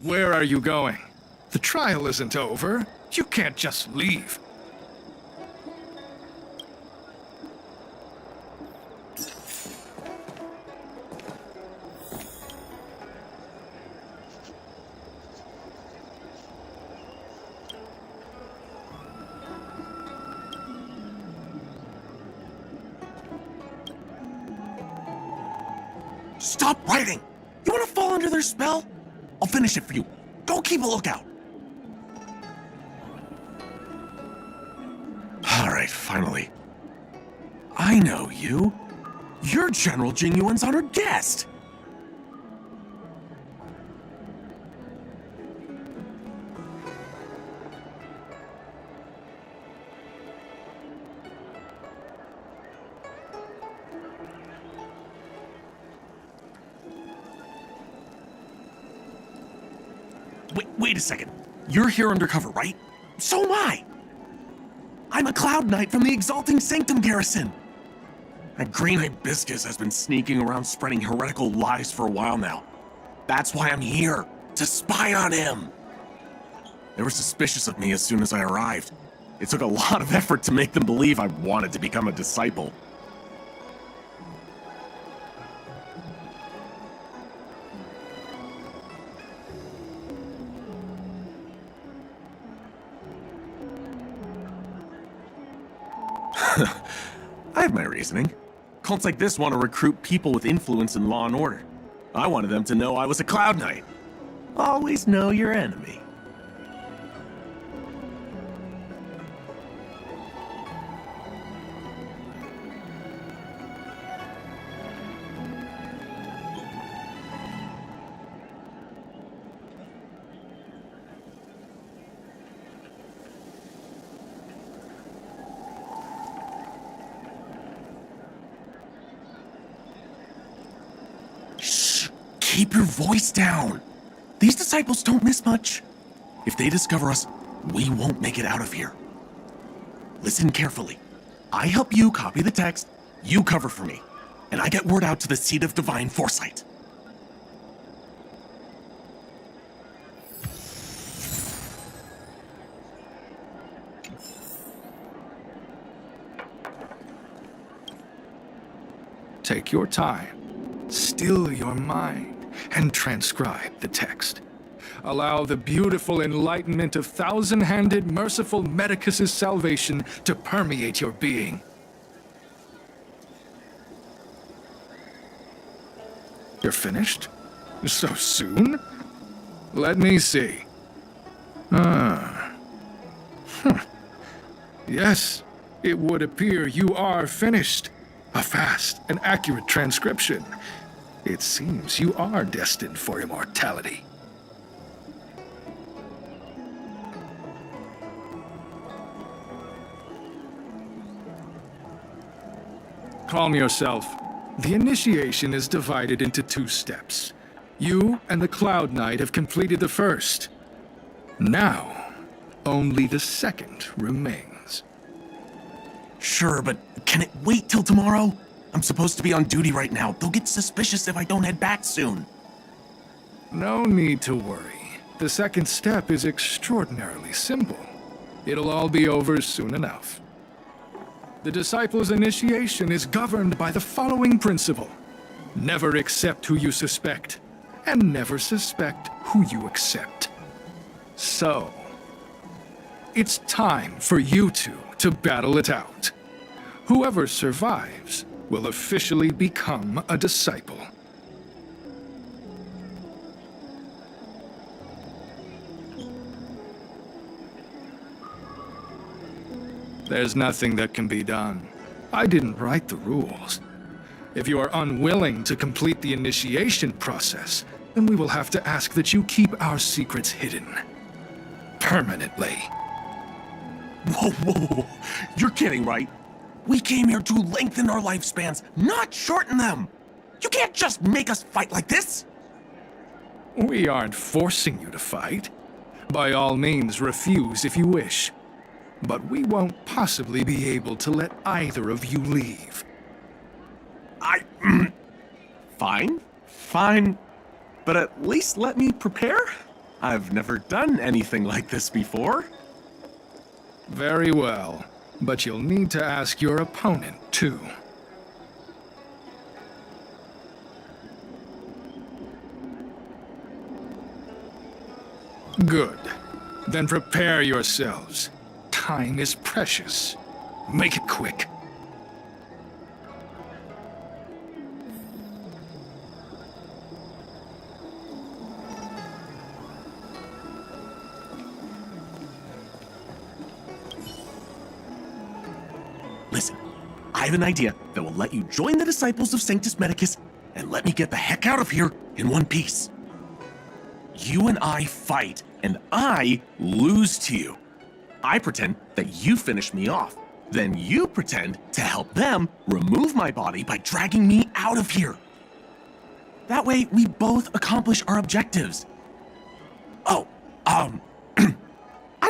Where are you going? The trial isn't over. You can't just leave. Stop writing! You wanna fall under their spell? I'll finish it for you. Go keep a lookout. Alright, finally. I know you. You're General Jingyuan's honored guest. Wait a second. You're here undercover, right? So am I. I'm a Cloud Knight from the Exalting Sanctum Garrison. That green hibiscus has been sneaking around spreading heretical lies for a while now. That's why I'm here, to spy on him. They were suspicious of me as soon as I arrived. It took a lot of effort to make them believe I wanted to become a disciple. I have my reasoning. Cults like this want to recruit people with influence in law and order. I wanted them to know I was a Cloud Knight. Always know your enemy. Keep your voice down. These disciples don't miss much. If they discover us, we won't make it out of here. Listen carefully. I help you copy the text, you cover for me, and I get word out to the Seat of Divine Foresight. Take your time. Still your mind. And transcribe the text. Allow the beautiful enlightenment of thousand-handed, merciful Medicus's salvation to permeate your being. You're finished? So soon? Let me see. Yes, it would appear you are finished. A fast and accurate transcription. It seems you are destined for immortality. Calm yourself. The initiation is divided into 2 steps. You and the Cloud Knight have completed the first. Now, only the second remains. Sure, but can it wait till tomorrow? I'm supposed to be on duty right now. They'll get suspicious if I don't head back soon. No need to worry. The second step is extraordinarily simple. It'll all be over soon enough. The disciple's initiation is governed by the following principle. Never accept who you suspect, and never suspect who you accept. So, it's time for you two to battle it out. Whoever survives will officially become a disciple. There's nothing that can be done. I didn't write the rules. If you are unwilling to complete the initiation process, then we will have to ask that you keep our secrets hidden. Permanently. Whoa. You're kidding, right? We came here to lengthen our lifespans, not shorten them. You can't just make us fight like this. We aren't forcing you to fight. By all means, refuse if you wish. But we won't possibly be able to let either of you leave. Fine. But at least let me prepare? I've never done anything like this before. Very well, but you'll need to ask your opponent, too. Good. Then prepare yourselves. Time is precious. Make it quick. Listen, I have an idea that will let you join the disciples of Sanctus Medicus and let me get the heck out of here in one piece. You and I fight, and I lose to you. I pretend that you finish me off. Then you pretend to help them remove my body by dragging me out of here. That way, we both accomplish our objectives. Oh, I've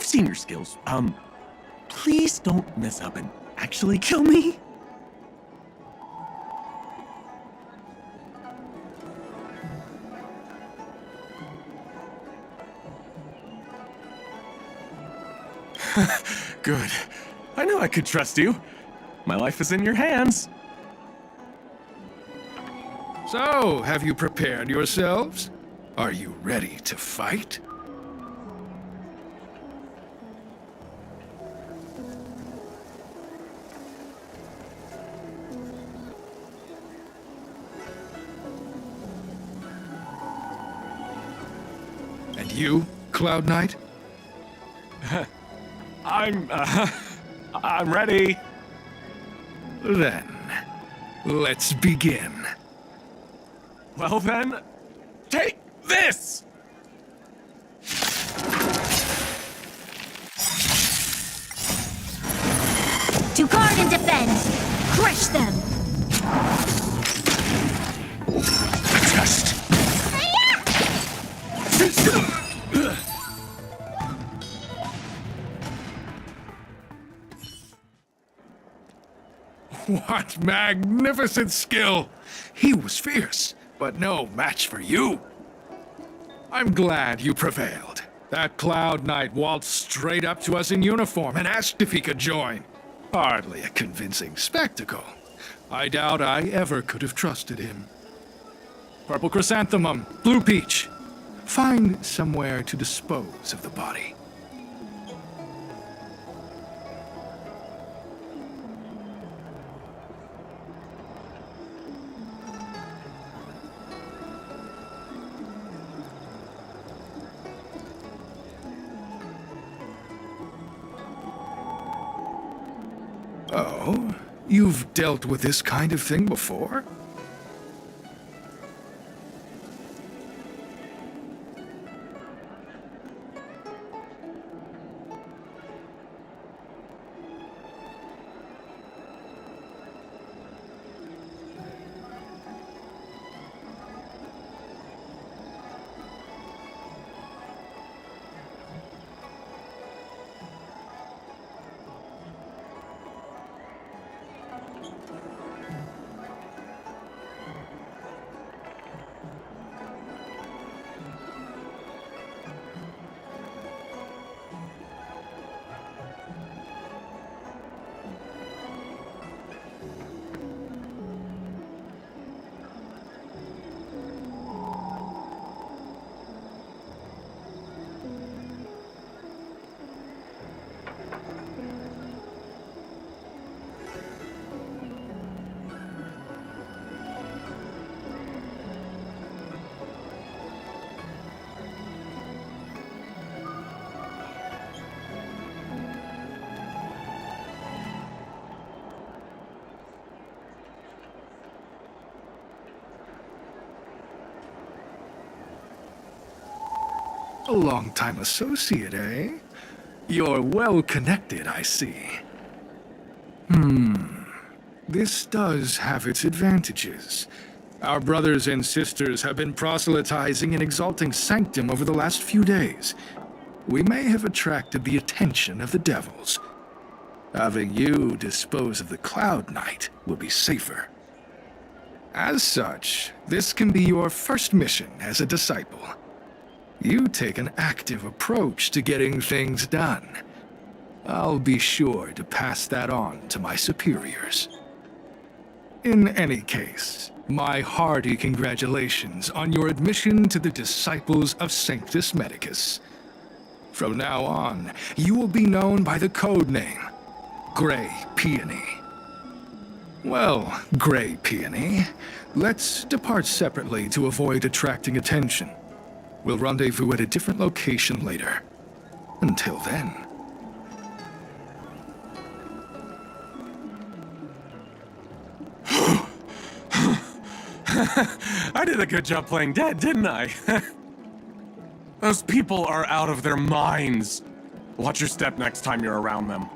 seen your skills. Please don't mess up and actually kill me. Good. I knew I could trust you. My life is in your hands. So, have you prepared yourselves? Are you ready to fight? And you, Cloud Knight? I'm ready. Then, let's begin. Well then, take this! To guard and defend! Crush them! Just... What magnificent skill! He was fierce, but no match for you. I'm glad you prevailed. That Cloud Knight waltzed straight up to us in uniform and asked if he could join. Hardly a convincing spectacle. I doubt I ever could have trusted him. Purple Chrysanthemum, Blue Peach. Find somewhere to dispose of the body. Oh, you've dealt with this kind of thing before? A long-time associate, eh? You're well-connected, I see. This does have its advantages. Our brothers and sisters have been proselytizing and exalting Sanctum over the last few days. We may have attracted the attention of the devils. Having you dispose of the Cloud Knight will be safer. As such, this can be your first mission as a disciple. You take an active approach to getting things done. I'll be sure to pass that on to my superiors. In any case, my hearty congratulations on your admission to the Disciples of Sanctus Medicus. From now on, you will be known by the code name, Gray Peony. Well, Gray Peony, let's depart separately to avoid attracting attention. We'll rendezvous at a different location later. Until then. I did a good job playing dead, didn't I? Those people are out of their minds. Watch your step next time you're around them.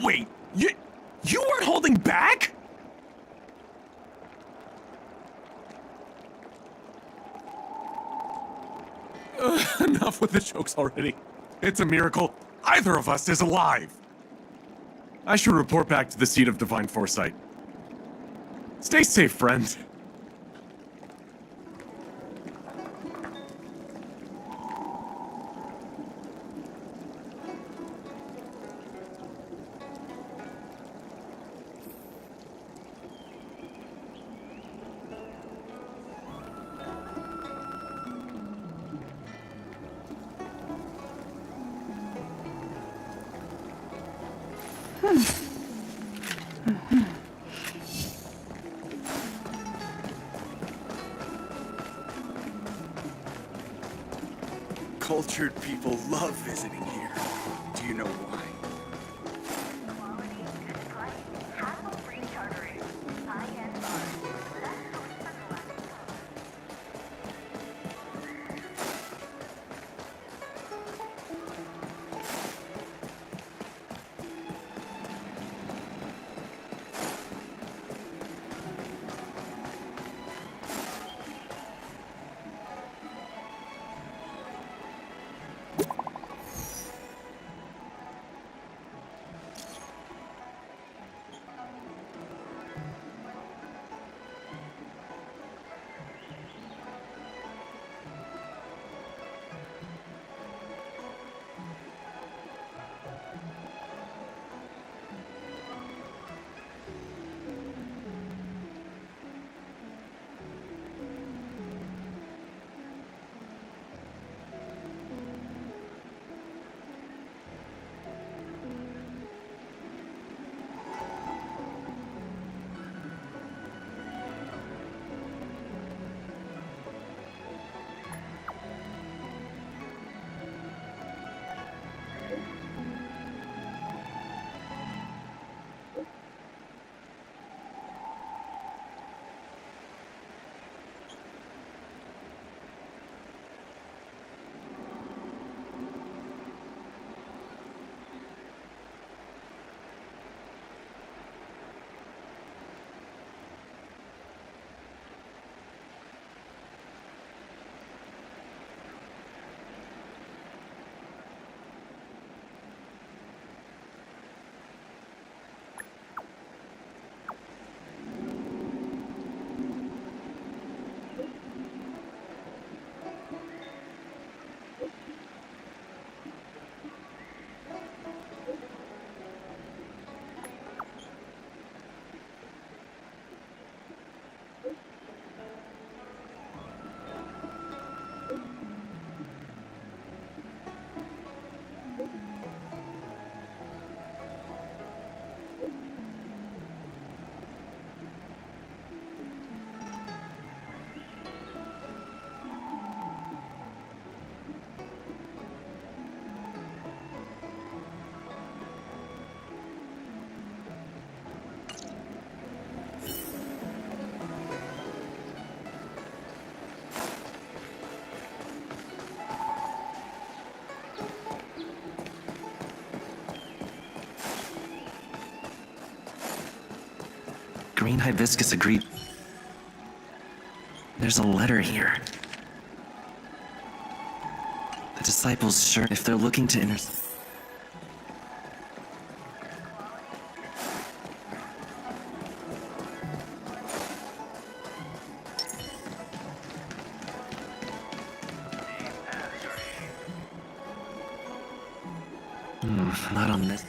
Wait, you weren't holding back? Enough with the jokes already. It's a miracle either of us is alive. I should report back to the seat of divine foresight. Stay safe, friend. Cultured people love visiting here. Do you know why? Green Hibiscus agreed. There's a letter here. The disciples sure if they're looking to not on this.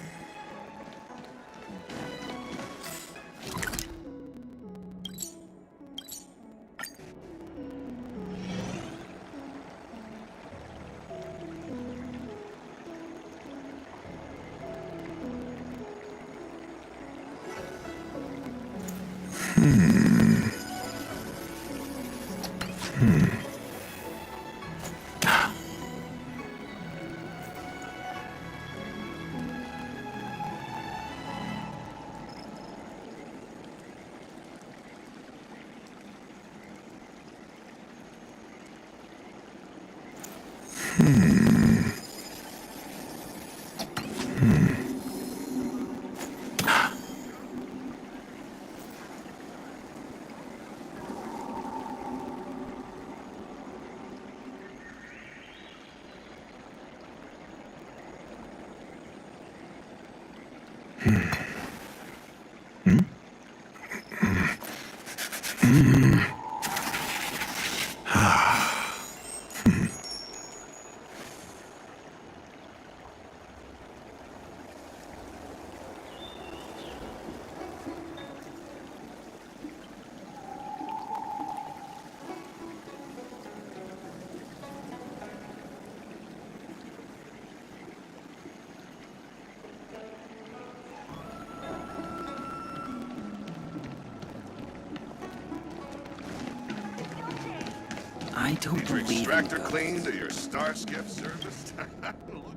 I don't Need your believe in extractor ghosts. cleaned or your Starskip serviced? Look.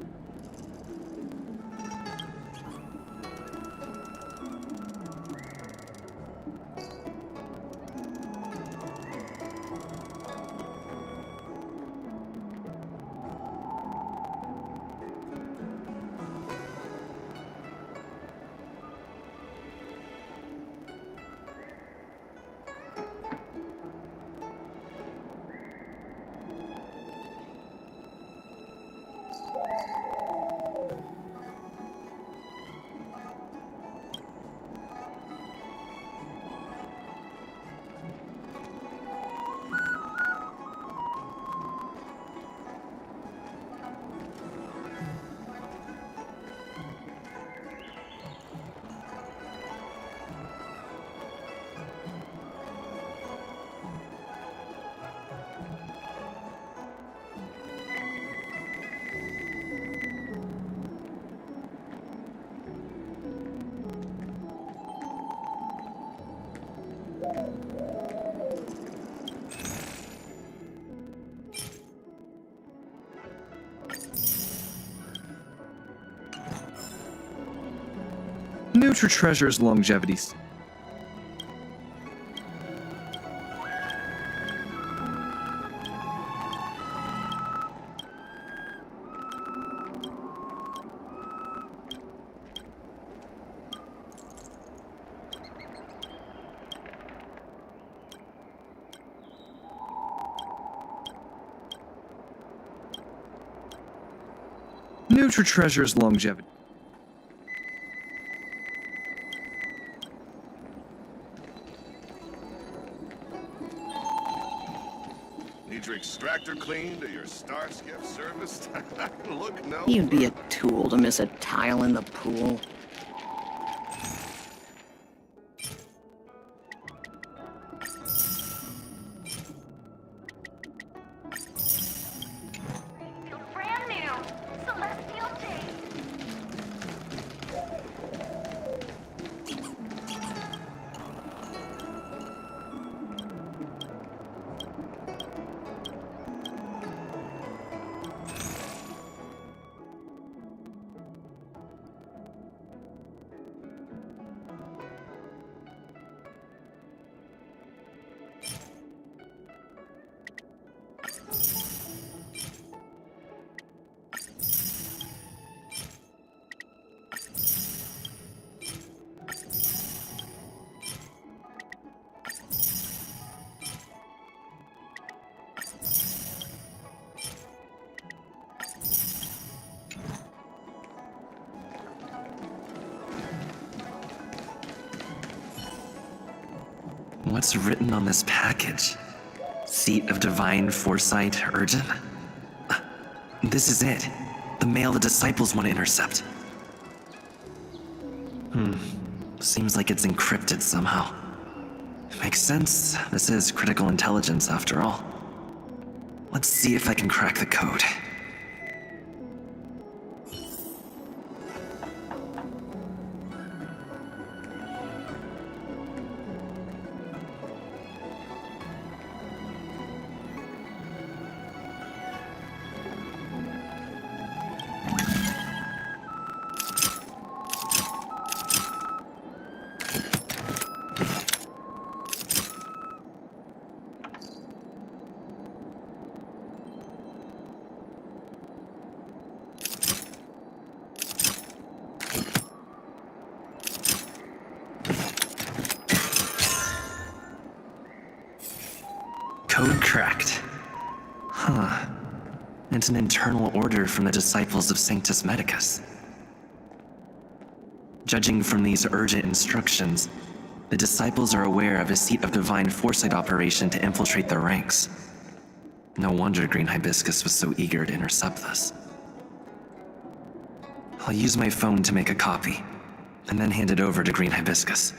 Nutra Treasure's longevity. Nutra Treasure's longevity. Need your extractor cleaned or your Starskip serviced? Look no You'd be a further. tool to miss a tile in the pool. Brand new celestial jade. What's written on this package? Seat of Divine Foresight, urgent? This is it. The mail the disciples want to intercept. Seems like it's encrypted somehow. Makes sense. This is critical intelligence after all. Let's see if I can crack the code. Code cracked. Huh. It's an internal order from the disciples of Sanctus Medicus. Judging from these urgent instructions, the disciples are aware of a Seat of Divine Foresight operation to infiltrate their ranks. No wonder Green Hibiscus was so eager to intercept this. I'll use my phone to make a copy, and then hand it over to Green Hibiscus.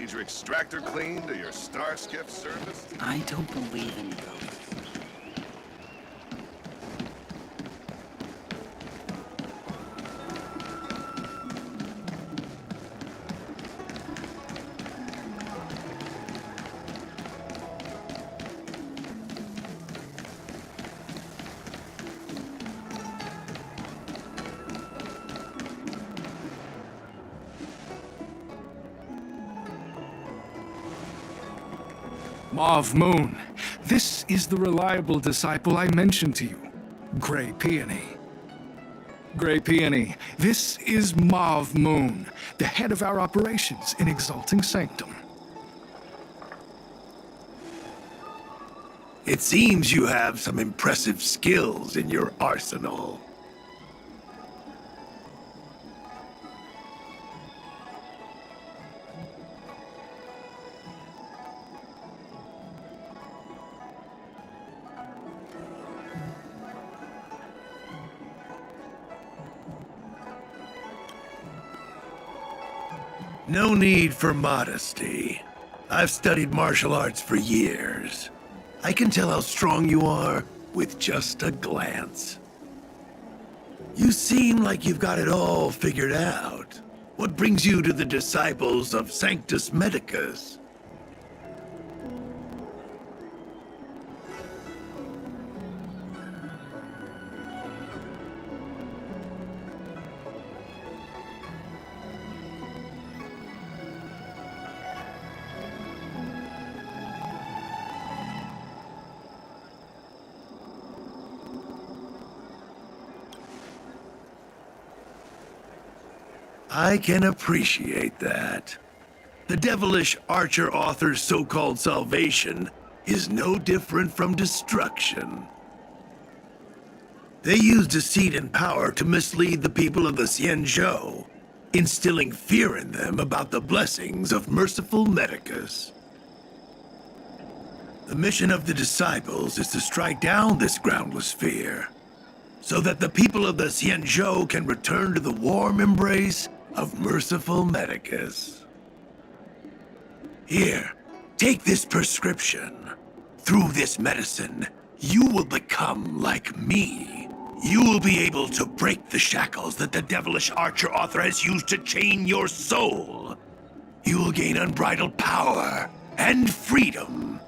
Need your extractor cleaned or your star skiff serviced? I don't believe in ghosts. Mauve Moon. This is the reliable disciple I mentioned to you, Grey Peony. Grey Peony, this is Mauve Moon, the head of our operations in Exalting Sanctum. It seems you have some impressive skills in your arsenal. No need for modesty. I've studied martial arts for years. I can tell how strong you are with just a glance. You seem like you've got it all figured out. What brings you to the disciples of Sanctus Medicus? I can appreciate that. The devilish archer author's so-called salvation is no different from destruction. They use deceit and power to mislead the people of the Xianzhou, instilling fear in them about the blessings of merciful Medicus. The mission of the disciples is to strike down this groundless fear, so that the people of the Xianzhou can return to the warm embrace of merciful Medicus. Here, take this prescription. Through this medicine, you will become like me. You will be able to break the shackles that the devilish archer author has used to chain your soul. You will gain unbridled power and freedom.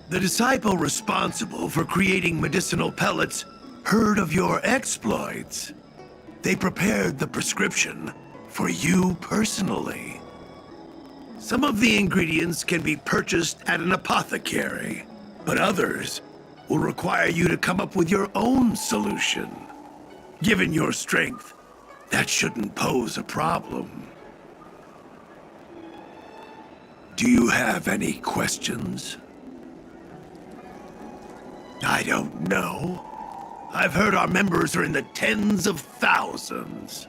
The disciple responsible for creating medicinal pellets heard of your exploits. They prepared the prescription for you personally. Some of the ingredients can be purchased at an apothecary, but others will require you to come up with your own solution. Given your strength, that shouldn't pose a problem. Do you have any questions? I don't know. I've heard our members are in the tens of thousands.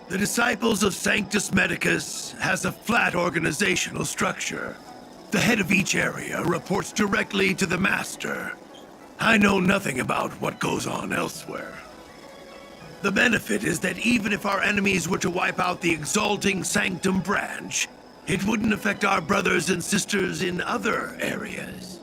The Disciples of Sanctus Medicus has a flat organizational structure. The head of each area reports directly to the Master. I know nothing about what goes on elsewhere. The benefit is that even if our enemies were to wipe out the Exalting Sanctum branch, it wouldn't affect our brothers and sisters in other areas.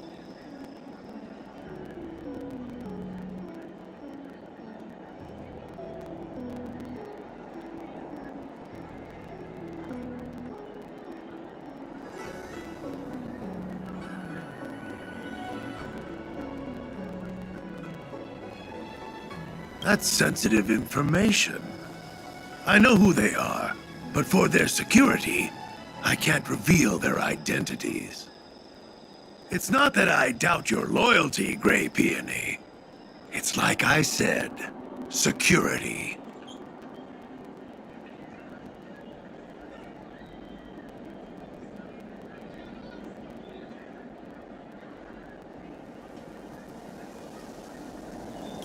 That's sensitive information. I know who they are, but for their security, I can't reveal their identities. It's not that I doubt your loyalty, Grey Peony. It's like I said, security.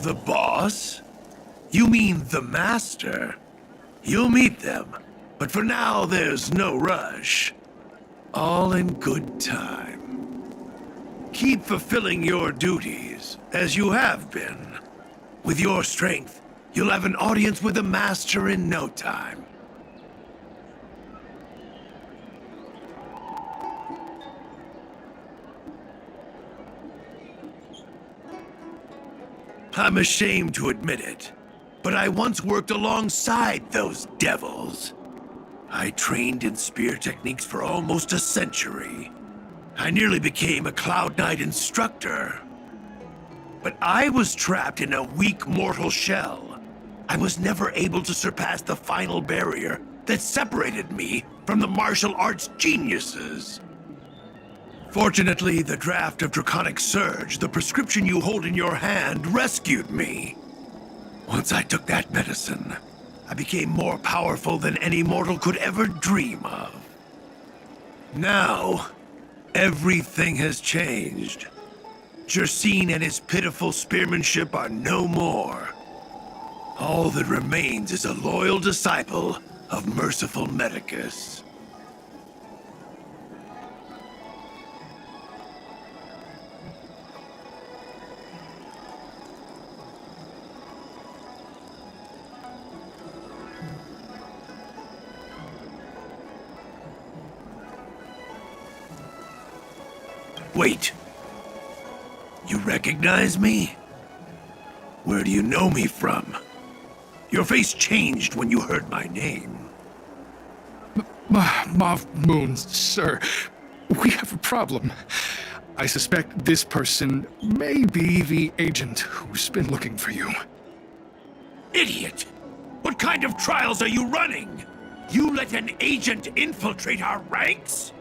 The boss? You mean the Master? You'll meet them, but for now there's no rush. All in good time. Keep fulfilling your duties, as you have been. With your strength, You'll have an audience with a master in no time. I'm ashamed to admit it, but I once worked alongside those devils. I trained in spear techniques for almost a century. I nearly became a Cloud Knight instructor. But I was trapped in a weak mortal shell. I was never able to surpass the final barrier that separated me from the martial arts geniuses. Fortunately, the draft of Draconic Surge, the prescription you hold in your hand, rescued me. Once I took that medicine, I became more powerful than any mortal could ever dream of. Now, everything has changed. Jersine and his pitiful spearmanship are no more. All that remains is a loyal disciple of merciful Medicus. Wait. You recognize me? Where do you know me from? Your face changed when you heard my name. Mauve Moon, sir. We have a problem. I suspect this person may be the agent who's been looking for you. Idiot! What kind of trials are you running? You let an agent infiltrate our ranks?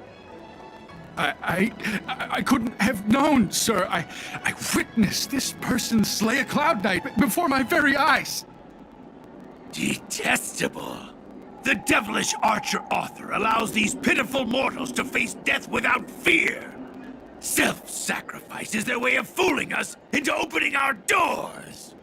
I couldn't have known, sir. I witnessed this person slay a Cloud Knight before my very eyes. Detestable. The devilish archer author allows these pitiful mortals to face death without fear. Self-sacrifice is their way of fooling us into opening our doors.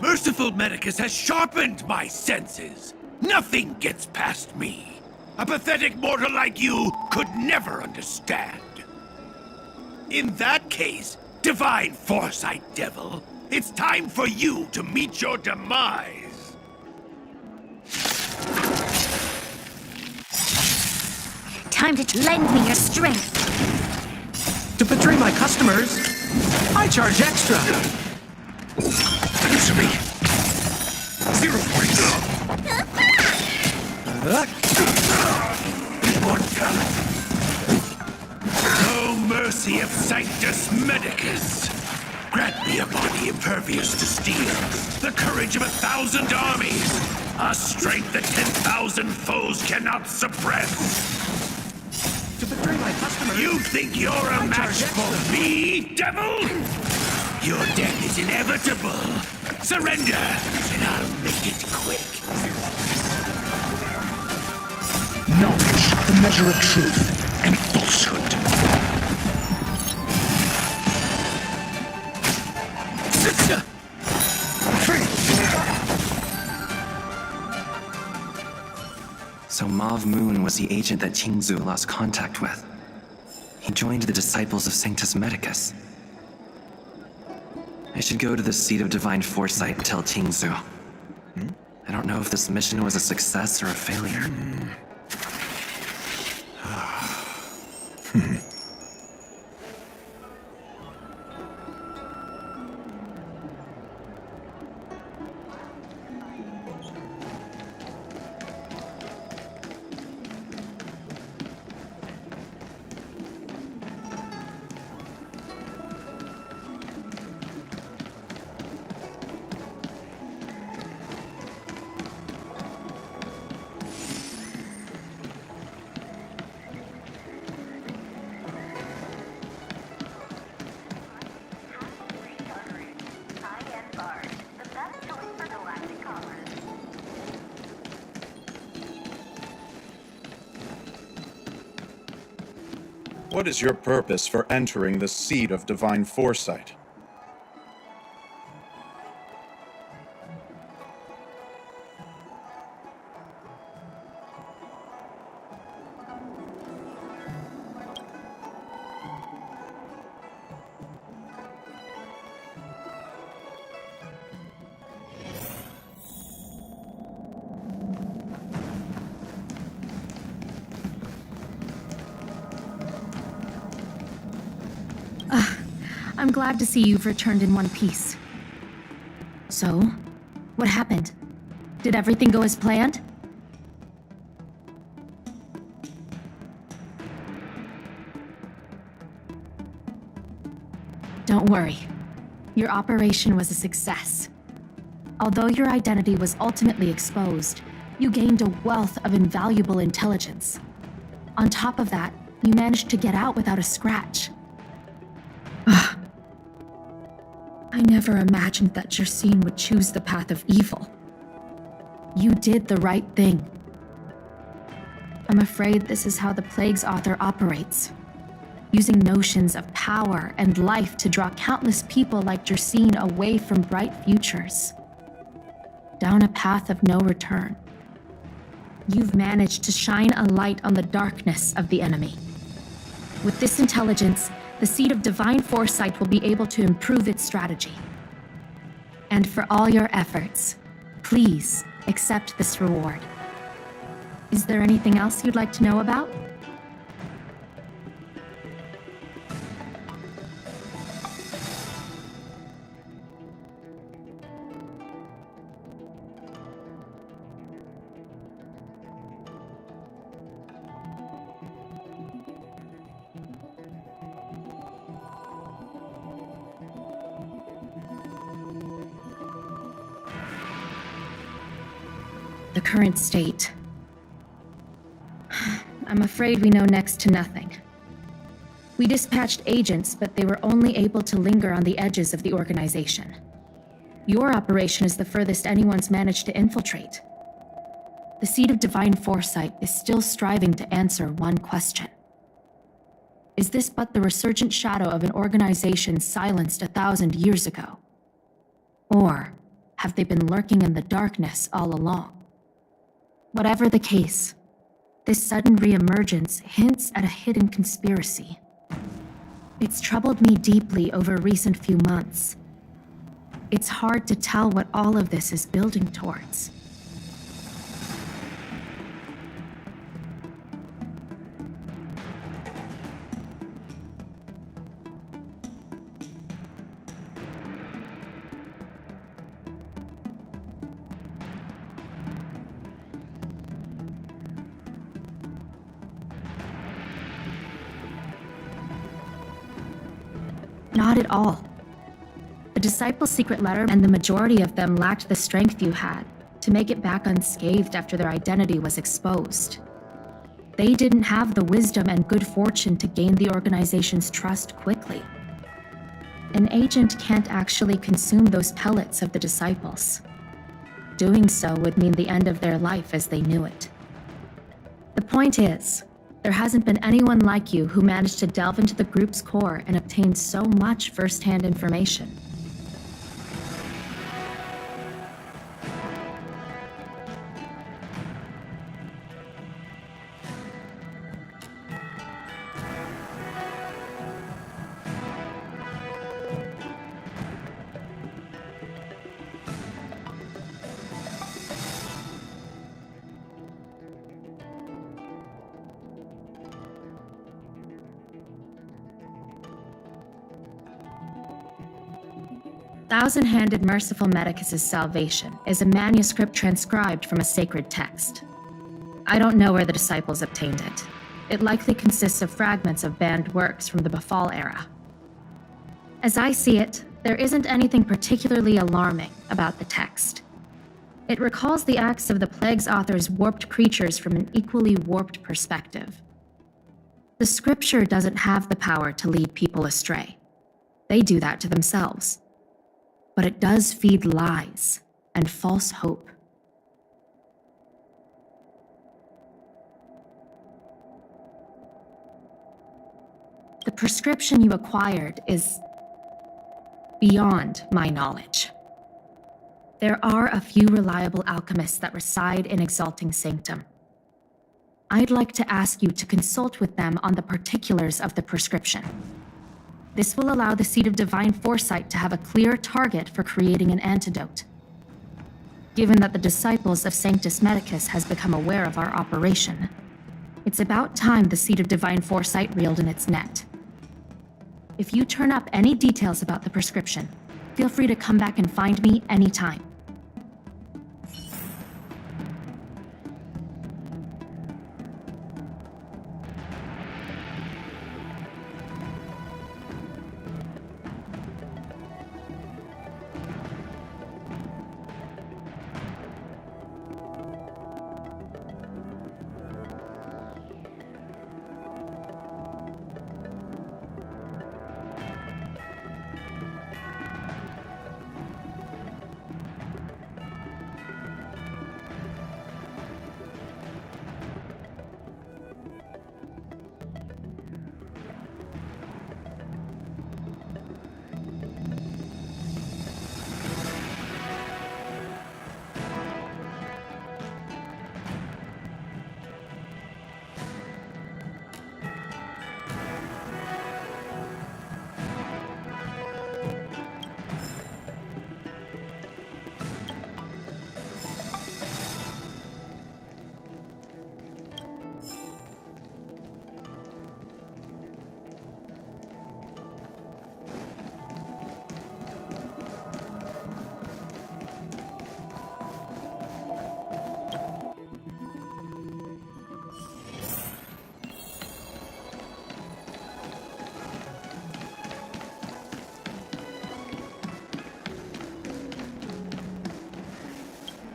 Merciful Medicus has sharpened my senses. Nothing gets past me. A pathetic mortal like you could never understand. In that case, Divine Foresight Devil, it's time for you to meet your demise. Time to lend me your strength. To betray my customers, I charge extra. Answer me. 0 points. Immortality. No mercy of Sanctus Medicus. Grant me a body impervious to steel, the courage of 1,000 armies, a strength that 10,000 foes cannot suppress. To betray my customers, You think you're a match for me, devil? Your death is inevitable. Surrender, and I'll make it quick. Knowledge, the measure of truth and falsehood. So Mauve Moon was the agent that Qingzu lost contact with. He joined the Disciples of Sanctus Medicus. I should go to the seat of Divine Foresight and tell Qingzu. I don't know if this mission was a success or a failure. What is your purpose for entering the seat of divine foresight? I'm glad to see you've returned in one piece. So, what happened? Did everything go as planned? Don't worry. Your operation was a success. Although your identity was ultimately exposed, you gained a wealth of invaluable intelligence. On top of that, you managed to get out without a scratch. I never imagined that Jersine would choose the path of evil. You did the right thing. I'm afraid this is how the Plague's author operates, using notions of power and life to draw countless people like Jersine away from bright futures, down a path of no return. You've managed to shine a light on the darkness of the enemy. With this intelligence, the Seed of Divine Foresight will be able to improve its strategy. And for all your efforts, please accept this reward. Is there anything else you'd like to know about? The current state. I'm afraid we know next to nothing. We dispatched agents, but they were only able to linger on the edges of the organization. Your operation is the furthest anyone's managed to infiltrate. The Seed of Divine Foresight is still striving to answer one question. Is this but the resurgent shadow of an organization silenced 1,000 years ago? Or have they been lurking in the darkness all along? Whatever the case, this sudden reemergence hints at a hidden conspiracy. It's troubled me deeply over recent few months. It's hard to tell what all of this is building towards. Not at all. The Disciples' secret letter and the majority of them lacked the strength you had to make it back unscathed after their identity was exposed. They didn't have the wisdom and good fortune to gain the organization's trust quickly. An agent can't actually consume those pellets of the Disciples. Doing so would mean the end of their life as they knew it. The point is, there hasn't been anyone like you who managed to delve into the group's core and obtain so much first-hand information. Thousand-Handed Merciful Medicus's salvation is a manuscript transcribed from a sacred text. I don't know where the Disciples obtained it. It likely consists of fragments of banned works from the Befall era. As I see it, there isn't anything particularly alarming about the text. It recalls the acts of the Plague's author's warped creatures from an equally warped perspective. The scripture doesn't have the power to lead people astray. They do that to themselves. But it does feed lies and false hope. The prescription you acquired is beyond my knowledge. There are a few reliable alchemists that reside in Exalting Sanctum. I'd like to ask you to consult with them on the particulars of the prescription. This will allow the Seed of Divine Foresight to have a clear target for creating an antidote. Given that the Disciples of Sanctus Medicus has become aware of our operation, it's about time the Seed of Divine Foresight reeled in its net. If you turn up any details about the prescription, feel free to come back and find me anytime.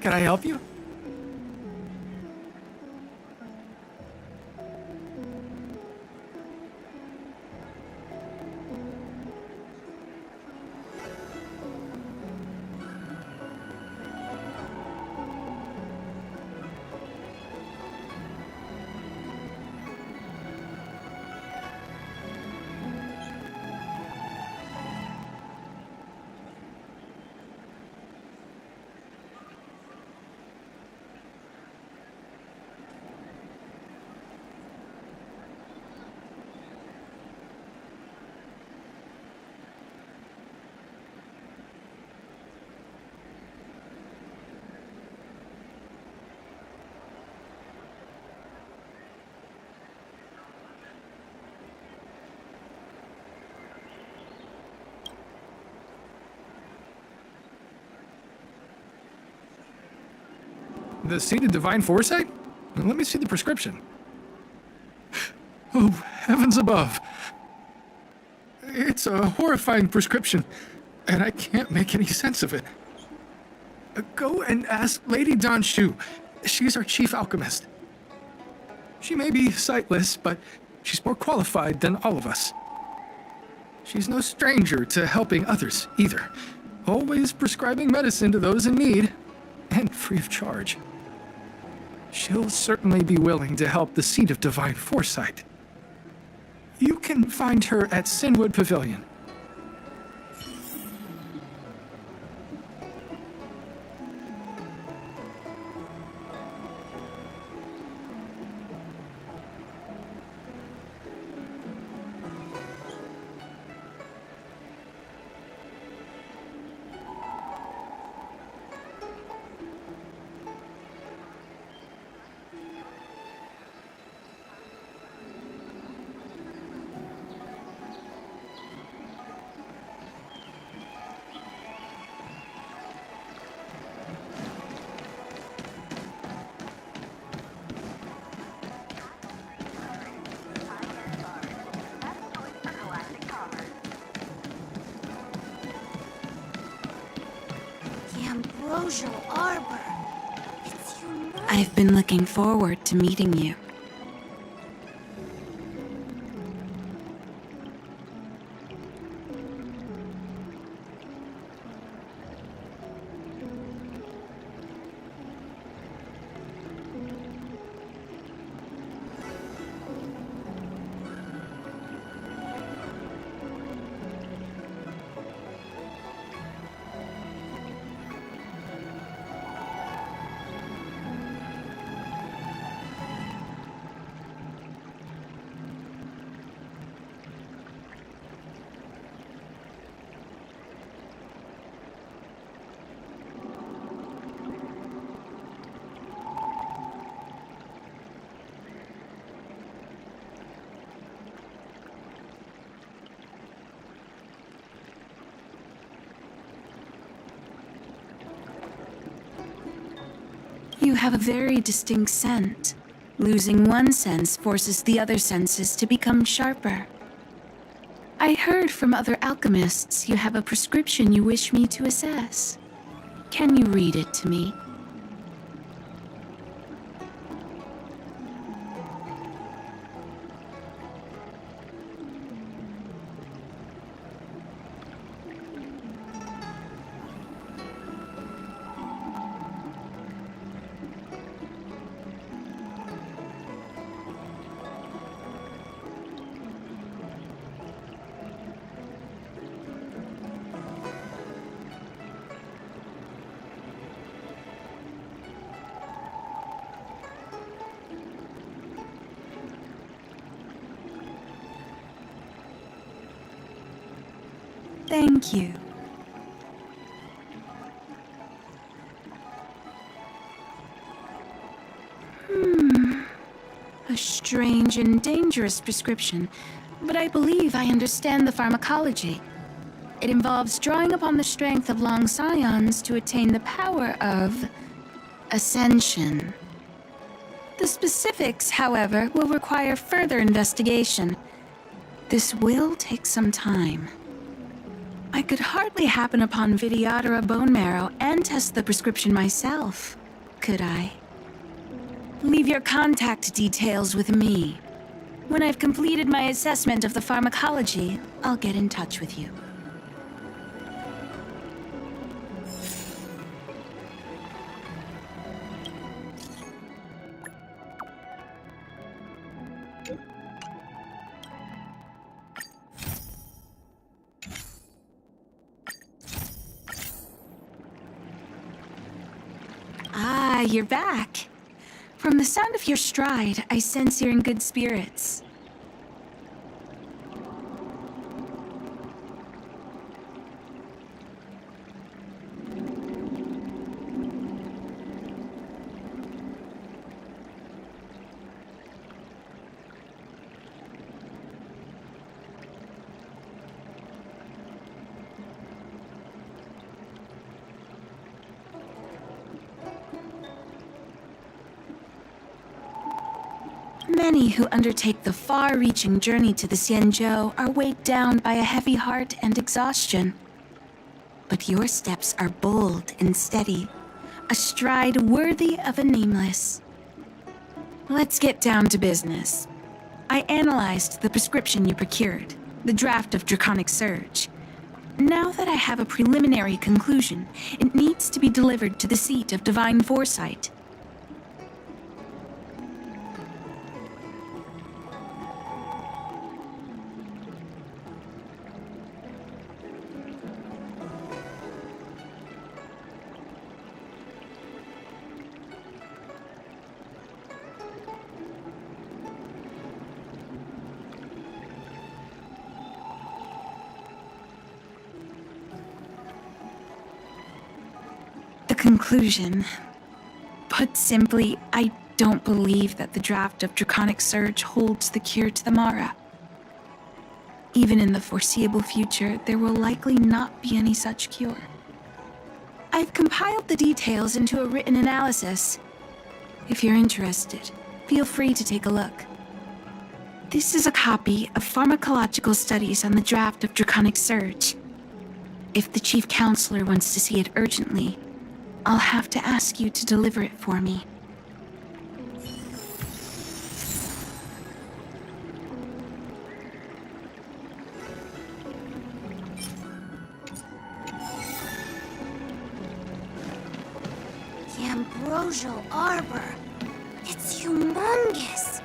Can I help you? The Seed of Divine Foresight? Let me see the prescription. Oh, heavens above. It's a horrifying prescription, and I can't make any sense of it. Go and ask Lady Don Shu. She's our chief alchemist. She may be sightless, but she's more qualified than all of us. She's no stranger to helping others, either. Always prescribing medicine to those in need, and free of charge. She'll certainly be willing to help the Seed of Divine Foresight. You can find her at Sinwood Pavilion. Ambrosial Arbor. It's unique. I've been looking forward to meeting you. have a very distinct scent. Losing one sense forces the other senses to become sharper. I heard from other alchemists you have a prescription you wish me to assess. Can you read it to me? Thank you. A strange and dangerous prescription, but I believe I understand the pharmacology. It involves drawing upon the strength of long scions to attain the power of ascension. The specifics, however, will require further investigation. This will take some time. I could hardly happen upon Vidyadhara bone marrow and test the prescription myself, could I? Leave your contact details with me. When I've completed my assessment of the pharmacology, I'll get in touch with you. Ah, you're back. From the sound of your stride, I sense you're in good spirits. Many who undertake the far-reaching journey to the Xianzhou are weighed down by a heavy heart and exhaustion. But your steps are bold and steady, a stride worthy of a nameless. Let's get down to business. I analyzed the prescription you procured, the draft of Draconic Surge. Now that I have a preliminary conclusion, it needs to be delivered to the seat of Divine Foresight. Conclusion. Put simply, I don't believe that the draft of Draconic Surge holds the cure to the Mara. Even in the foreseeable future, there will likely not be any such cure. I've compiled the details into a written analysis. If you're interested, feel free to take a look. This is a copy of pharmacological studies on the draft of Draconic Surge. If the Chief Counselor wants to see it urgently, I'll have to ask you to deliver it for me. The Ambrosial Arbor. It's humongous.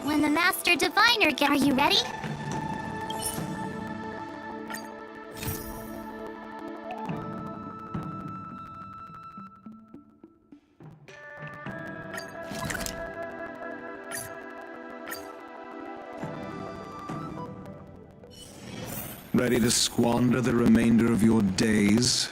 When the Master Diviner Are you ready? Ready to squander the remainder of your days?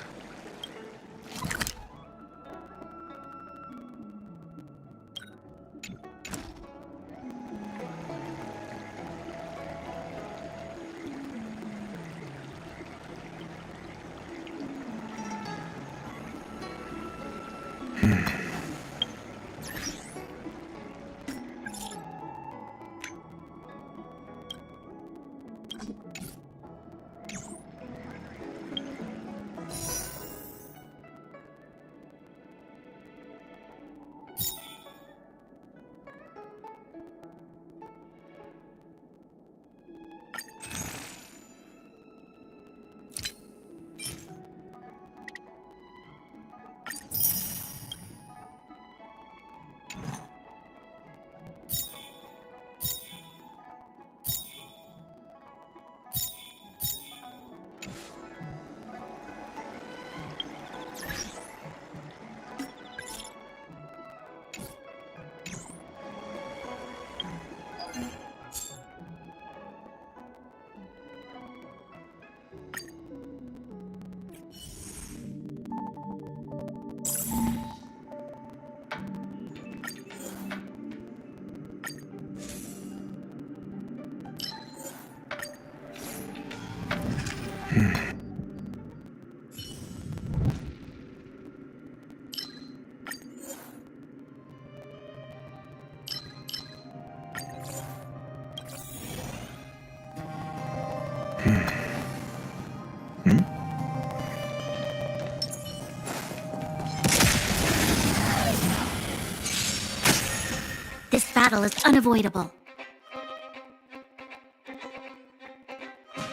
This battle is unavoidable.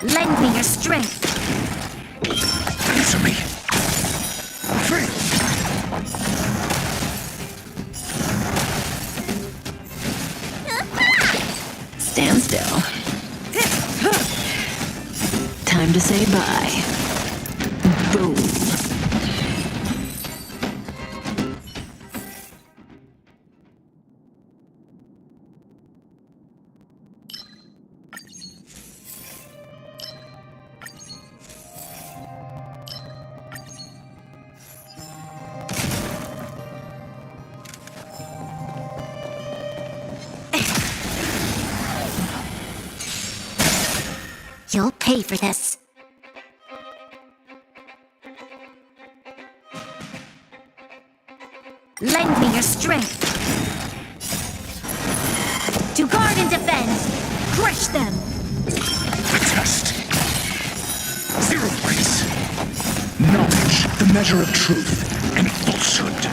Lend me your strength. Answer me. Stand still. Time to say bye. Boom. You'll pay for this. Lend me your strength. To guard and defend. Crush them. The test. 0 points. Knowledge, the measure of truth and falsehood.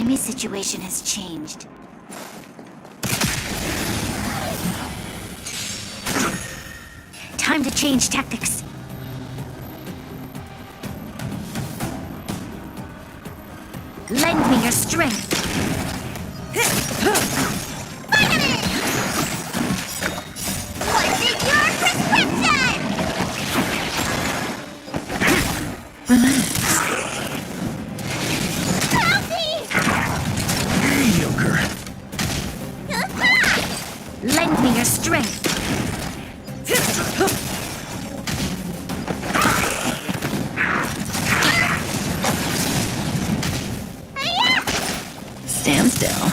enemy situation has changed. Time to change tactics. Lend me your strength. What's in your prescription? Mediocre. Lend me your strength. Stand still.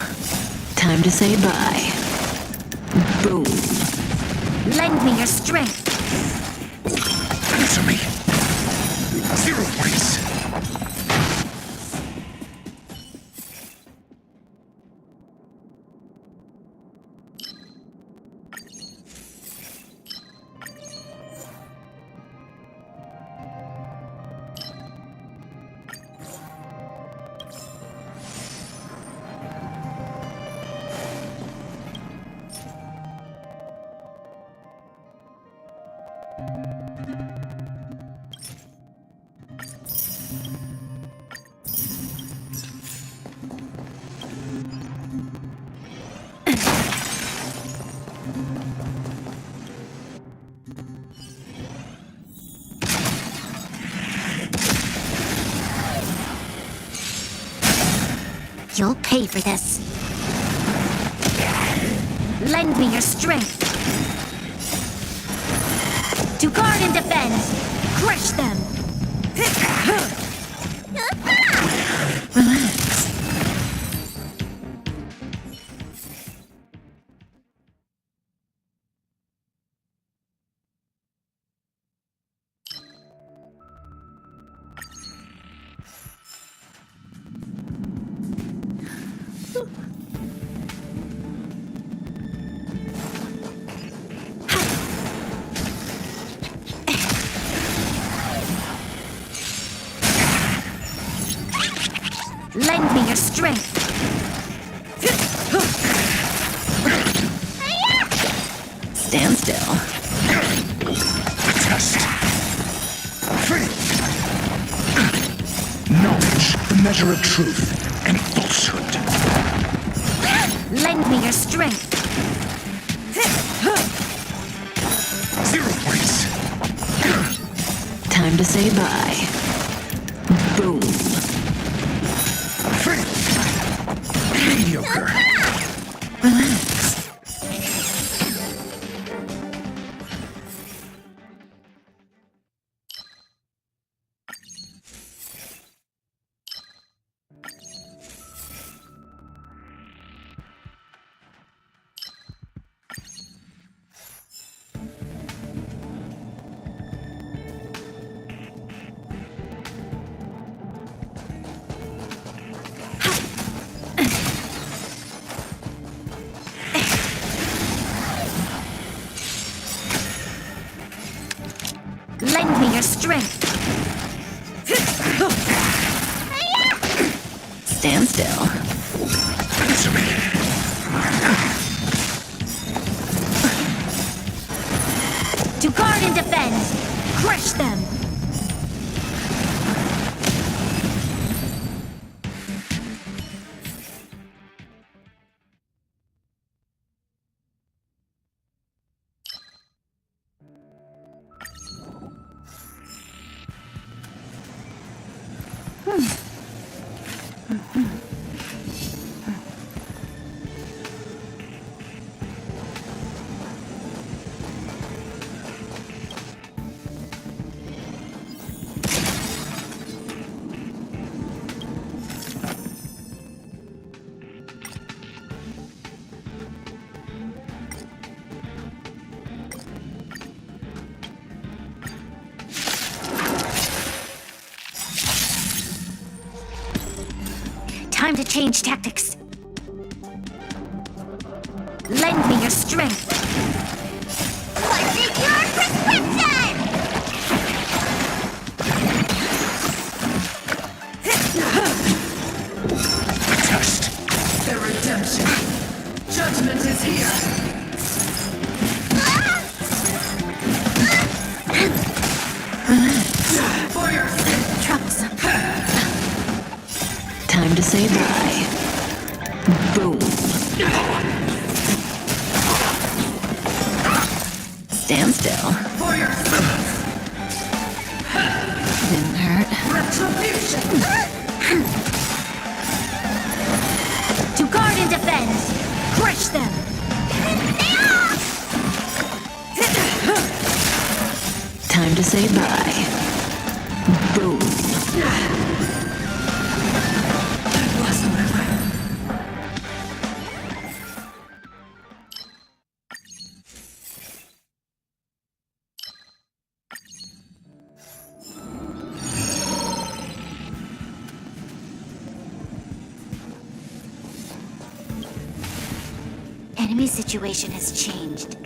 Time to say bye. Boom. Lend me your strength. Answer me. 0 points. You'll pay for this. Lend me your strength. To guard and defend. Crush them. Relax. Lend me your strength. Stand still. Test. Faith. Knowledge, the measure of truth and falsehood. Lend me your strength. 0 points. Time to say bye. Boom. Faith. Mediocre. Relax. Lend me your strength. Stand still. Answer me. To guard and defend. Crush them. Time to change tactics. Lend me your strength. What's in your prescription? Test. Time to say bye. Boom. Stand still. Didn't hurt. To guard and defend! Crush them! Time to say bye. Boom. Enemy situation has changed.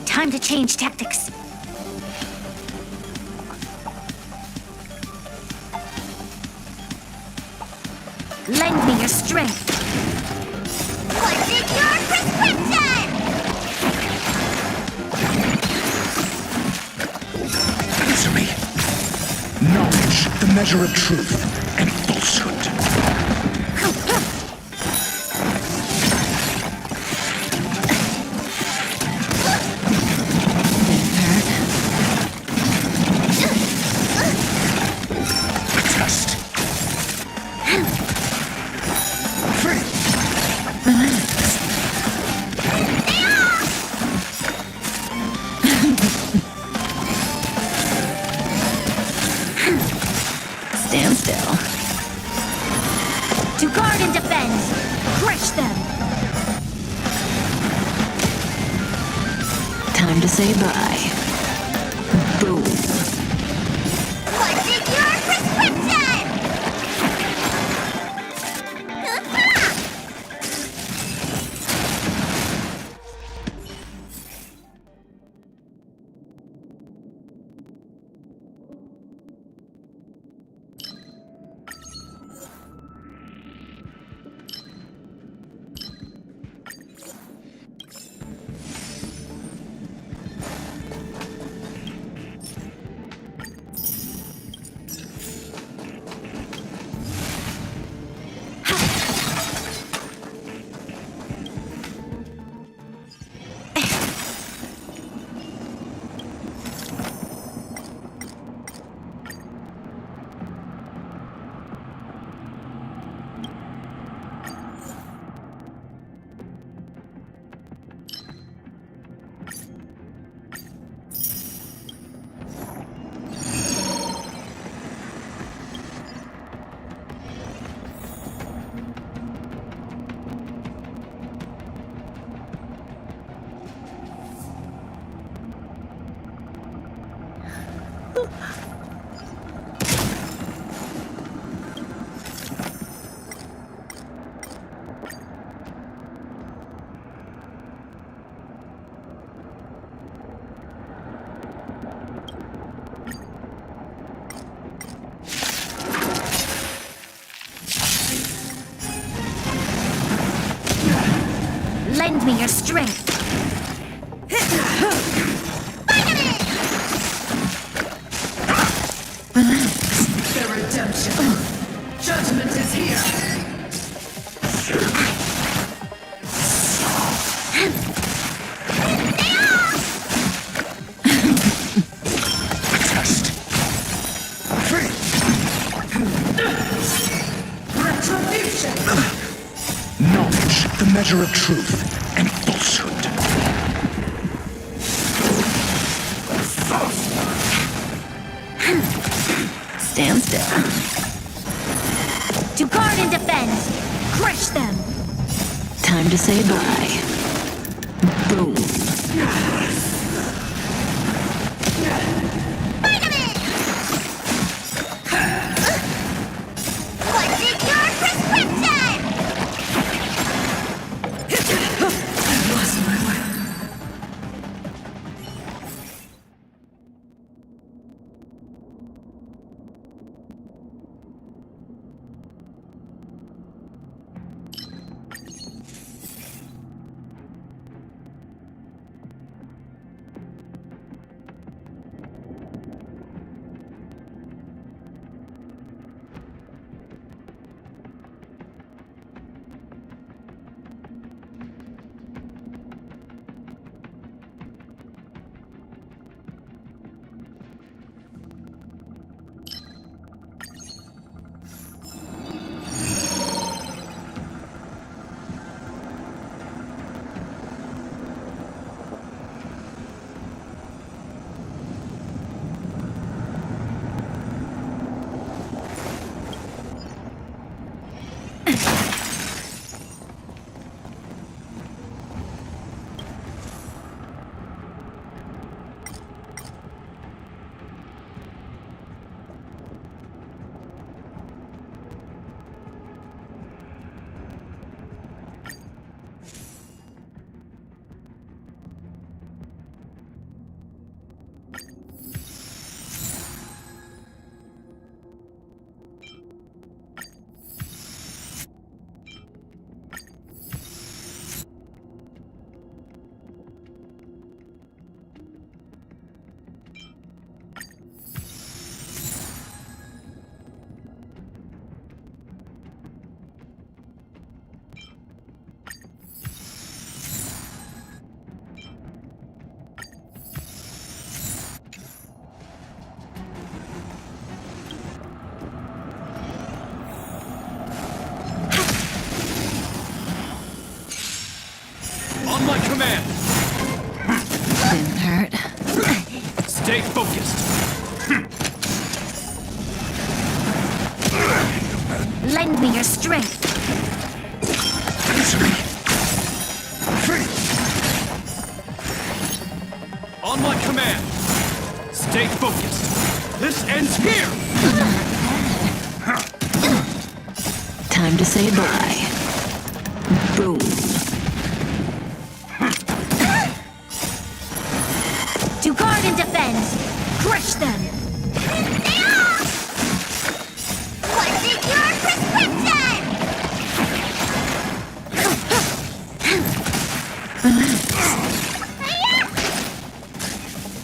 Time to change tactics. Lend me your strength. What's in your prescription? Answer me. Knowledge, the measure of truth and falsehood. Stand still. To guard and defend! Crush them! Time to say bye. Boom. What's in your prescription? Lend me your strength. The redemption. Judgment is here. Retribution. Knowledge, the measure of truth and falsehood. Stand still. To guard and defend! Crush them! Time to say bye. Boom. What's in your prescription? Lost my way. command! Didn't hurt. Stay focused! Lend me your strength. On my command! Stay focused! This ends here! Time to say bye. Boom. To guard and defend. Crush them. What's in your prescription?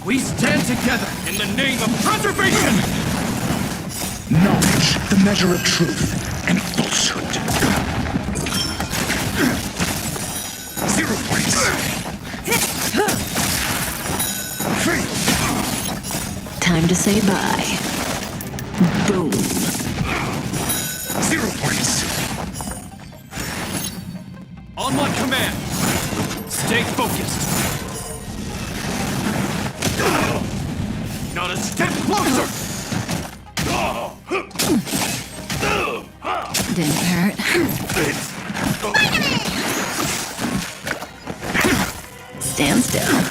We stand together in the name of preservation! Knowledge, the measure of truth and falsehood. 0 points. Time to say bye. Boom. 0 points. On my command! Stay focused! Not a step closer! Didn't hurt. Stand still.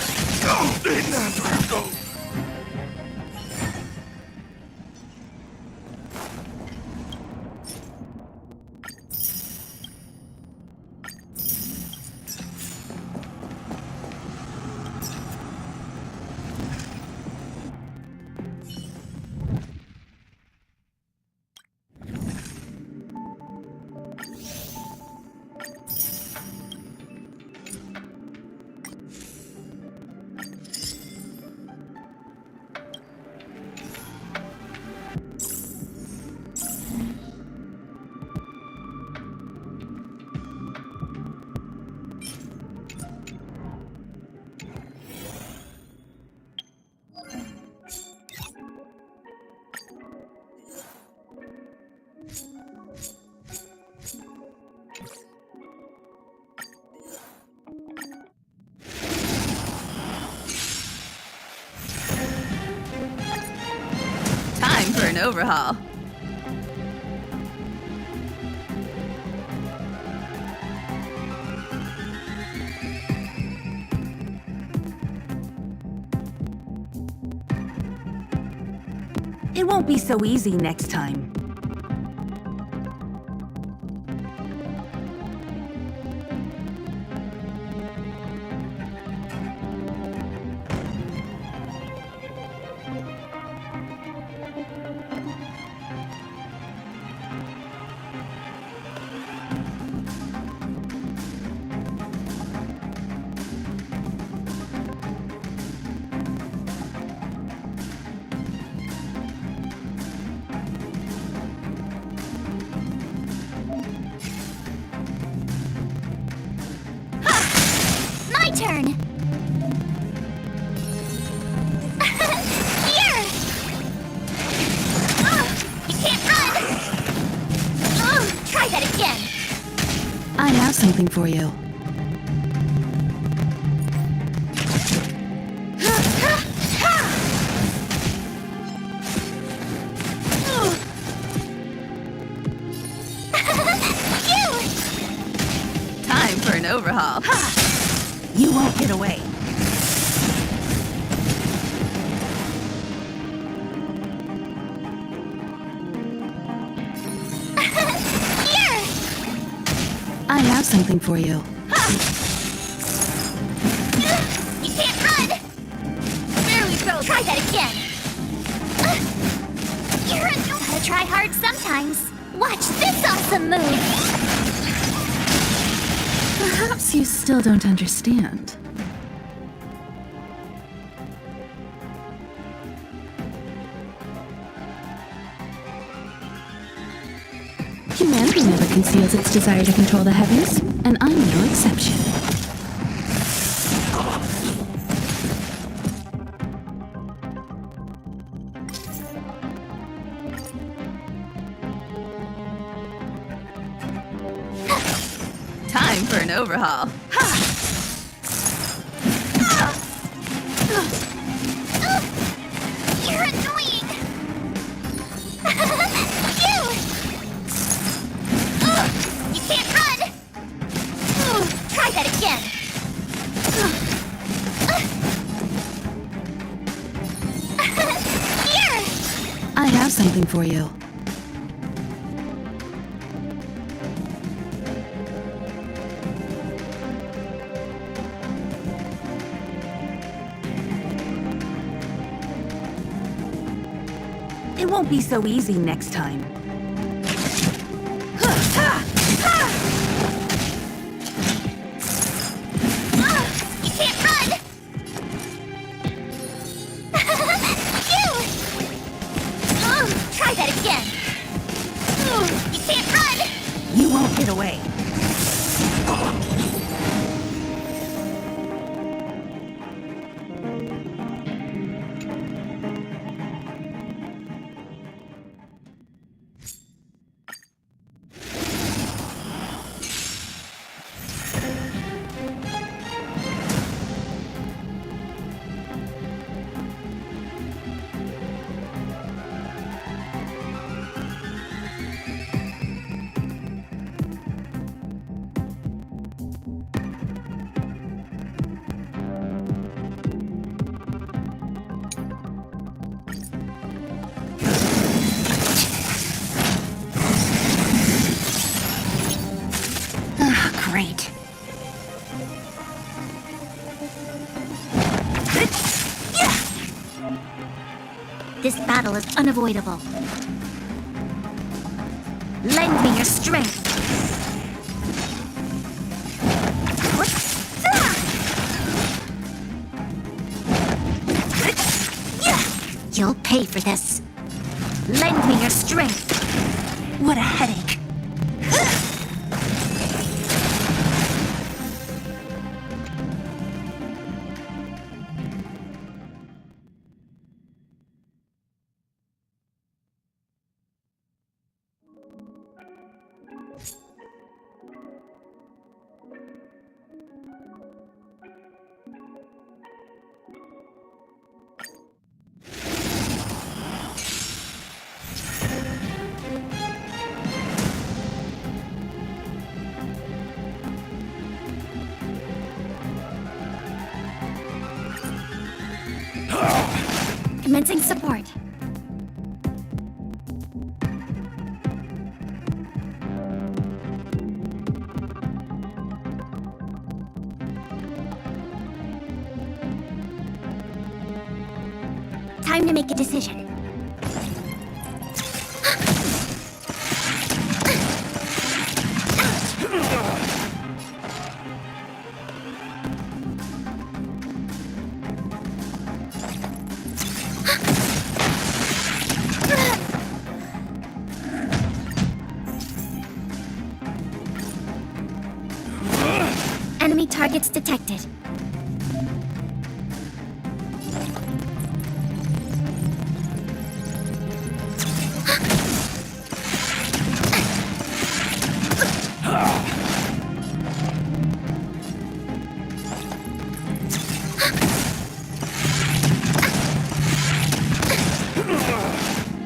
Time for an overhaul. It won't be so easy next time. My turn. Here. You can't run. Try that again. I have something for you. Time for an overhaul. You won't get away. Here. I have something for you. You can't run. There we go. Try that again. You gotta try hard sometimes. Watch this awesome move. Perhaps you still don't understand. Humanity never conceals its desire to control the heavens, and I'm no exception. Time for an overhaul. something for you. It won't be so easy next time. You can't run! Try that again! You can't run! You won't get away. Great. This battle is unavoidable. Lend me your strength. You'll pay for this. Lend me your strength. What a headache. Commencing support. Time to make a decision. Enemy targets detected.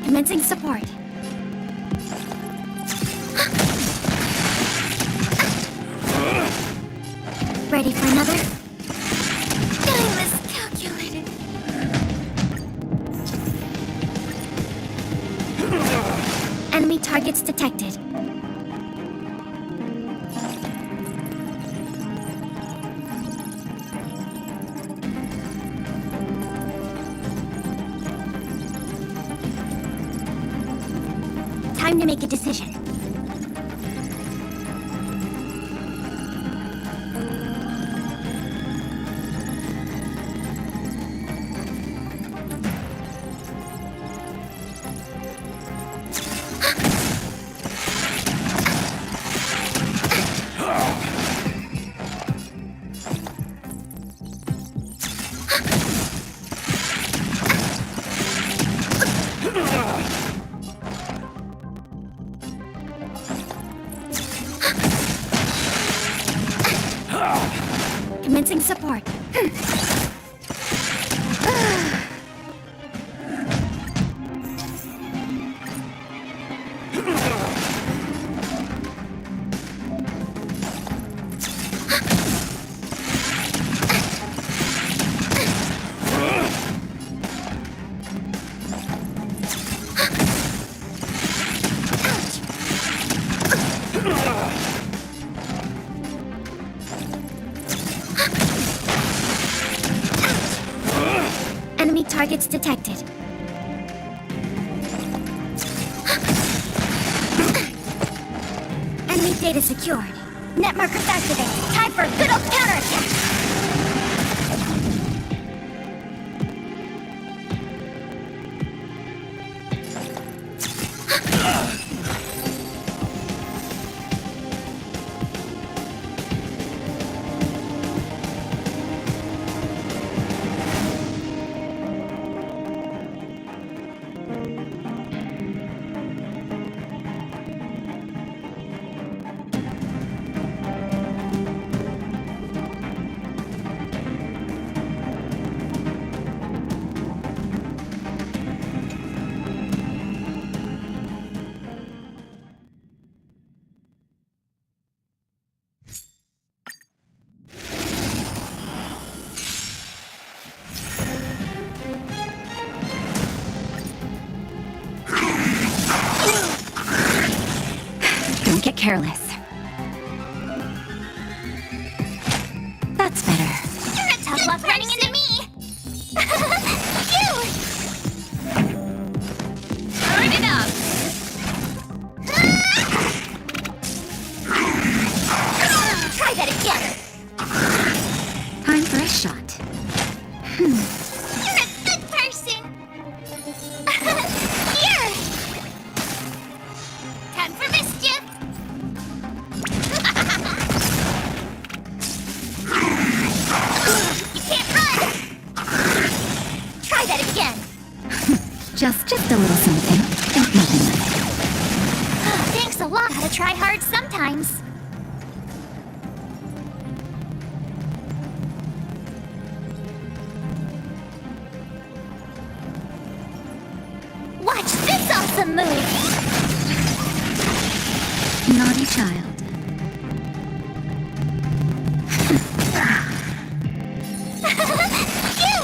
Commencing support. Ready for another? I miscalculated. Enemy targets detected. Time to make a decision. Commencing support. Targets detected. Enemy data secured. Net markers activated. Time for a good old counterattack. Don't get careless. That's better. You're a tough luck running into me! Phew! Turn it up! Try that again! Time for a shot. You're a good person! Here! Time for mischief! You can't run! Try that again! Just a little something. Ain't nothing like it. Thanks a lot. Gotta try hard sometimes. Watch this awesome move! Naughty child. Phew!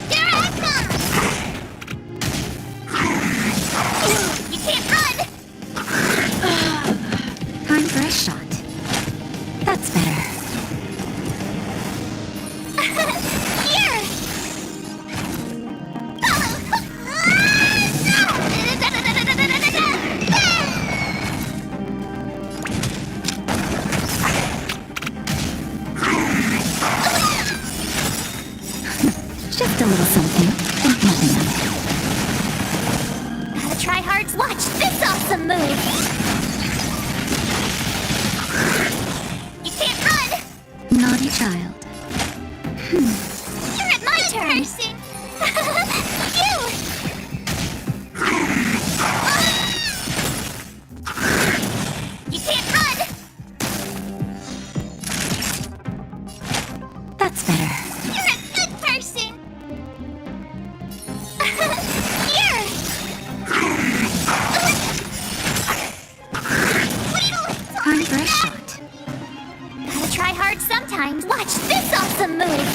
Here I come! You can't run! Time for a shot. That's better. Here! Just a little something. Ain't nothing like it. Gotta try hard. Watch this awesome move! You can't run! Naughty child. You're at my turn! Phew! You can't run! That's better. You're a good person! Here! Time for a shot. Gotta try hard sometimes. Watch this awesome move!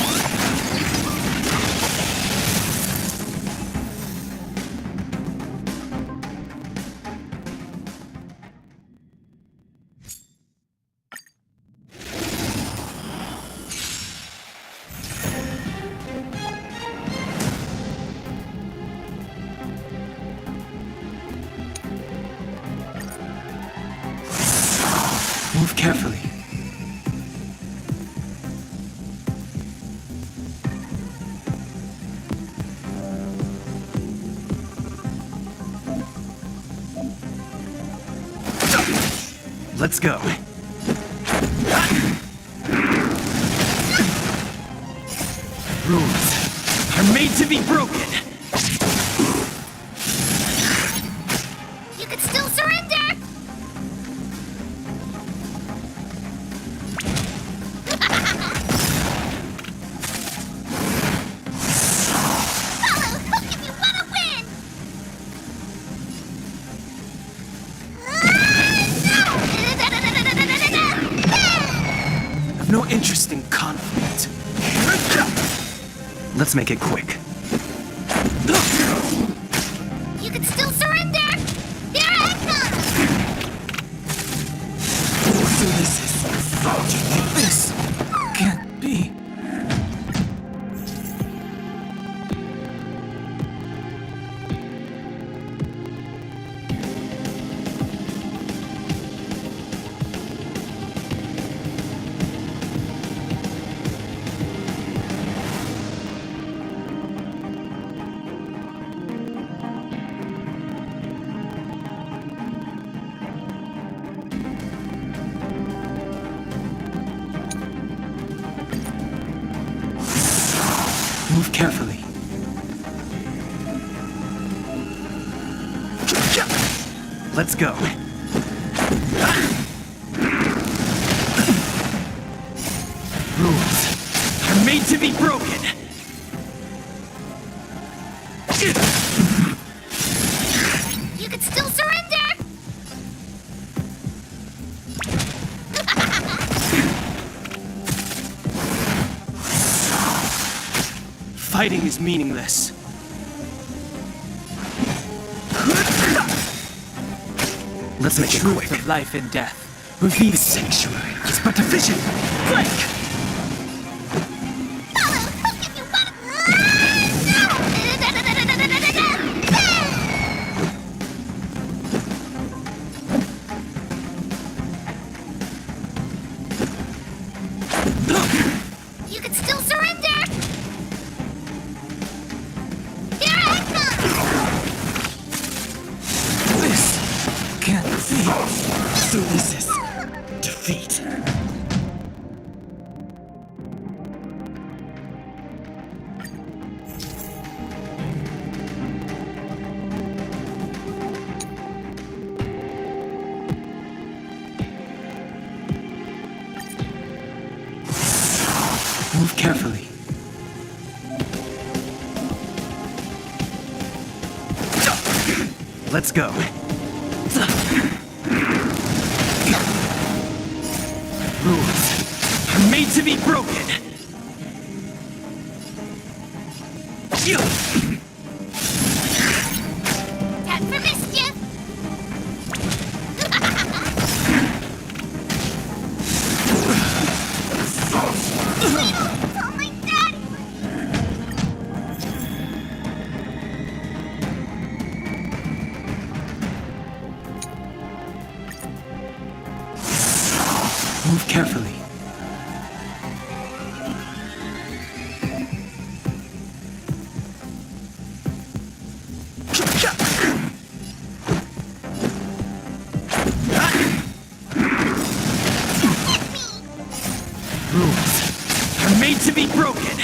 Move carefully. Let's go. Rules are made to be broken. You could still surrender! Follow hook if you wanna win! I've no interest in conflict. Let's make it quick. You could still surrender! Here I come! This can't be. Let's go. Rules are made to be broken. You could still surrender! Fighting is meaningless. Let's make it quick. Of life and death. Reveal the sanctuary. It's but a vision. Flank! You could still surrender! Here I come! This can't be. So this is defeat. Move carefully. Let's go. Rules are made to be broken. Time for mischief! Oh my daddy! Move carefully. Rules are made to be broken.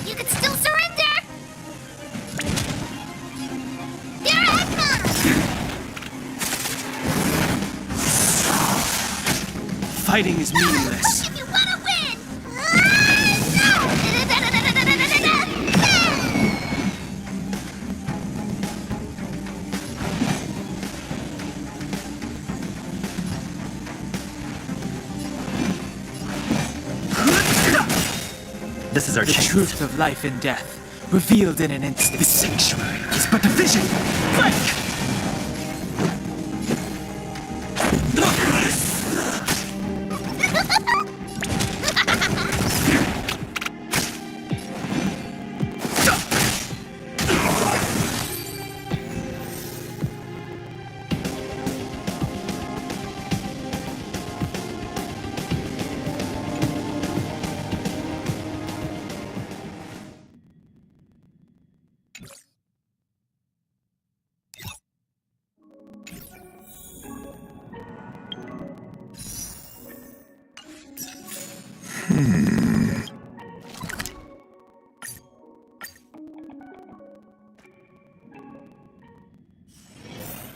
You could still surrender! Here I come! Fighting is meaningless. If you wanna win! This is our chance. The truth of life and death, revealed in an instant. The sanctuary is but a vision. Flank!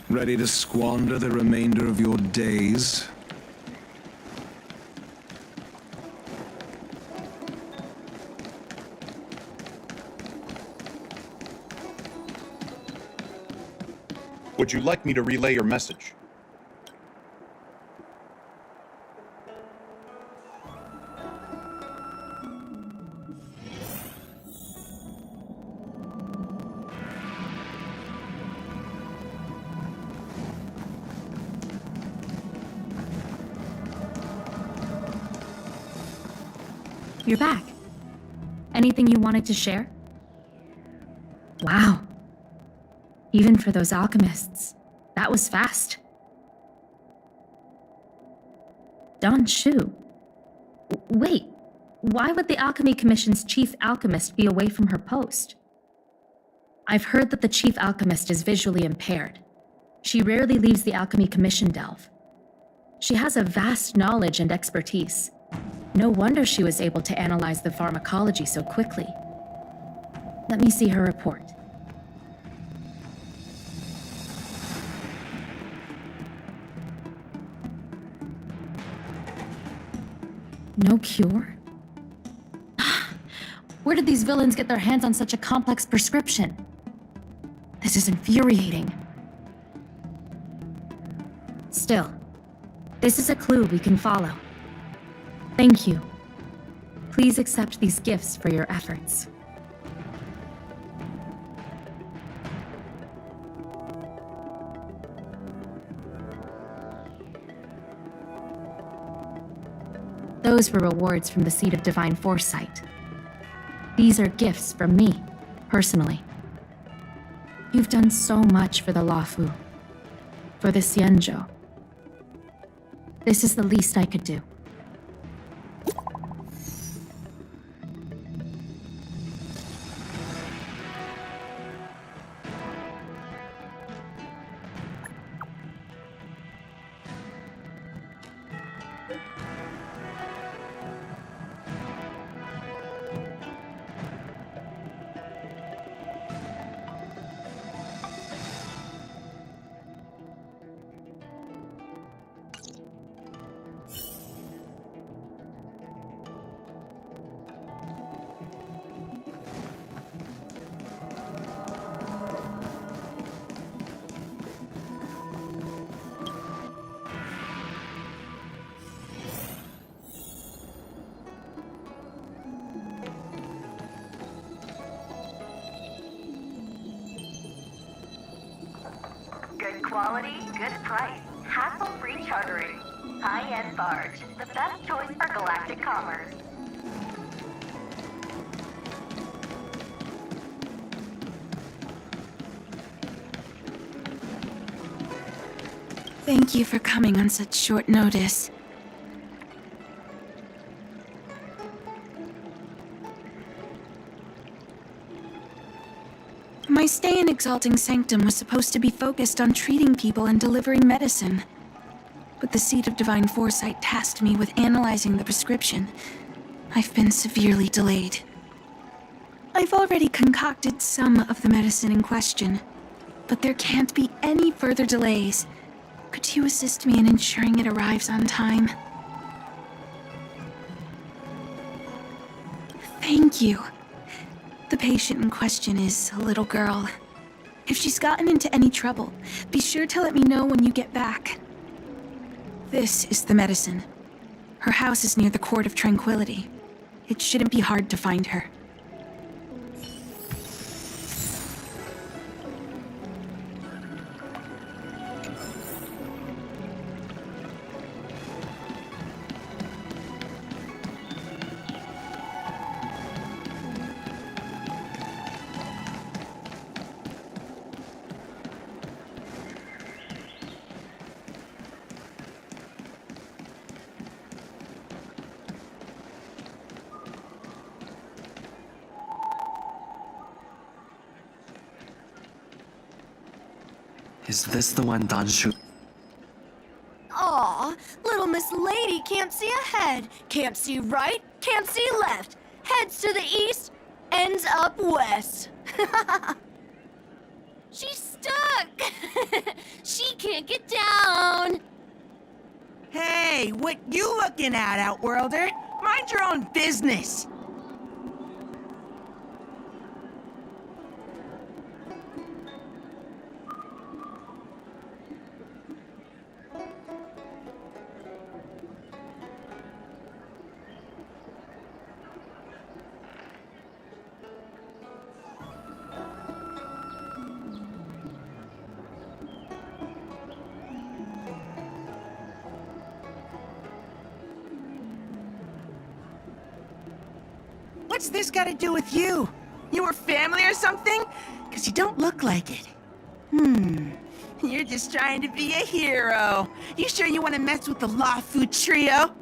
Ready to squander the remainder of your days? Would you like me to relay your message? You're back. Anything you wanted to share? Wow. Even for those alchemists, that was fast. Don Shu. Wait, why would the Alchemy Commission's chief alchemist be away from her post? I've heard that the chief alchemist is visually impaired. She rarely leaves the Alchemy Commission delve. She has a vast knowledge and expertise. No wonder she was able to analyze the pharmacology so quickly. Let me see her report. No cure? Where did these villains get their hands on such a complex prescription? This is infuriating. Still, this is a clue we can follow. Thank you. Please accept these gifts for your efforts. Those were rewards from the Seed of Divine Foresight. These are gifts from me, personally. You've done so much for the Lafu, for the Xianzhou. This is the least I could do. Good quality, good price. Hassle-free chartering. High-end barge. The best choice for galactic commerce. Thank you for coming on such short notice. My stay in Exalting Sanctum was supposed to be focused on treating people and delivering medicine. But the Seed of Divine Foresight tasked me with analyzing the prescription. I've been severely delayed. I've already concocted some of the medicine in question, but there can't be any further delays. Could you assist me in ensuring it arrives on time? Thank you. The patient in question is a little girl. If she's gotten into any trouble, be sure to let me know when you get back. This is the medicine. Her house is near the Court of Tranquility. It shouldn't be hard to find her. Is this the one Don Shu? Aw, little Miss Lady can't see ahead, can't see right, can't see left. Heads to the east, ends up west. She's stuck! She can't get down! Hey, what you looking at, Outworlder? Mind your own business! What's this got to do with you? You were family or something? 'Cause you don't look like it. You're just trying to be a hero. You sure you want to mess with the Lafu trio?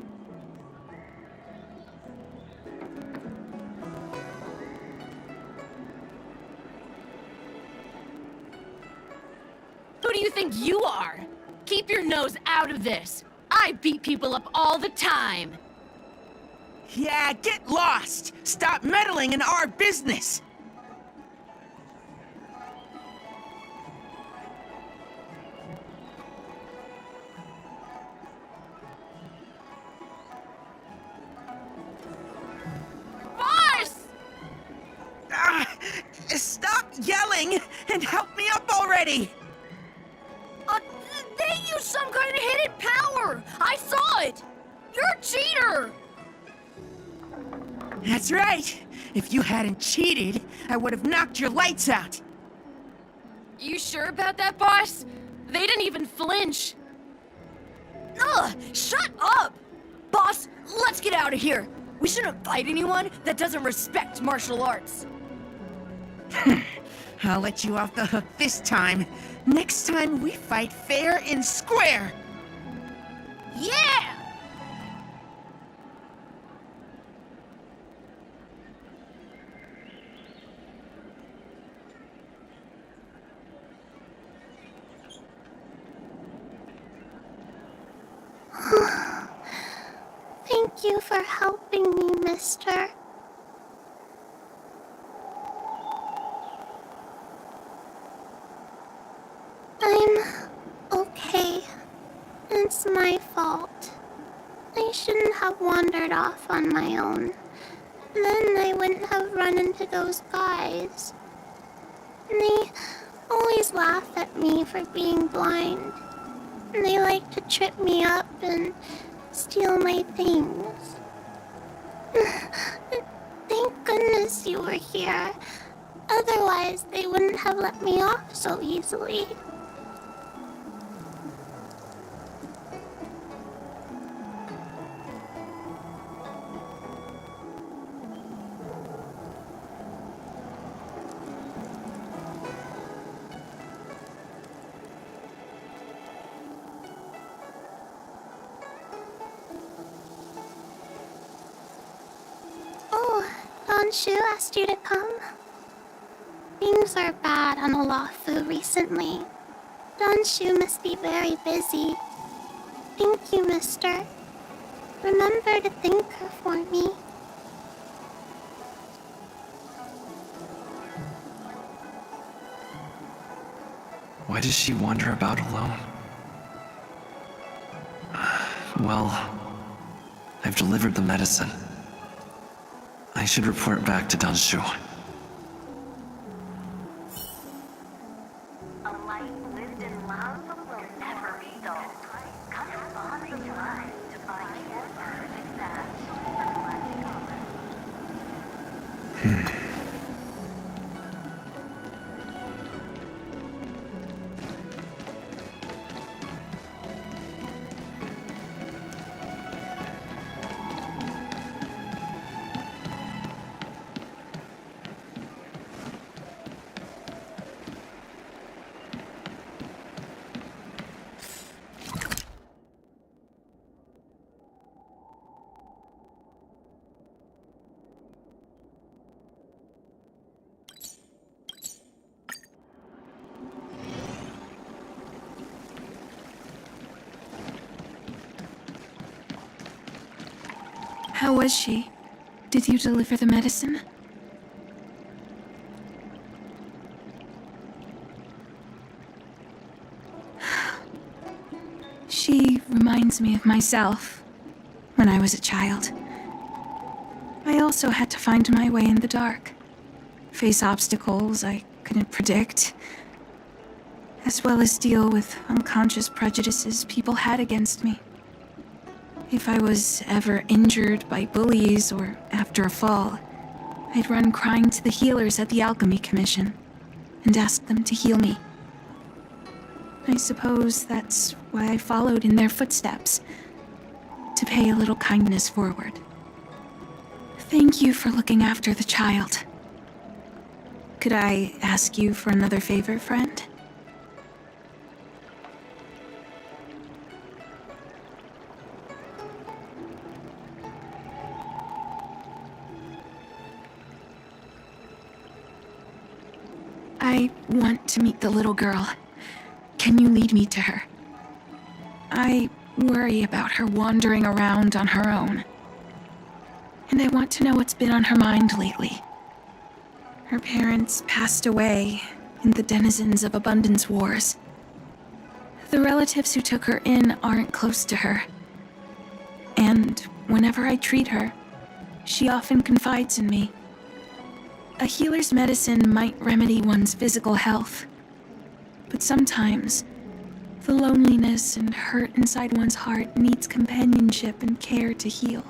Who do you think you are? Keep your nose out of this. I beat people up all the time. Yeah, get lost! Stop meddling in our business! yelling and help me up already! They used some kind of hidden power! I saw it! You're a cheater! That's right! If you hadn't cheated, I would have knocked your lights out! You sure about that, boss? They didn't even flinch. Ugh! Shut up! Boss, let's get out of here! We shouldn't fight anyone that doesn't respect martial arts. I'll let you off the hook this time. Next time we fight fair and square! Yeah! Thank you for helping me, mister. I'm okay. It's my fault. I shouldn't have wandered off on my own. Then I wouldn't have run into those guys. They always laugh at me for being blind. They like to trip me up and steal my things. Thank goodness you were here. Otherwise, they wouldn't have let me off so easily. Shu asked you to come. Things are bad on Oahu recently. Shu must be very busy. Thank you, mister. Remember to thank her for me. Why does she wander about alone? Well, I've delivered the medicine. I should report back to Danshu. A life lived in love will never be dull. Come on the line to find your perfect match for Galactic Commerce. How was she? Did you deliver the medicine? She reminds me of myself when I was a child. I also had to find my way in the dark, face obstacles I couldn't predict, as well as deal with unconscious prejudices people had against me. If I was ever injured by bullies or after a fall, I'd run crying to the healers at the Alchemy Commission and ask them to heal me. I suppose that's why I followed in their footsteps, to pay a little kindness forward. Thank you for looking after the child. Could I ask you for another favor, friend? I want to meet the little girl. Can you lead me to her? I worry about her wandering around on her own. And I want to know what's been on her mind lately. Her parents passed away in the denizens of Abundance Wars. The relatives who took her in aren't close to her. And whenever I treat her, she often confides in me. A healer's medicine might remedy one's physical health, but sometimes the loneliness and hurt inside one's heart needs companionship and care to heal.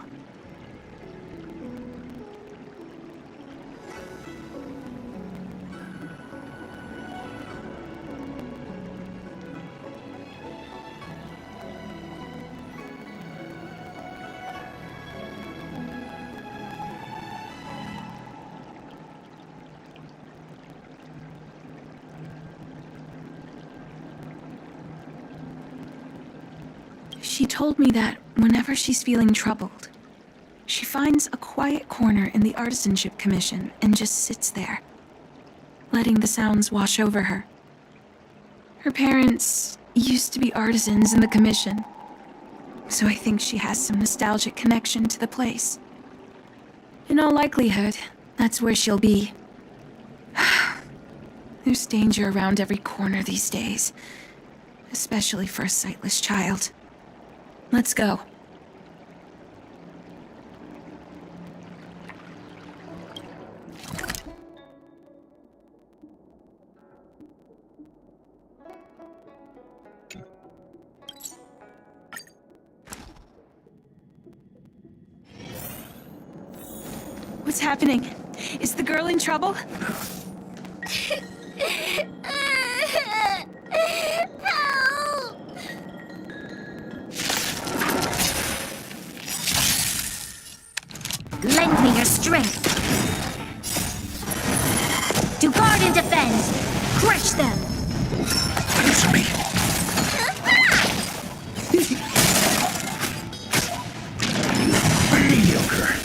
She told me that whenever she's feeling troubled, she finds a quiet corner in the Artisanship Commission and just sits there, letting the sounds wash over her. Her parents used to be artisans in the commission, so I think she has some nostalgic connection to the place. In all likelihood, that's where she'll be. There's danger around every corner these days, especially for a sightless child. Let's go. What's happening? Is the girl in trouble? Lend me your strength. To guard and defend. Crush them. Answer me. Mediocre.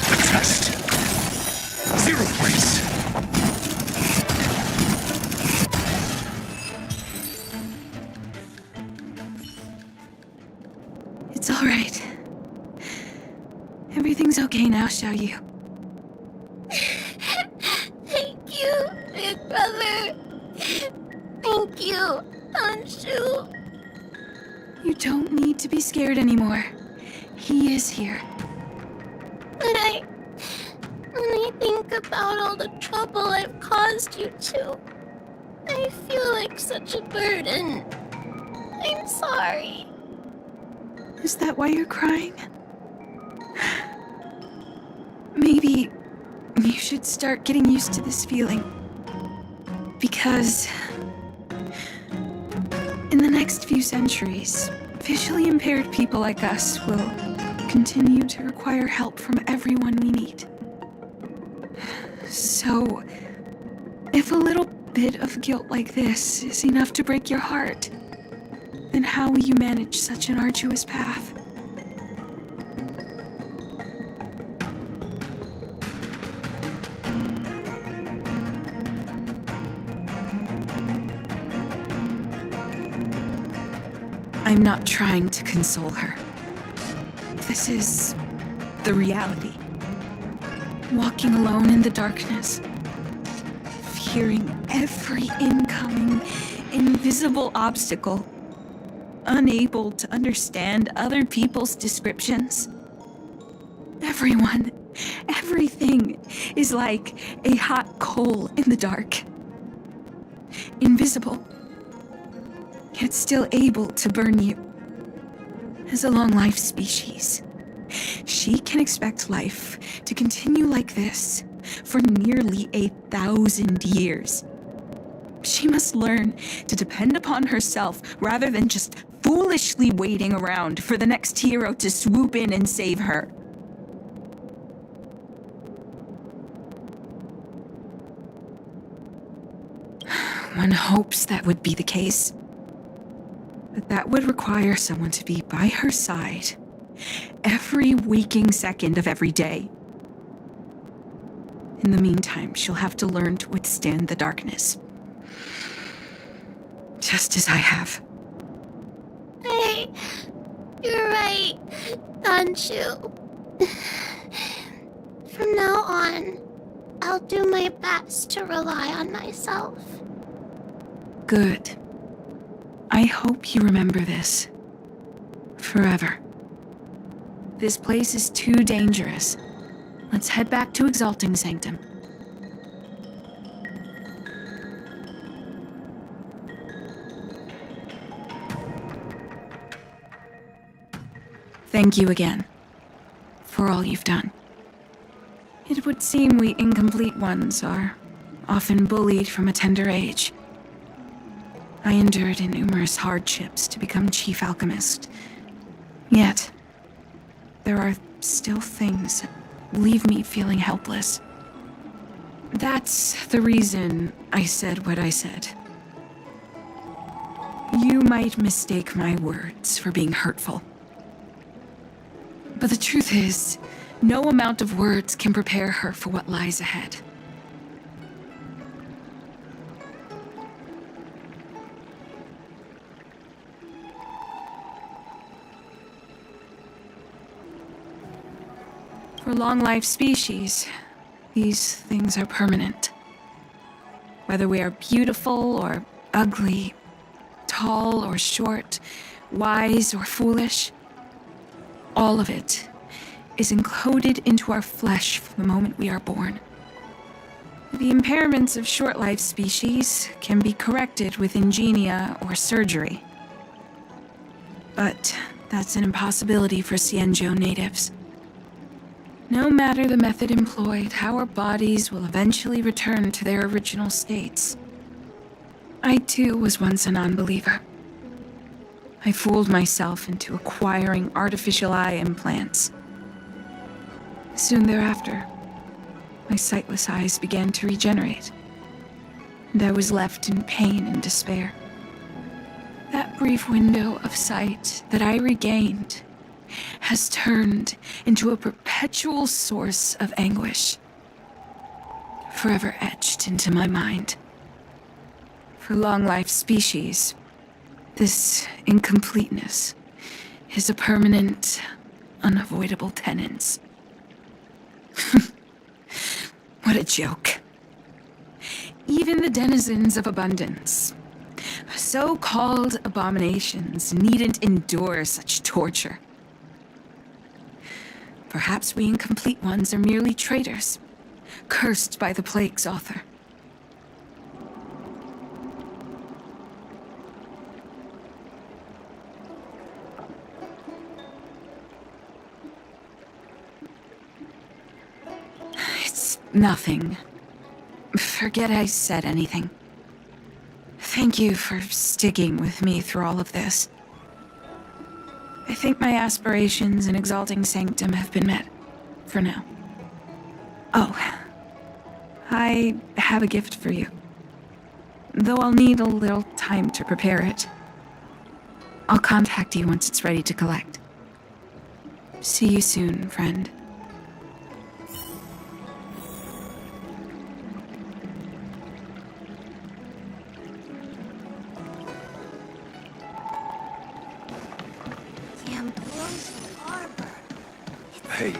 A test. 0 points. It's all right. Everything's okay now, Xiaoyu. Thank you, big brother. Thank you, Anshu. You don't need to be scared anymore. He is here. But when I think about all the trouble I've caused you two, I feel like such a burden. I'm sorry. Is that why you're crying? Maybe you should start getting used to this feeling. Because in the next few centuries, visually impaired people like us will continue to require help from everyone we meet. So, if a little bit of guilt like this is enough to break your heart, then how will you manage such an arduous path? I'm not trying to console her. This is the reality. Walking alone in the darkness, fearing every incoming, invisible obstacle, unable to understand other people's descriptions. Everyone, everything is like a hot coal in the dark. Invisible, yet still able to burn you. As a long-life species, she can expect life to continue like this for nearly 1,000 years. She must learn to depend upon herself rather than just foolishly waiting around for the next hero to swoop in and save her. One hopes that would be the case. But that would require someone to be by her side every waking second of every day. In the meantime, she'll have to learn to withstand the darkness. Just as I have. Hey, you're right, Anshu. From now on, I'll do my best to rely on myself. Good. I hope you remember this. Forever. This place is too dangerous. Let's head back to Exalting Sanctum. Thank you again for all you've done. It would seem we incomplete ones are often bullied from a tender age. I endured numerous hardships to become Chief Alchemist. Yet, there are still things that leave me feeling helpless. That's the reason I said what I said. You might mistake my words for being hurtful. But the truth is, no amount of words can prepare her for what lies ahead. For long-life species, these things are permanent. Whether we are beautiful or ugly, tall or short, wise or foolish, all of it is encoded into our flesh from the moment we are born. The impairments of short-life species can be corrected with ingenia or surgery. But that's an impossibility for Xianzhou natives. No matter the method employed, our bodies will eventually return to their original states. I too was once a non-believer. I fooled myself into acquiring artificial eye implants. Soon thereafter, my sightless eyes began to regenerate, and I was left in pain and despair. That brief window of sight that I regained has turned into a perpetual source of anguish, forever etched into my mind. For long-life species, this incompleteness is a permanent, unavoidable tenance. What a joke. Even the denizens of abundance, so-called abominations, needn't endure such torture. Perhaps we incomplete ones are merely traitors, cursed by the plague's author. It's nothing. Forget I said anything. Thank you for sticking with me through all of this. I think my aspirations in Exalting Sanctum have been met, for now. Oh, I have a gift for you. Though I'll need a little time to prepare it. I'll contact you once it's ready to collect. See you soon, friend. Hey,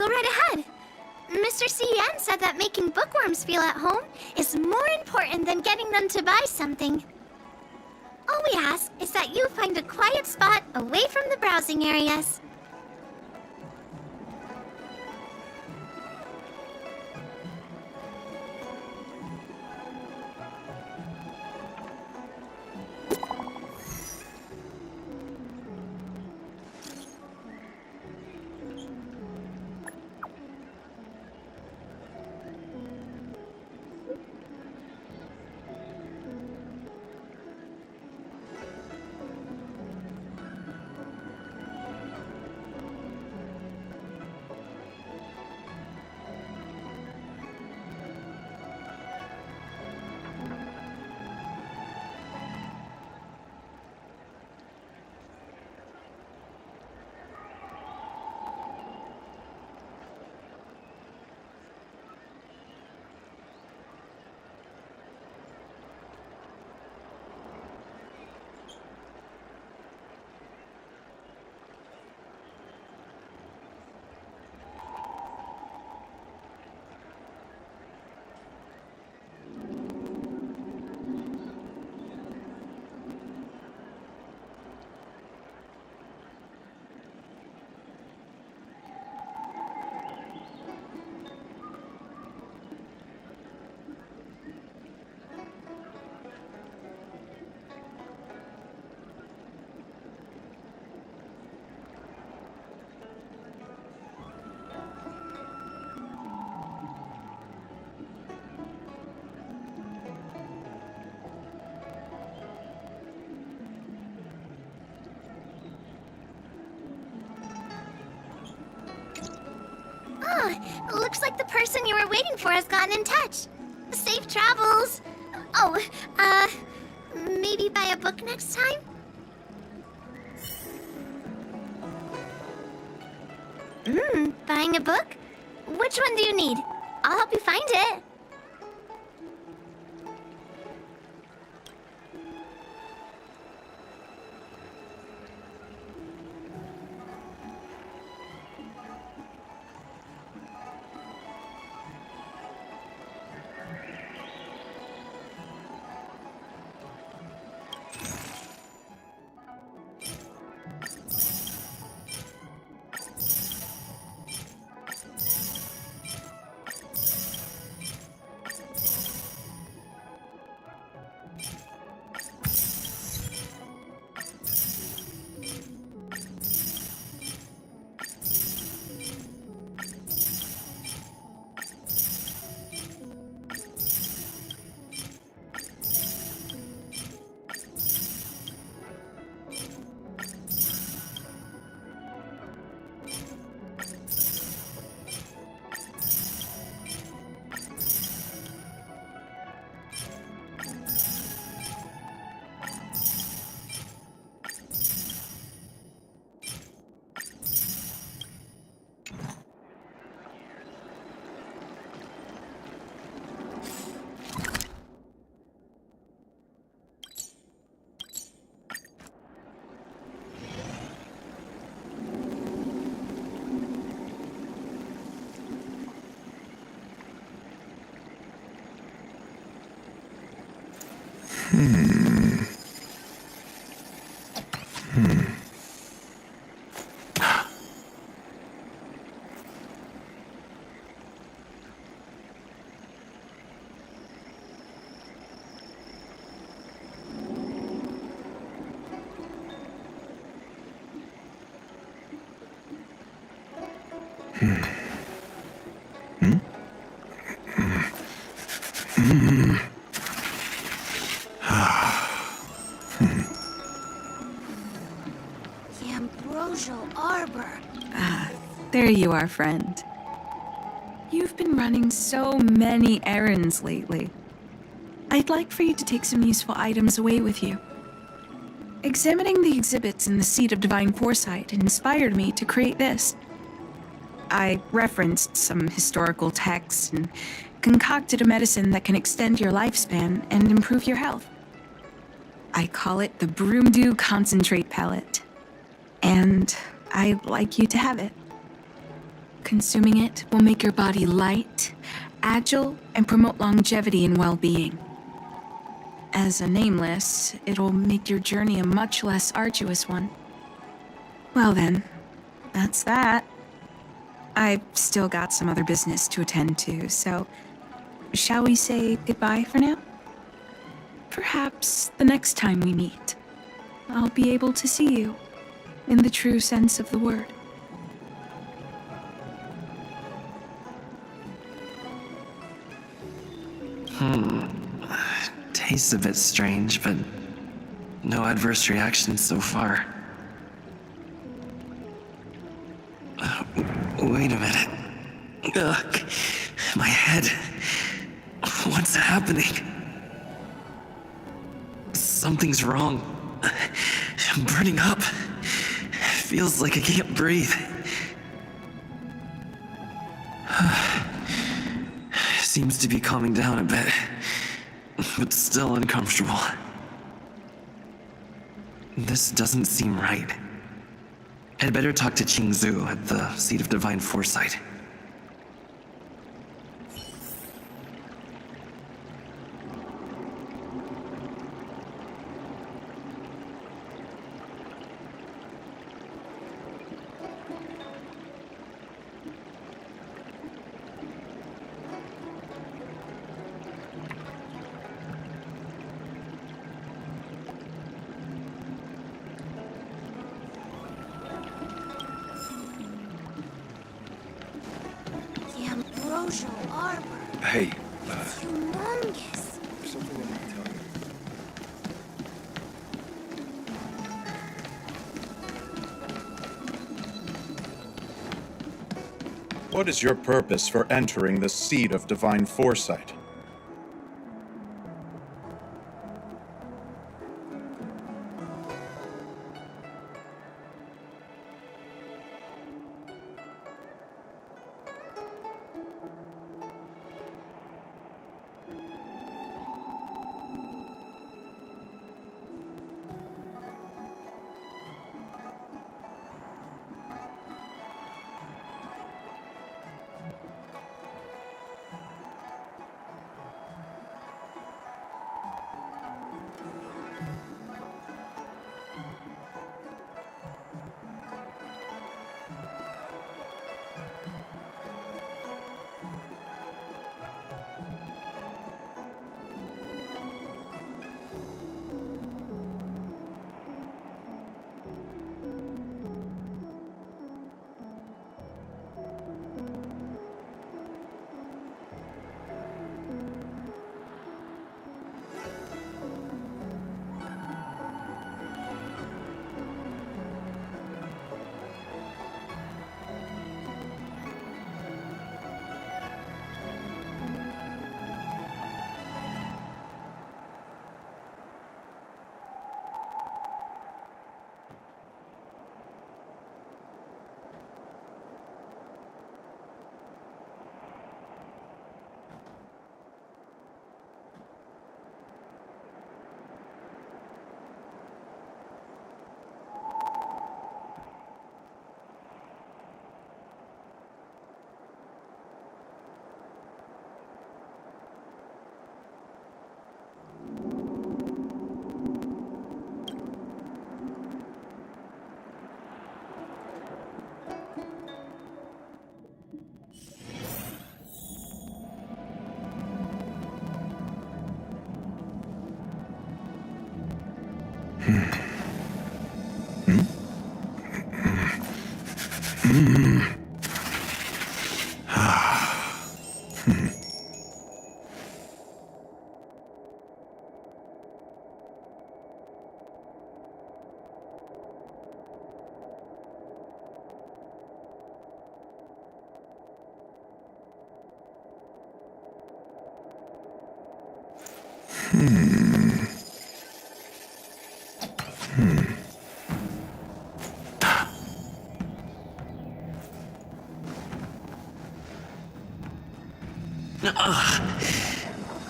right ahead. Mr. CN said that making bookworms feel at home is more important than getting them to buy something. All we ask is that you find a quiet spot away from the browsing areas. Looks like the person you were waiting for has gotten in touch. Safe travels. Oh, maybe buy a book next time? Buying a book? Which one do you need? I'll help you find it. The Ambrosial Arbor. Ah, there you are, friend. You've been running so many errands lately. I'd like for you to take some useful items away with you. Examining the exhibits in the Seat of Divine Foresight inspired me to create this. I referenced some historical texts and concocted a medicine that can extend your lifespan and improve your health. I call it the Broomdew Concentrate Pellet, and I'd like you to have it. Consuming it will make your body light, agile, and promote longevity and well-being. As a nameless, it'll make your journey a much less arduous one. Well then, that's that. I've still got some other business to attend to, so shall we say goodbye for now? Perhaps the next time we meet, I'll be able to see you, in the true sense of the word. Tastes a bit strange, but no adverse reactions so far. Wait a minute. Ugh, my head. What's happening? Something's wrong. I'm burning up. Feels like I can't breathe. Seems to be calming down a bit, but still uncomfortable. This doesn't seem right. I'd better talk to Qingzu at the Seat of Divine Foresight. Hey, Humongous. there's something I need to tell you. What is your purpose for entering the Seat of Divine Foresight?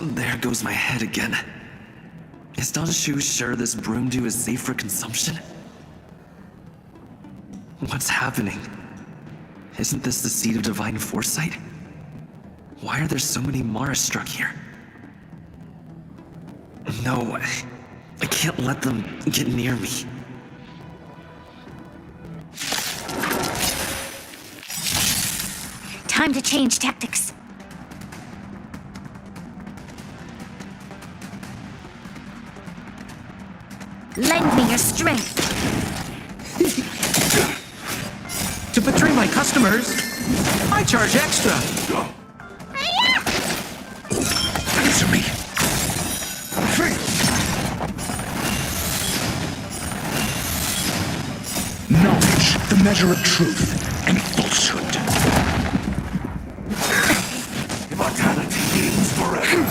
There goes my head again. Is Danshu sure this broom dew is safe for consumption? What's happening? Isn't this the seat of divine foresight? Why are there so many Mara struck here? No, I can't let them get near me. Time to change tactics. Lend me your strength. To betray my customers, I charge extra. Answer me. Knowledge, the measure of truth and falsehood. Immortality means forever.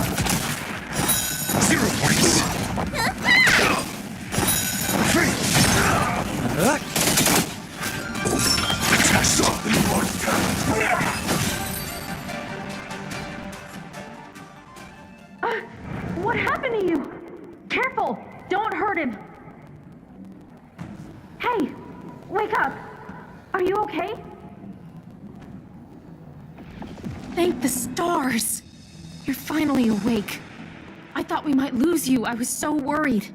0 points. Test of immortality. What happened to you? Careful! Don't hurt him! Hey! Wake up! Are you okay? Thank the stars! You're finally awake. I thought we might lose you. I was so worried.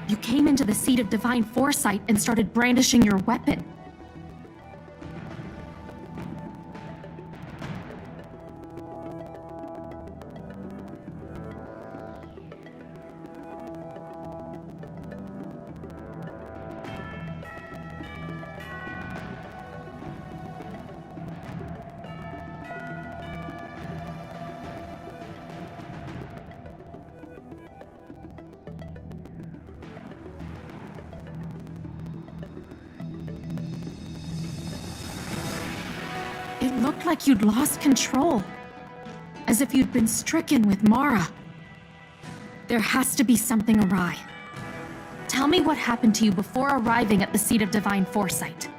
You came into the seat of divine foresight and started brandishing your weapon. It looked like you'd lost control, as if you'd been stricken with Mara. There has to be something awry. Tell me what happened to you before arriving at the seat of divine foresight.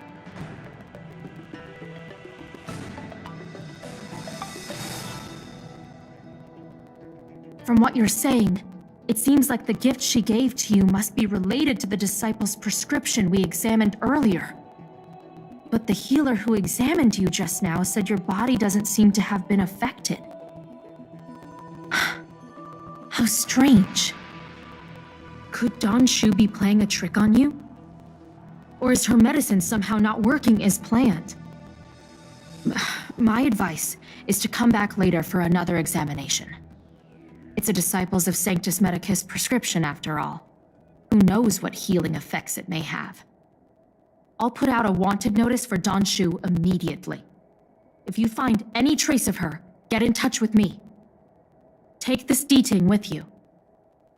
From what you're saying, it seems like the gift she gave to you must be related to the disciple's prescription we examined earlier. But the healer who examined you just now said your body doesn't seem to have been affected. How strange. Could Don Shu be playing a trick on you? Or is her medicine somehow not working as planned? My advice is to come back later for another examination. It's a Disciples of Sanctus Medicus prescription, after all. Who knows what healing effects it may have? I'll put out a wanted notice for Don Shu immediately. If you find any trace of her, get in touch with me. Take this D-Ting with you.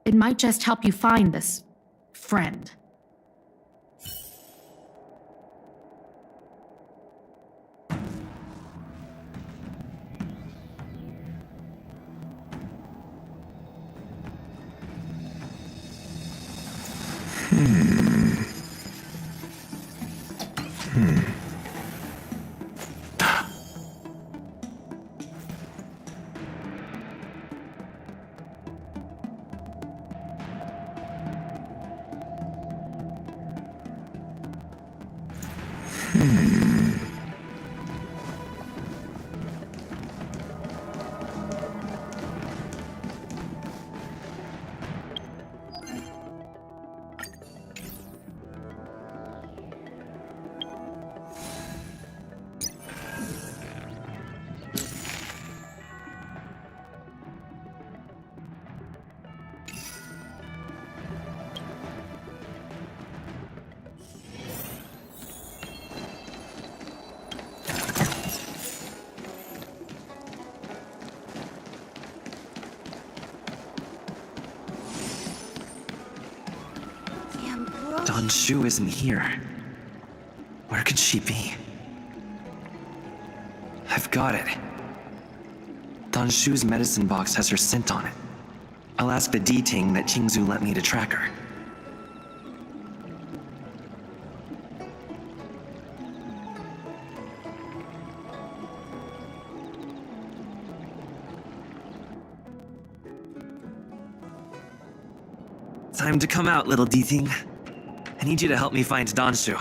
It might just help you find this friend. Don Shu isn't here. Where could she be? I've got it. Don Shu's medicine box has her scent on it. I'll ask the D-Ting that Qingzu lent me to track her. Time to come out, little D-Thing. I need you to help me find Danshu.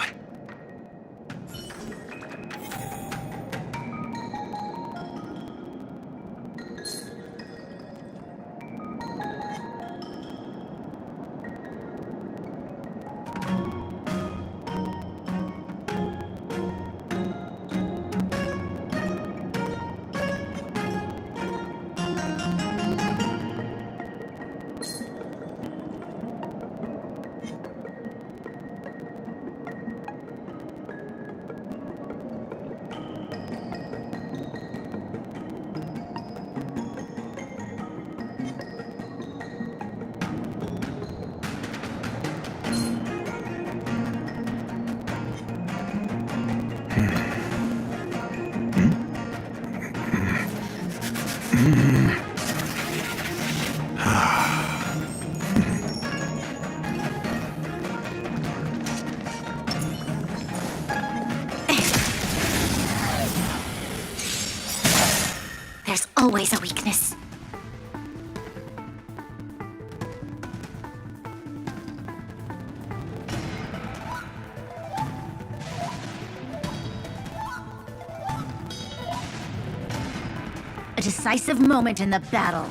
There's always a weakness. A decisive moment in the battle.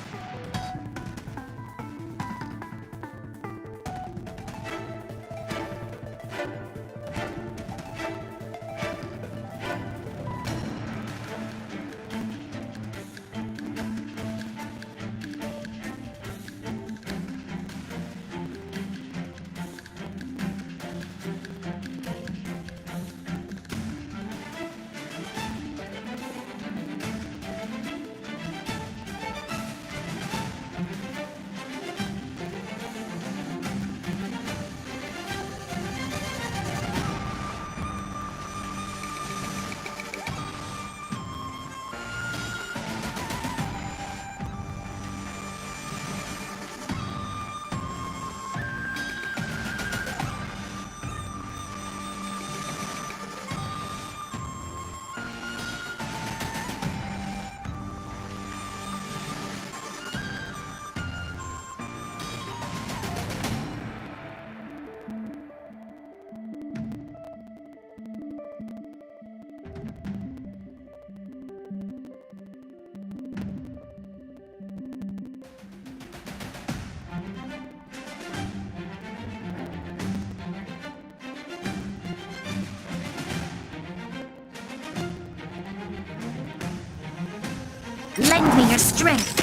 Lend me your strength.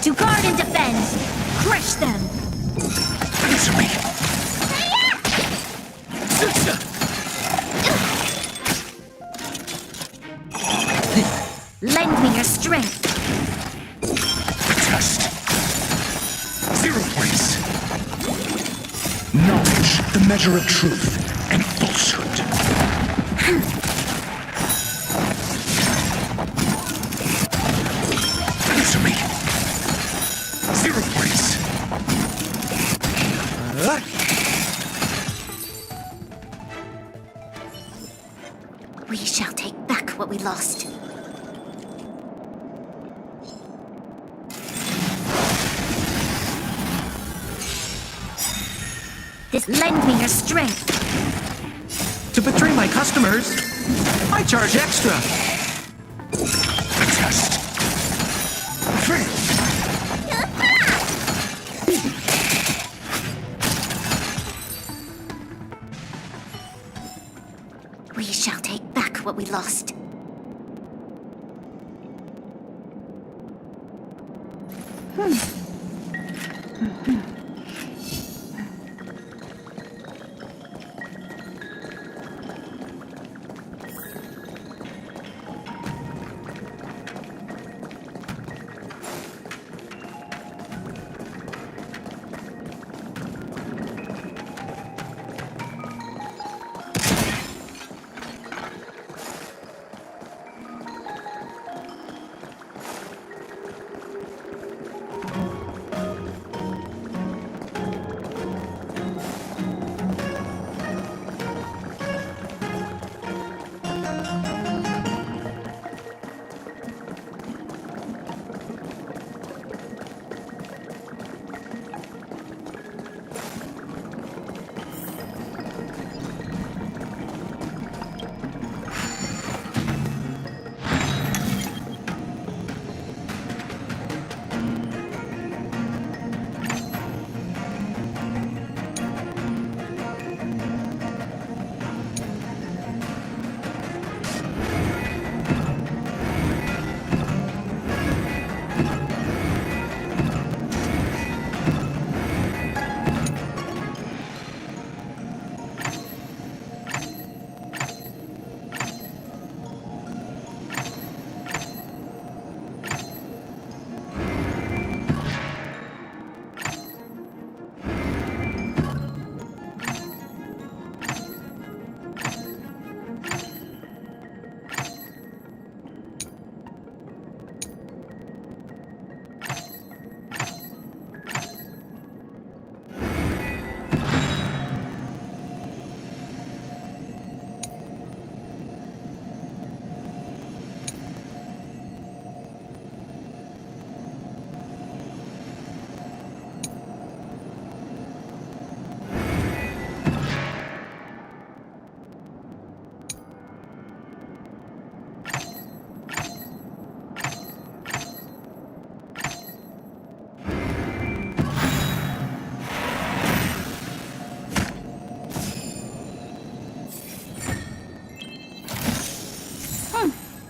To guard and defend. Crush them. Answer me. Lend me your strength. Test. 0 points. Knowledge, the measure of truth and falsehood. Answer me. 0 points. We shall take back what we lost. This lend me your strength. To betray my customers, I charge extra. Test. Fail. We shall take back what we lost.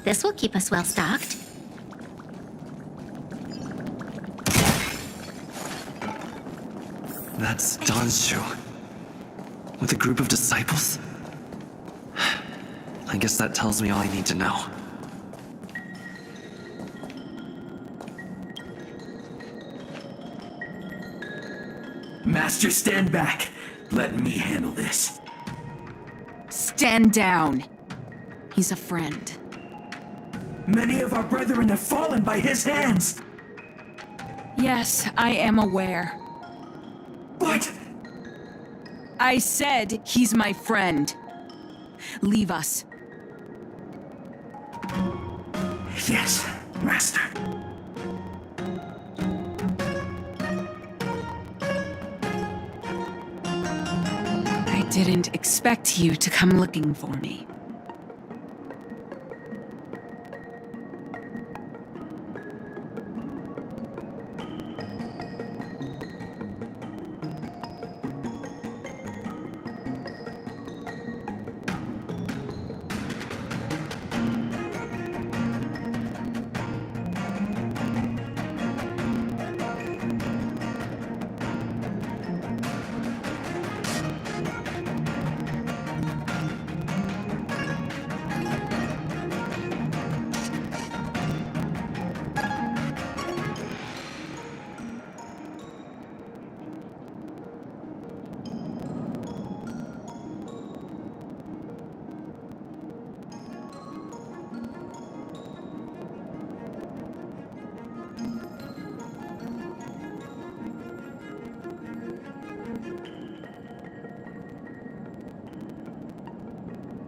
This will keep us well stocked. That's Dawn's shoe. With a group of disciples? I guess that tells me all I need to know. Master, stand back. Let me handle this. Stand down. He's a friend. Many of our brethren have fallen by his hands. Yes, I am aware. But... I said he's my friend. Leave us. Yes, Master. I didn't expect you to come looking for me.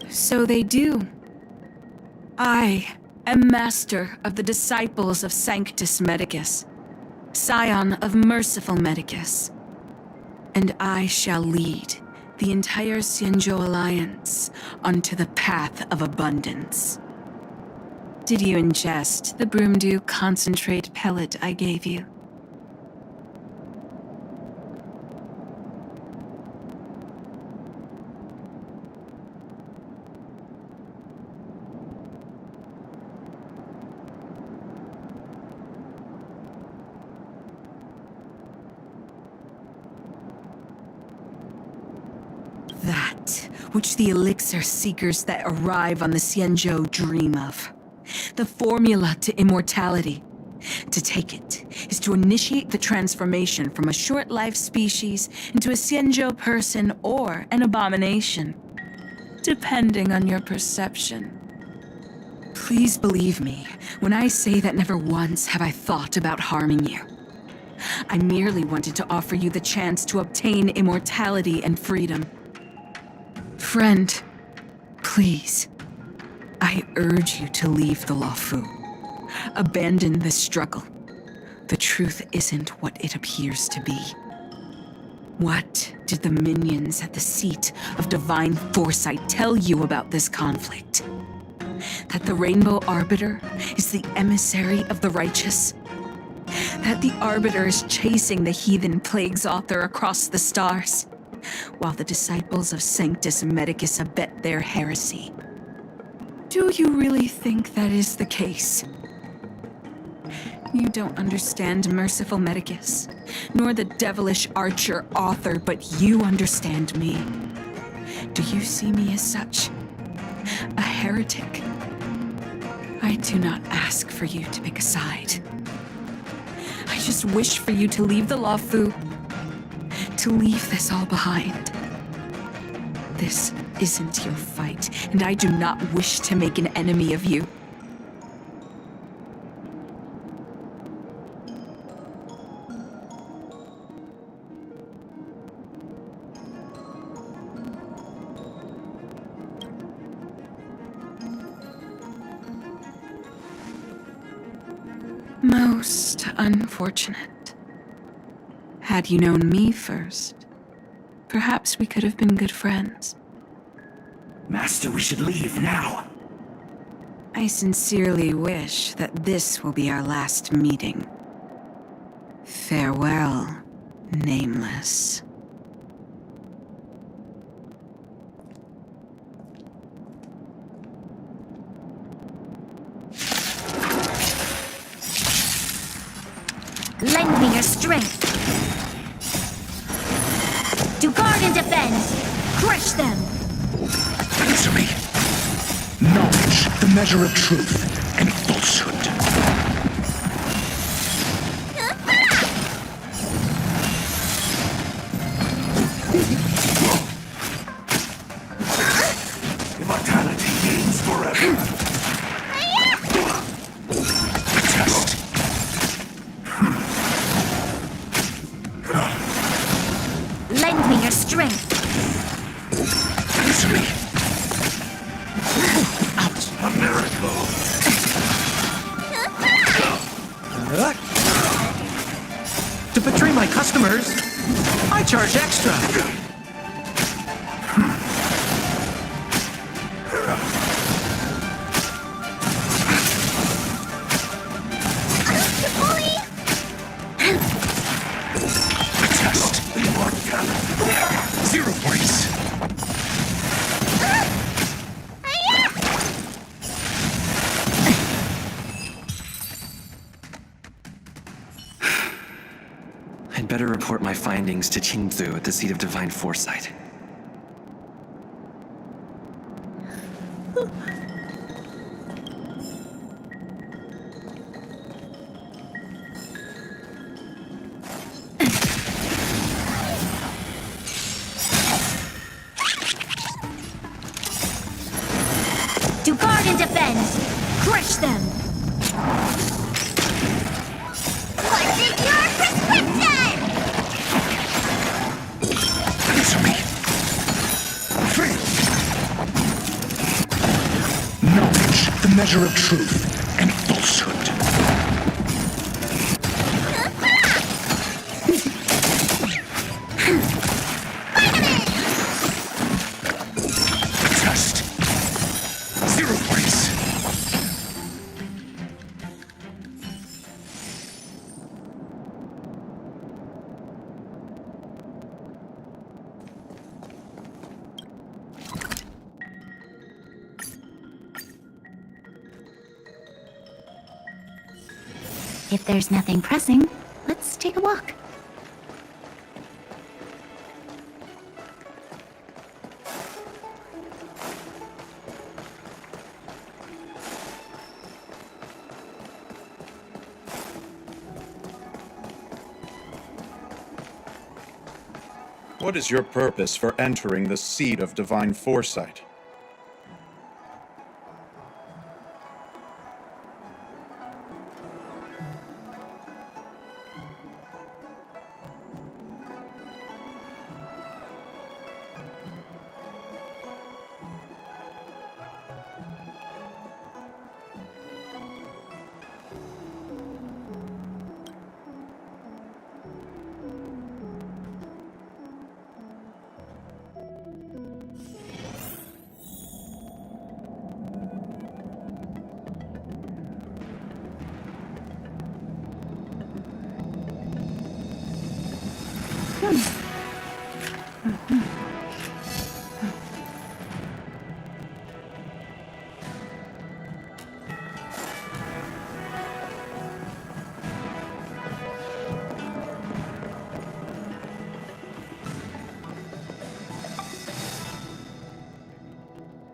So they do. I am master of the disciples of Sanctus Medicus, scion of merciful Medicus, and I shall lead the entire Xianzhou Alliance onto the path of abundance. Did you ingest the Broomdew concentrate pellet I gave you? That which the elixir seekers that arrive on the Xianzhou dream of. The formula to immortality. To take it is to initiate the transformation from a short-lived species into a Xianzhou person or an abomination, depending on your perception. Please believe me when I say that never once have I thought about harming you. I merely wanted to offer you the chance to obtain immortality and freedom. Friend, please, I urge you to leave the Luofu. Abandon this struggle. The truth isn't what it appears to be. What did the minions at the seat of divine foresight tell you about this conflict? That the Rainbow Arbiter is the emissary of the righteous? That the Arbiter is chasing the heathen plague's author across the stars, while the disciples of Sanctus Medicus abet their heresy? Do you really think that is the case? You don't understand merciful Medicus, nor the devilish archer author, but you understand me. Do you see me as such? A heretic? I do not ask for you to pick a side. I just wish for you to leave the Luofu, to leave this all behind. This isn't your fight, and I do not wish to make an enemy of you. Most unfortunate. Had you known me first, perhaps we could have been good friends. Master, we should leave now. I sincerely wish that this will be our last meeting. Farewell, Nameless. Lend me your strength. To guard and defend. Crush them. Answer me. Knowledge, the measure of truth and falsehood. Immortality means forever. Test. Lend me your strength. Answer me. A miracle. To betray my customers, I charge extra. Test. 0 points. I'd better report my findings to Qingzu at the seat of divine foresight. To guard and defend. Crush them. What's in your prescription? Answer me. Knowledge, the measure of truth and falsehood. Test. 0 points. If there's nothing pressing, let's take a walk. What is your purpose for entering the seat of divine foresight?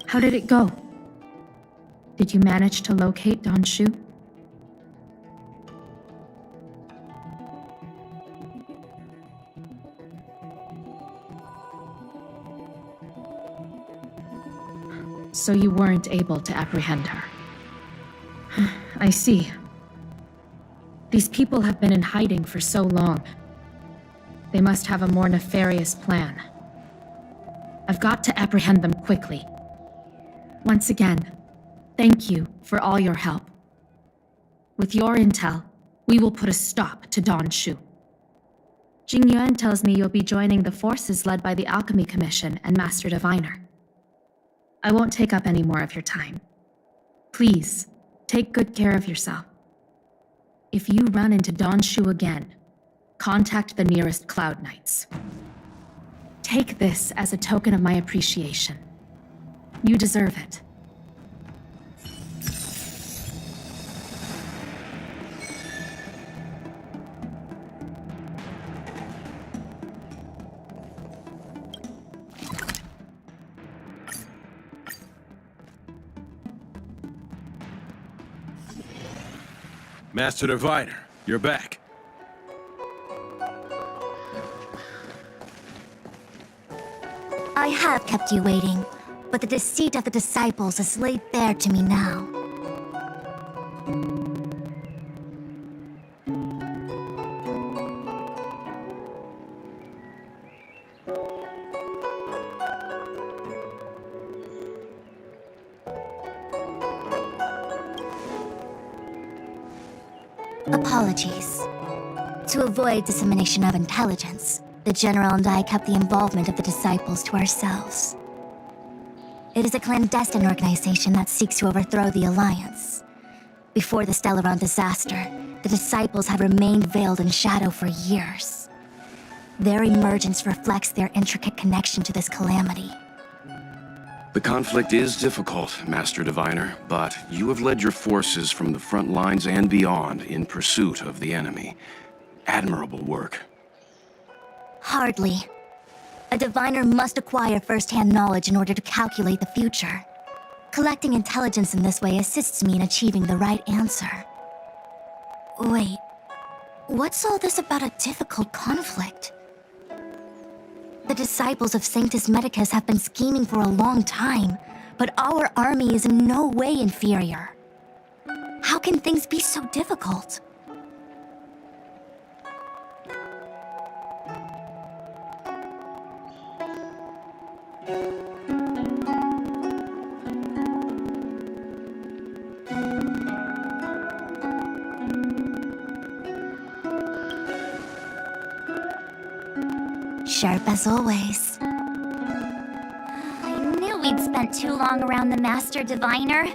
How did it go? Did you manage to locate Don Shu? So you weren't able to apprehend her. I see. These people have been in hiding for so long. They must have a more nefarious plan. I've got to apprehend them quickly. Once again, thank you for all your help. With your intel, we will put a stop to Don Shu. Jing Yuan tells me you'll be joining the forces led by the Alchemy Commission and Master Diviner. I won't take up any more of your time. Please, take good care of yourself. If you run into Don Shu again, contact the nearest Cloud Knights. Take this as a token of my appreciation. You deserve it. Master Diviner, you're back. I have kept you waiting, but the deceit of the disciples is laid bare to me now. Apologies. To avoid dissemination of intelligence, the General and I kept the involvement of the disciples to ourselves. It is a clandestine organization that seeks to overthrow the Alliance. Before the Stellaron disaster, the disciples have remained veiled in shadow for years. Their emergence reflects their intricate connection to this calamity. The conflict is difficult, Master Diviner, but you have led your forces from the front lines and beyond in pursuit of the enemy. Admirable work. Hardly. A diviner must acquire first-hand knowledge in order to calculate the future. Collecting intelligence in this way assists me in achieving the right answer. Wait, what's all this about a difficult conflict? The disciples of Sanctus Medicus have been scheming for a long time, but our army is in no way inferior. How can things be so difficult? Sharp as always. I knew we'd spent too long around the Master Diviner.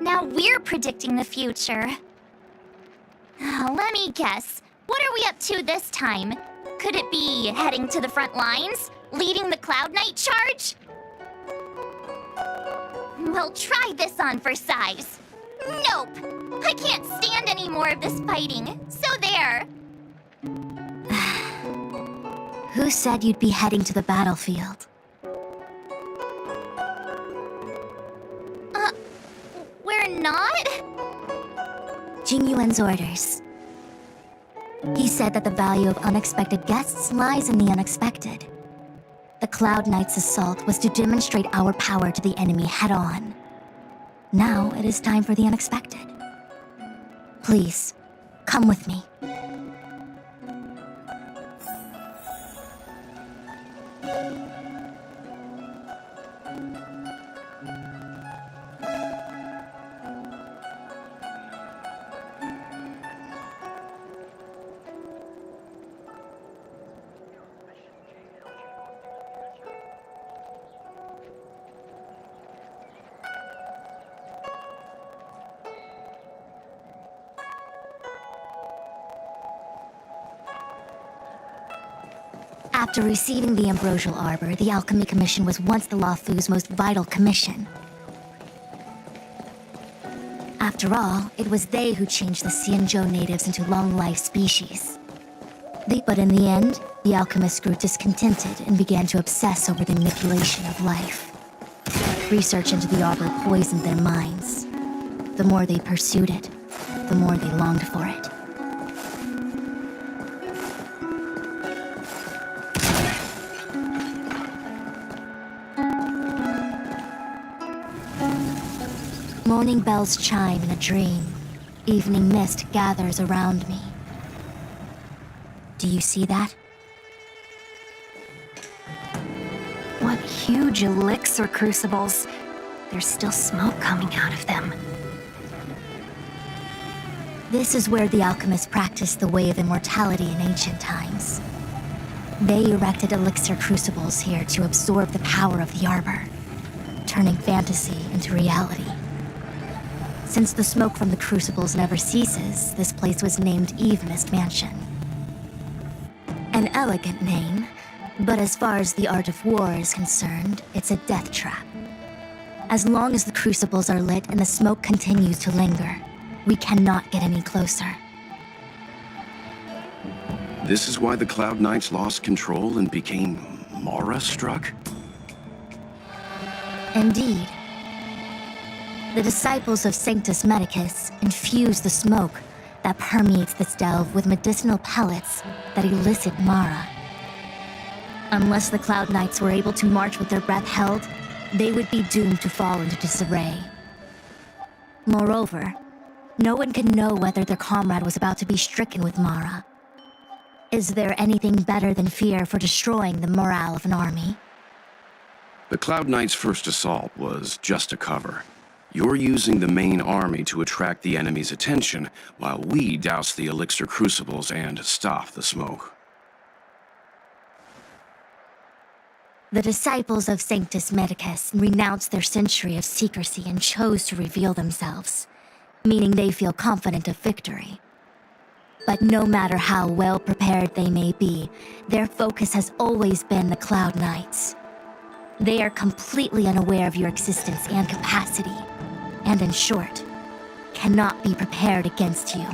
Now we're predicting the future. Let me guess. What are we up to this time? Could it be heading to the front lines? Leading the Cloud Knight charge? We'll try this on for size. Nope! I can't stand any more of this fighting. So there. Who said you'd be heading to the battlefield? We're not? Jing Yuan's orders. He said that the value of unexpected guests lies in the unexpected. The Cloud Knight's assault was to demonstrate our power to the enemy head-on. Now it is time for the unexpected. Please, come with me. After receiving the Ambrosial Arbor, the Alchemy Commission was once the Lafu's most vital commission. After all, it was they who changed the Xianzhou natives into long-life species. But in the end, the alchemists grew discontented and began to obsess over the manipulation of life. Research into the Arbor poisoned their minds. The more they pursued it, the more they longed for it. Morning bells chime in a dream. Evening mist gathers around me. Do you see that? What huge elixir crucibles. There's still smoke coming out of them. This is where the alchemists practiced the way of immortality in ancient times. They erected elixir crucibles here to absorb the power of the Arbor, turning fantasy into reality. Since the smoke from the crucibles never ceases, this place was named Evenist Mansion. An elegant name, but as far as the art of war is concerned, it's a death trap. As long as the crucibles are lit and the smoke continues to linger, we cannot get any closer. This is why the Cloud Knights lost control and became Mara-struck? Indeed. The disciples of Sanctus Medicus infused the smoke, that permeates this delve with medicinal pellets that elicit Mara. Unless the Cloud Knights were able to march with their breath held, they would be doomed to fall into disarray. Moreover, no one can know whether their comrade was about to be stricken with Mara. Is there anything better than fear for destroying the morale of an army? The Cloud Knights' first assault was just a cover. You're using the main army to attract the enemy's attention, while we douse the elixir crucibles and stop the smoke. The disciples of Sanctus Medicus renounced their century of secrecy and chose to reveal themselves, meaning they feel confident of victory. But no matter how well prepared they may be, their focus has always been the Cloud Knights. They are completely unaware of your existence and capacity, and in short, cannot be prepared against you.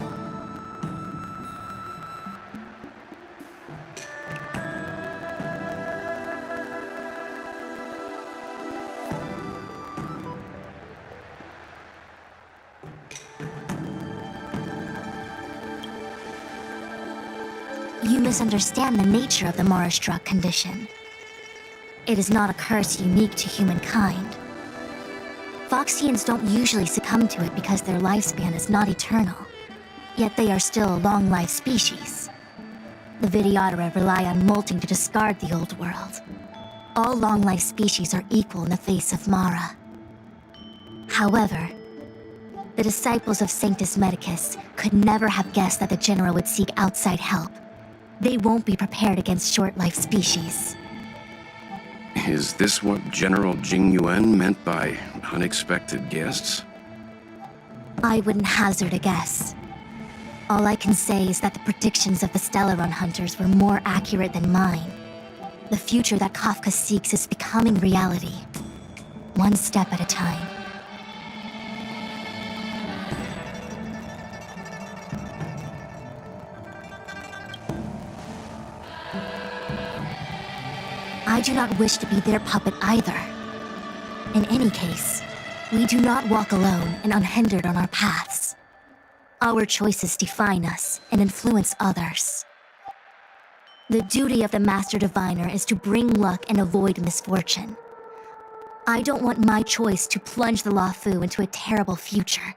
You misunderstand the nature of the Mara-struck condition. It is not a curse unique to humankind. Foxians don't usually succumb to it because their lifespan is not eternal, yet they are still a long-lived species. The Vidyadhara rely on molting to discard the old world. All long-lived species are equal in the face of Mara. However, the disciples of Sanctus Medicus could never have guessed that the General would seek outside help. They won't be prepared against short-lived species. Is this what General Jing Yuan meant by unexpected guests? I wouldn't hazard a guess. All I can say is that the predictions of the Stellaron hunters were more accurate than mine. The future that Kafka seeks is becoming reality, one step at a time. I do not wish to be their puppet either. In any case, we do not walk alone and unhindered on our paths. Our choices define us and influence others. The duty of the Master Diviner is to bring luck and avoid misfortune. I don't want my choice to plunge the Luofu into a terrible future.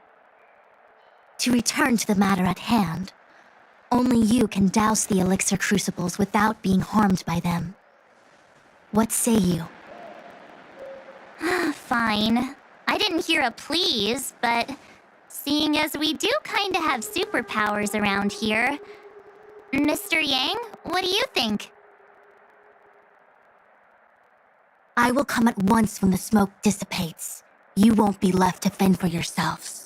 To return to the matter at hand, only you can douse the elixir crucibles without being harmed by them. What say you? Fine. I didn't hear a please, but seeing as we do kinda have superpowers around here, Mr. Yang, what do you think? I will come at once when the smoke dissipates. You won't be left to fend for yourselves.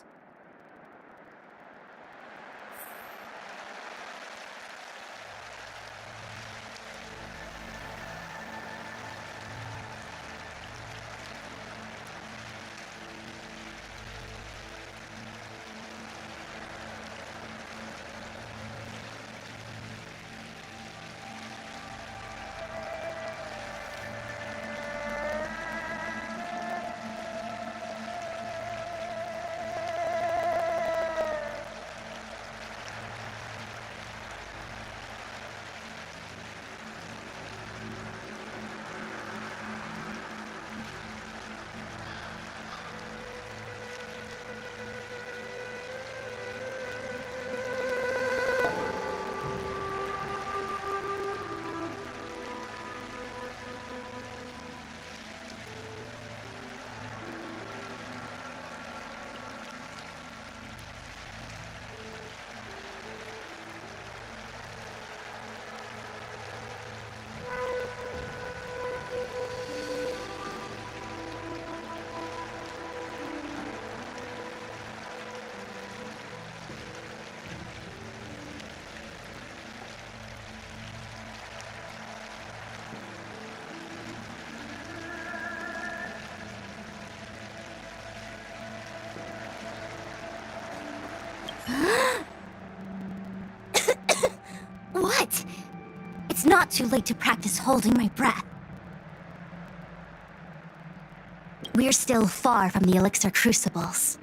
What? It's not too late to practice holding my breath. We're still far from the elixir crucibles.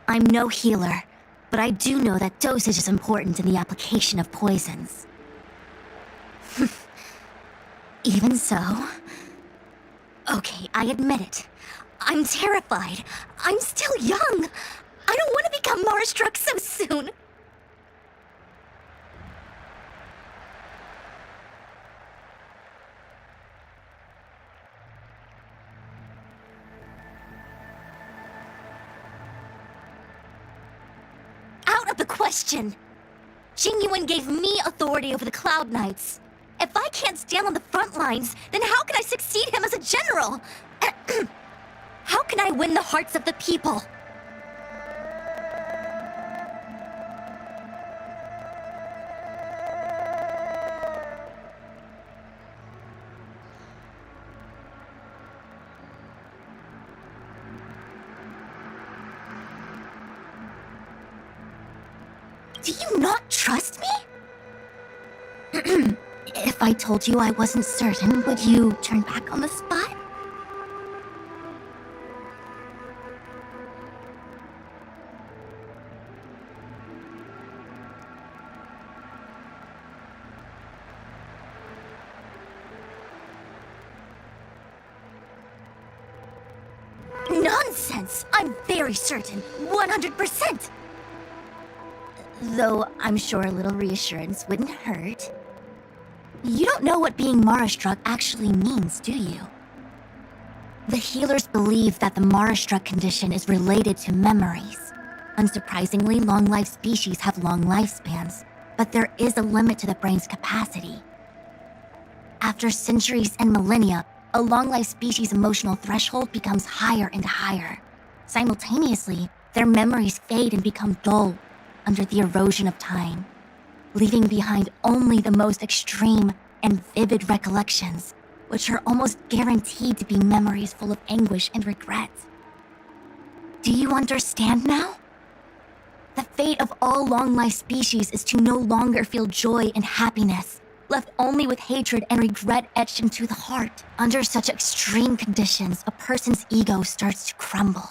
I'm no healer, but I do know that dosage is important in the application of poisons. Even so... Okay, I admit it. I'm terrified. I'm still young. I don't want to become Mars-struck so soon. Out of the question! Jingyuan gave me authority over the Cloud Knights. If I can't stand on the front lines, then how can I succeed him as a general? How can I win the hearts of the people? Do you not trust me? If I told you I wasn't certain, would you turn back on the spot? Nonsense! I'm very certain. 100%! Though I'm sure a little reassurance wouldn't hurt. You don't know what being Mara-struck actually means, do you? The healers believe that the Mara-struck condition is related to memories. Unsurprisingly, long-life species have long lifespans, but there is a limit to the brain's capacity. After centuries and millennia, a long-life species' emotional threshold becomes higher and higher. Simultaneously, their memories fade and become dull under the erosion of time, leaving behind only the most extreme and vivid recollections, which are almost guaranteed to be memories full of anguish and regret. Do you understand now? The fate of all long-life species is to no longer feel joy and happiness, left only with hatred and regret etched into the heart. Under such extreme conditions, a person's ego starts to crumble.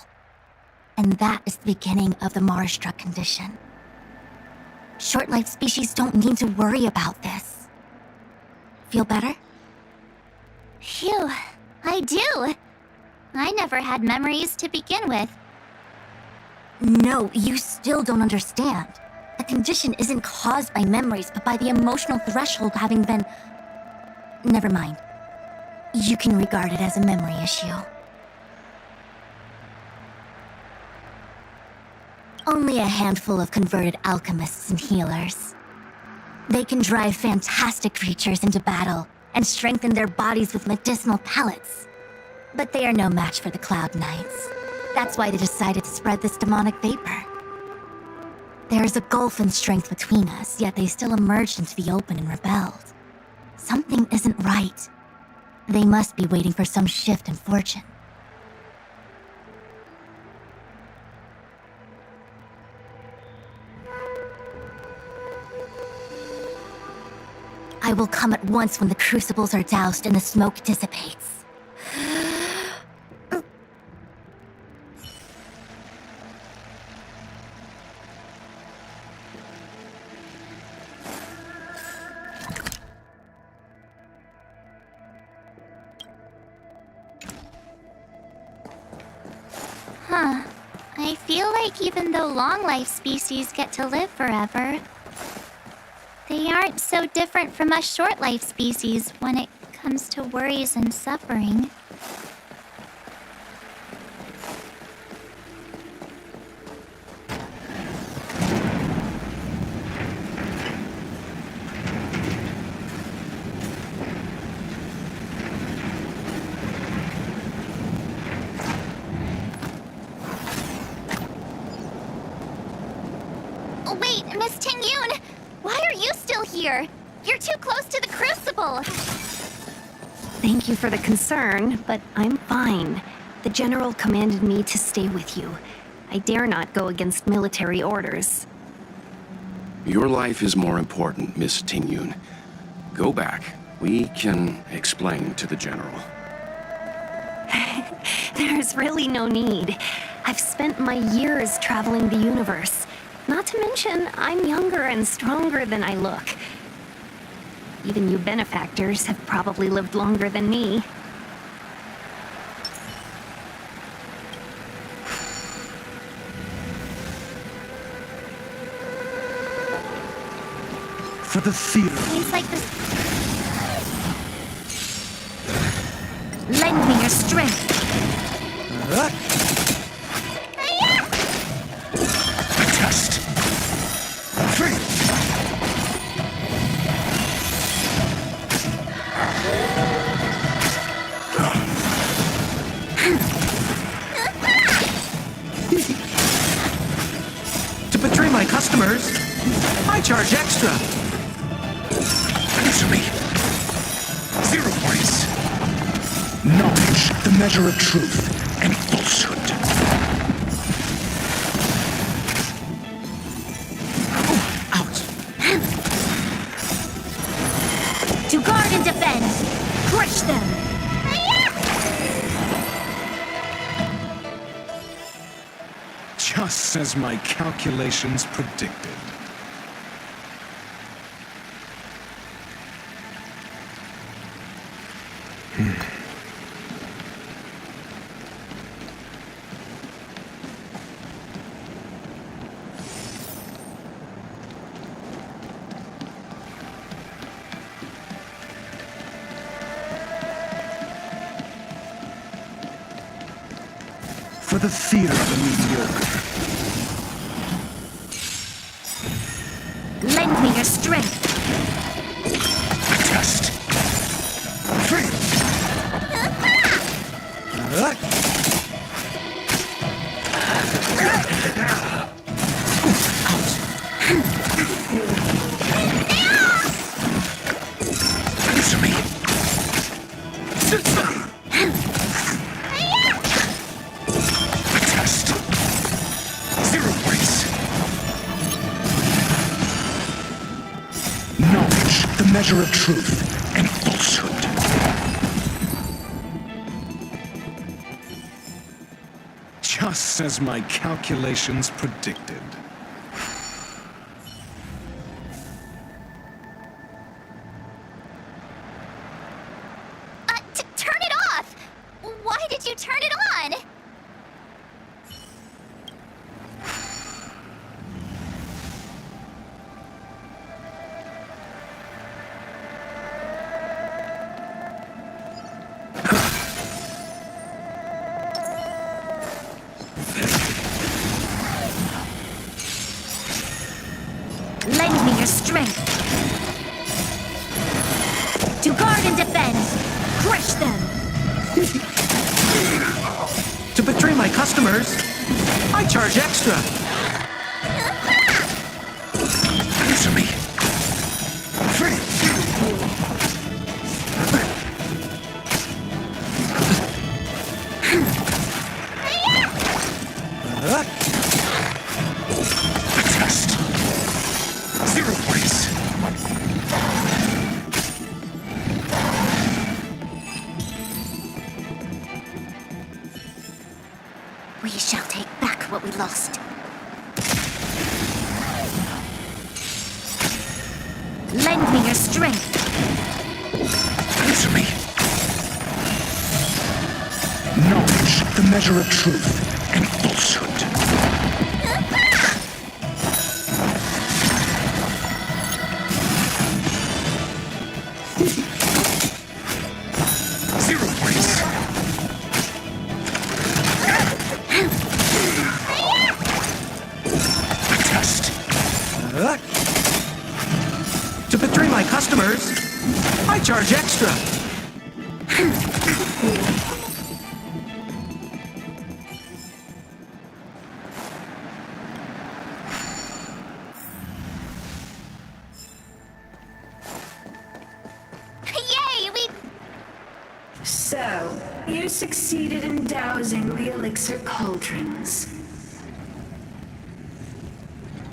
And that is the beginning of the Mara-struck condition. Short-life species don't need to worry about this. Feel better? Phew, I do. I never had memories to begin with. No, you still don't understand. The condition isn't caused by memories, but by the emotional threshold having been... Never mind. You can regard it as a memory issue. Only a handful of converted alchemists and healers. They can drive fantastic creatures into battle and strengthen their bodies with medicinal pellets. But they are no match for the Cloud Knights. That's why they decided to spread this demonic vapor. There is a gulf in strength between us, yet they still emerged into the open and rebelled. Something isn't right. They must be waiting for some shift in fortune. I will come at once when the crucibles are doused and the smoke dissipates. Huh. I feel like even though long-life species get to live forever, they aren't so different from us short-life species when it comes to worries and suffering. Wait, Miss Tingyun! Why are you still here? You're too close to the crucible! Thank you for the concern, but I'm fine. The General commanded me to stay with you. I dare not go against military orders. Your life is more important, Miss Tingyun. Go back. We can explain to the General. There's really no need. I've spent my years traveling the universe. Not to mention, I'm younger and stronger than I look. Even you benefactors have probably lived longer than me. For the theater. Seems like this. Lend me your strength. Test. To betray my customers, I charge extra. Answer me. 0 points. Knowledge, the measure of truth and falsehood. To guard and defend. Crush them. Just as my calculations predicted. For the theater of the mediocre. Lend me your strength. Test. Answer me. Test. 0 points. Knowledge, the measure of truth and falsehood. Just as my calculations predicted. Turn it off! Why did you turn it on? Lend me your strength. To guard and defend. Crush them. To betray my customers, I charge extra. Answer me. Test. 0 points. We shall take back what we lost. Lend me your strength. Answer me. Knowledge, the measure of truth and falsehood. To betray my customers, I charge extra. Yay, we... So, you succeeded in dousing the elixir cauldrons.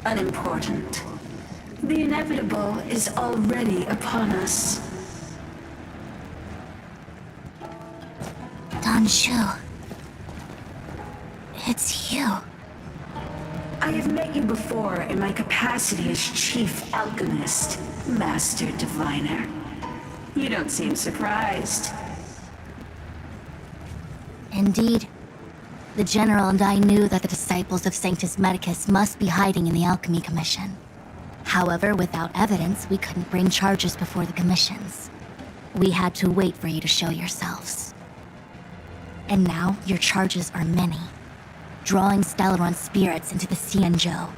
Unimportant. The inevitable is already upon us. Don Shu. It's you. I have met you before in my capacity as Chief Alchemist, Master Diviner. You don't seem surprised. Indeed. The General and I knew that the disciples of Sanctus Medicus must be hiding in the Alchemy Commission. However, without evidence, we couldn't bring charges before the commissions. We had to wait for you to show yourselves. And now, your charges are many. Drawing Stellaron spirits into the Xianzhou,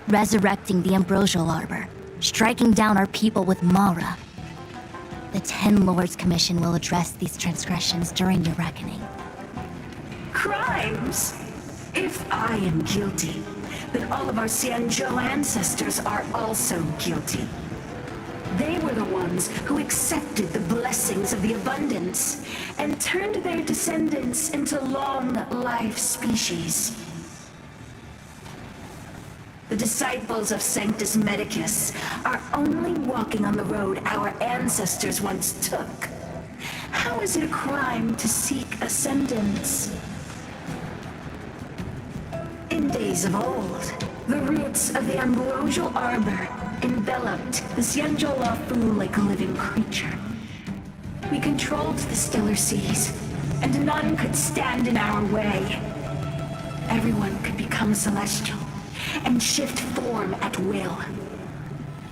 resurrecting the Ambrosial Arbor, striking down our people with Mara. The Ten Lords Commission will address these transgressions during your reckoning. Crimes? If I am guilty, then all of our Xianzhou ancestors are also guilty. They were the ones who accepted the blessings of the abundance and turned their descendants into long-life species. The disciples of Sanctus Medicus are only walking on the road our ancestors once took. How is it a crime to seek ascendance? In days of old, the roots of the Ambrosial Arbor enveloped the Xianzhou Lafu like a living creature. We controlled the stellar seas, and none could stand in our way. Everyone could become celestial and shift form at will.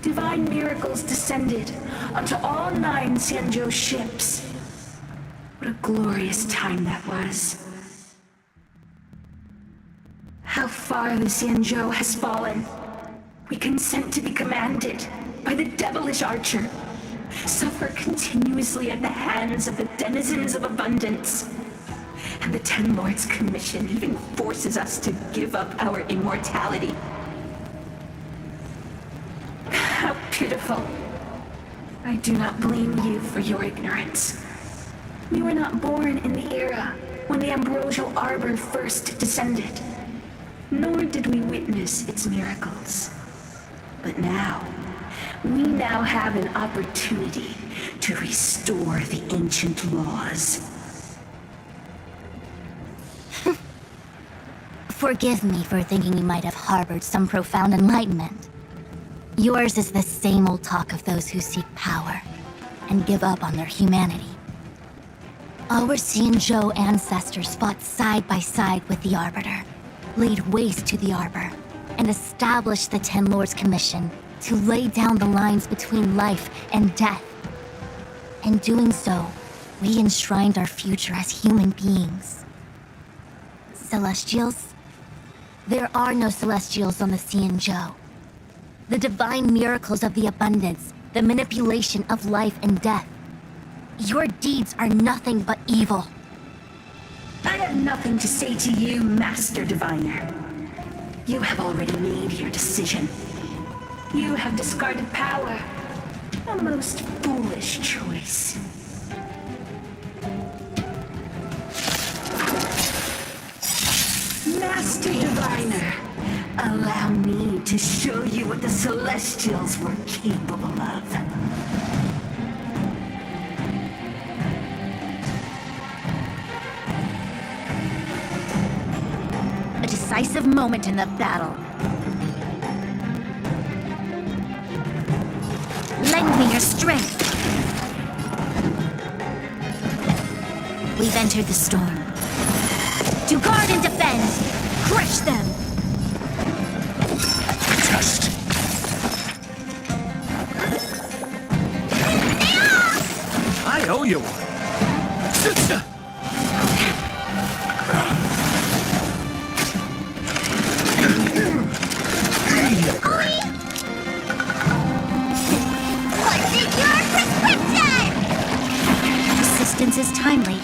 Divine miracles descended onto all 9 Xianzhou ships. What a glorious time that was. How far the Xianzhou has fallen. We consent to be commanded by the devilish archer. Suffer continuously at the hands of the denizens of abundance. And the Ten Lords Commission even forces us to give up our immortality. How pitiful. I do not blame you for your ignorance. You were not born in the era when the Ambrosial Arbor first descended. Nor did we witness its miracles. But now, we now have an opportunity to restore the ancient laws. Forgive me for thinking you might have harbored some profound enlightenment. Yours is the same old talk of those who seek power and give up on their humanity. Our Xianzhou ancestors fought side by side with the Arbiter, laid waste to the Arbor, and established the Ten Lords Commission to lay down the lines between life and death. In doing so, we enshrined our future as human beings. Celestials? There are no Celestials on the Xianzhou. The divine miracles of the abundance, the manipulation of life and death. Your deeds are nothing but evil. I have nothing to say to you, Master Diviner. You have already made your decision. You have discarded power. A most foolish choice. Master Diviner, allow me to show you what the Celestials were capable of. A decisive moment in the battle. Lend me your strength. We've entered the storm. To guard and defend! Crush them! Just. I owe you one. What's in your prescription? Assistance is timely.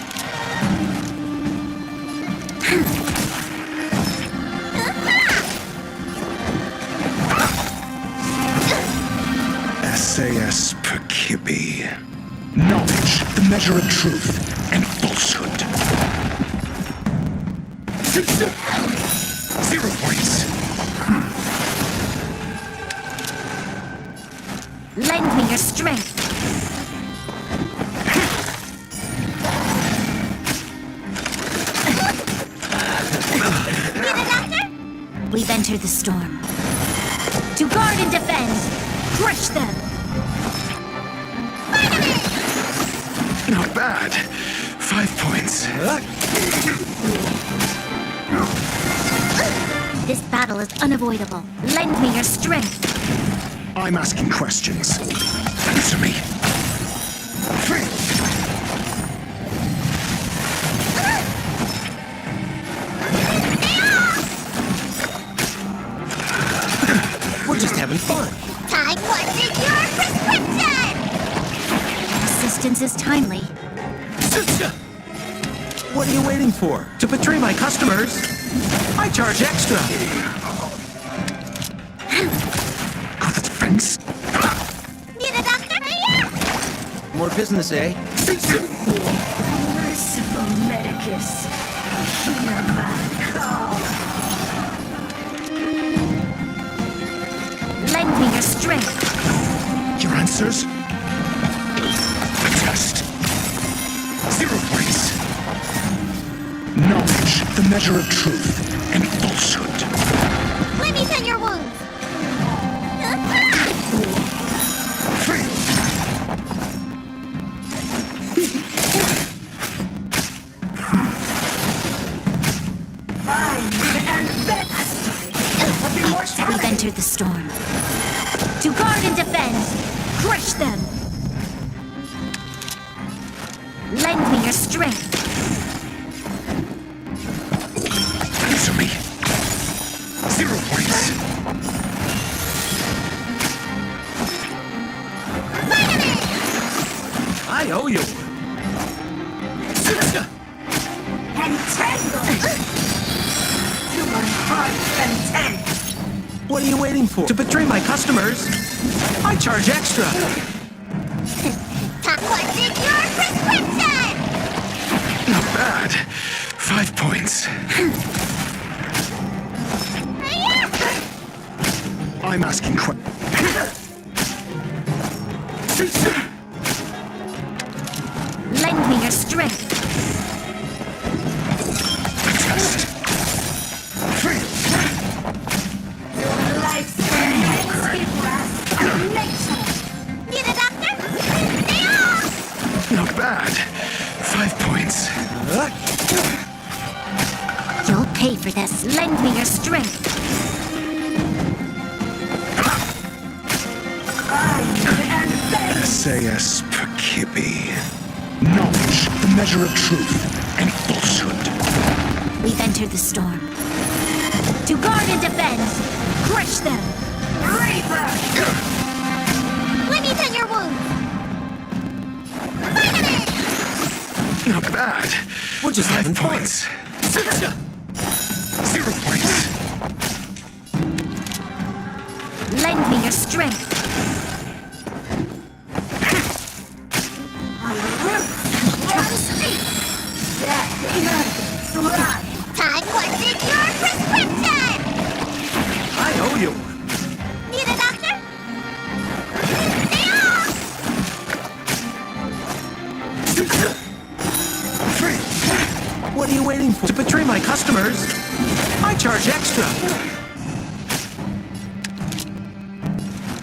SAS per Kibbe. Knowledge, the measure of truth and falsehood. 0 points. Lend me your strength. Need a doctor? We've entered the storm. To guard and defend! Crush them! Not bad. 5 points. This battle is unavoidable. Lend me your strength. I'm asking questions. Answer me. We're just having fun. Time wasn't your prescription! Assistance is timely. What are you waiting for? To betray my customers? I charge extra. Got the defense? Need a doctor? More business, eh? Merciful Medicus, hear my call. Lend me your strength. Your answers? A test. 0 points. Knowledge, the measure of truth and falsehood. Let me tend your wounds. We've entered the storm. To guard and defend! Crush them! Lend me your strength. Answer me. 0 points. I owe you. Entangle! To my heart's content! What are you waiting for? To betray my customers? I charge extra. That wasn't your prescription! Not bad. 5 points. I'm asking Lend me your strength. Test. Need a doctor? Not bad. 5 points. You'll pay for this. Lend me your strength. SAS Perkibi. Knowledge, the measure of truth and falsehood. We've entered the storm. To guard and defend! Crush them! Reaper! Let me tend your wounds. Not bad. We're just 5 having fun. points. 0 points. Lend me your strength. Time wasn't your prescription! I owe you. Need a doctor? What are you waiting for? To betray my customers? I charge extra.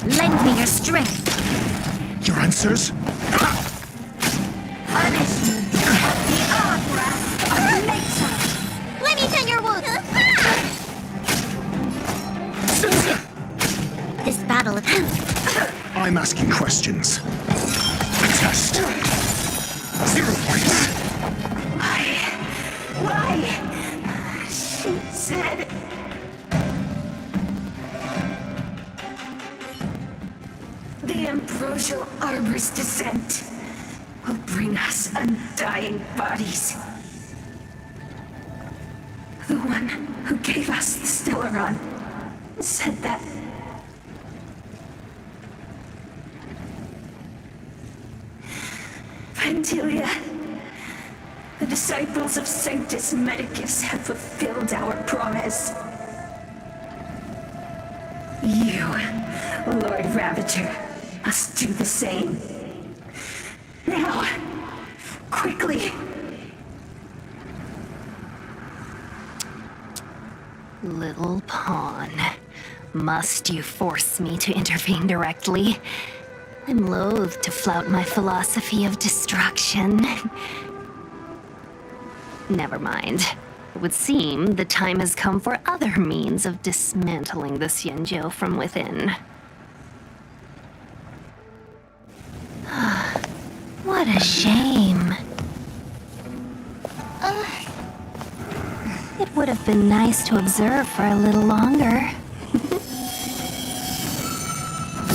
Lend me your strength. Your answers? Let me tend your wounds. This battle is... I'm asking questions. A test. 0 points. Why? She said... The ambrosial arbor's descent will bring us undying bodies. The one who gave us the Stellaron said that. Vantilia, the disciples of Sanctus Medicus have fulfilled our promise. You, Lord Ravager, must do the same. Now, quickly. Little pawn. Must you force me to intervene directly? I'm loath to flout my philosophy of destruction. Never mind. It would seem the time has come for other means of dismantling the Xianzhou from within. What a shame. It would have been nice to observe for a little longer.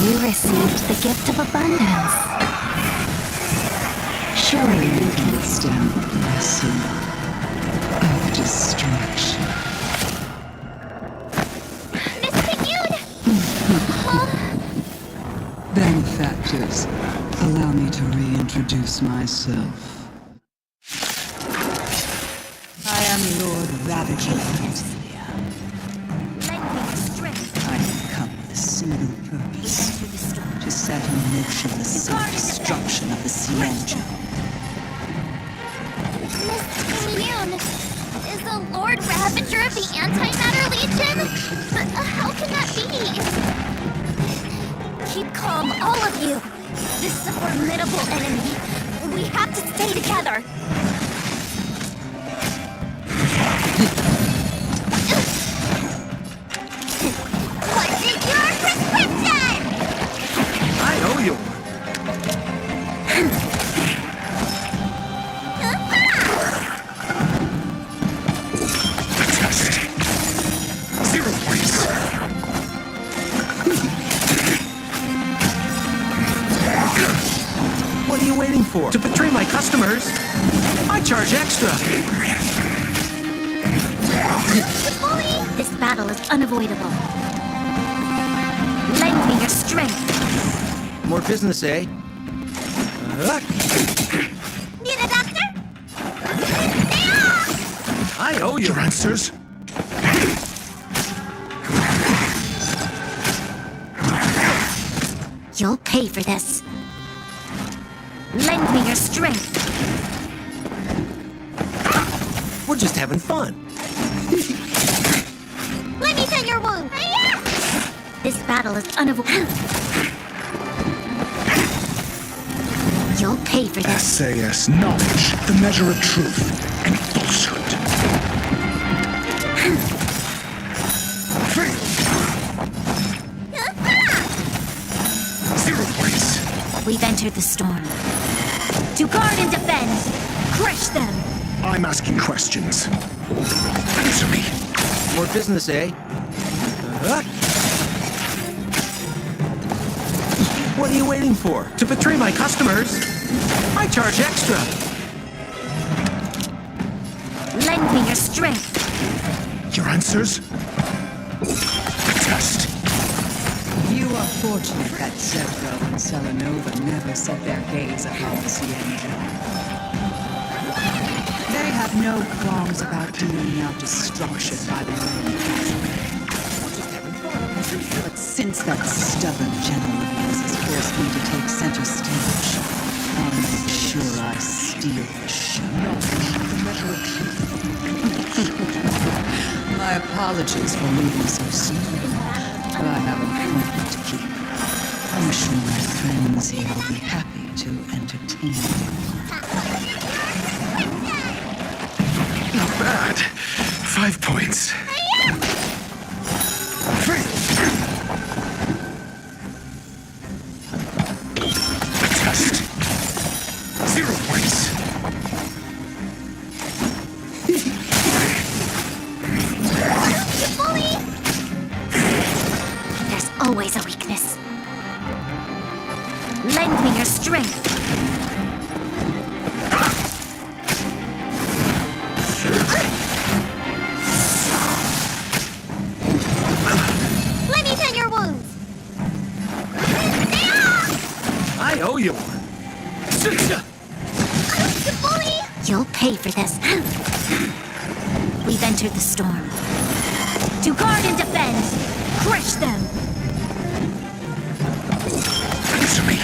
You received the gift of abundance. Surely you can withstand the blessing of destruction. Benefactors, allow me to reintroduce myself. I am Lord Radeon Graphics. I have come with a single purpose: to set in motion the self-destruction of the Xianzhou. Miss Leon, is the Lord Ravager of the Antimatter Legion? But how can that be? Keep calm, all of you. This is a formidable enemy. We have to stay together. What's in your prescription? I owe you one. Test. 0 points. What are you waiting for? To betray my customers? I charge extra. This battle is unavoidable. Lend me your strength. More business, eh? Need a doctor? I owe you. Your answers? You'll pay for this. Lend me your strength. We're just having fun. Let me tend your wound. This battle is unavoidable. You'll pay for this. SAS knowledge, the measure of truth and falsehood. Fail. 0 points. We've entered the storm. To guard and defend. Crush them. I'm asking questions. Answer me. More business, eh? What are you waiting for? To betray my customers? I charge extra. Lend me your strength. Your answers? Test. You are fortunate that Zevro and Selenova never set their gaze upon the Xianzhou. They have no qualms about dealing out destruction by their own country. But since that stubborn general of yours has forced me to take center stage, I'll make sure I steal the show. My apologies for leaving so soon, but I have an appointment to keep. I'm sure my friends here will be happy to entertain you. Not bad. 5 points. Test. 0 points. There's always a weakness. Lend me your strength. Let me tend your wounds. I owe you one. You'll pay for this. We've entered the storm. To guard and defend. Crush them. Answer me.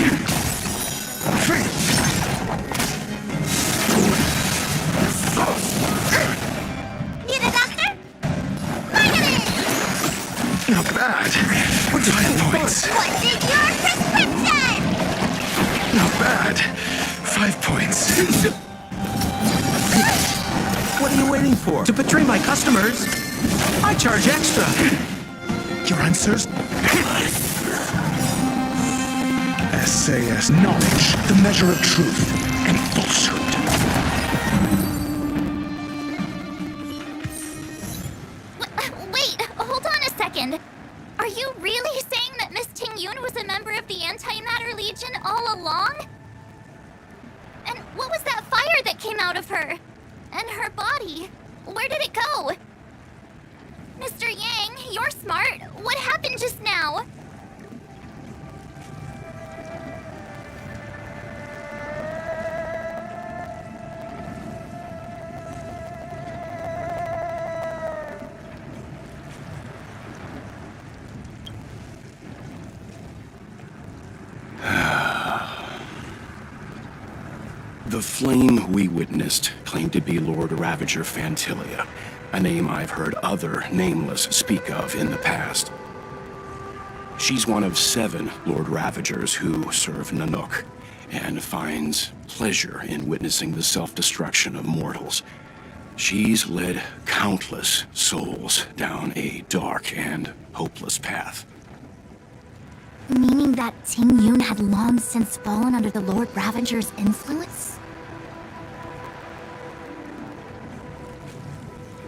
Need a doctor? Bring it in! points. What's in your prescription? Not bad. 5 points. What are you waiting for? To betray my customers? I charge extra. Your answers? SAS Knowledge, the measure of truth and falsehood. Wait, hold on a second. Are you really saying that Miss Ting-Yun was a member of the Antimatter Legion all along? And what was that fire that came out of her? And her body? Where did it go? Mr. Yang, you're smart. What happened just now? The flame we witnessed claimed to be Lord Ravager Fantilia, a name I've heard other Nameless speak of in the past. She's one of 7 Lord Ravagers who serve Nanook, and finds pleasure in witnessing the self-destruction of mortals. She's led countless souls down a dark and hopeless path. Meaning that Ting-Yun had long since fallen under the Lord Ravager's influence?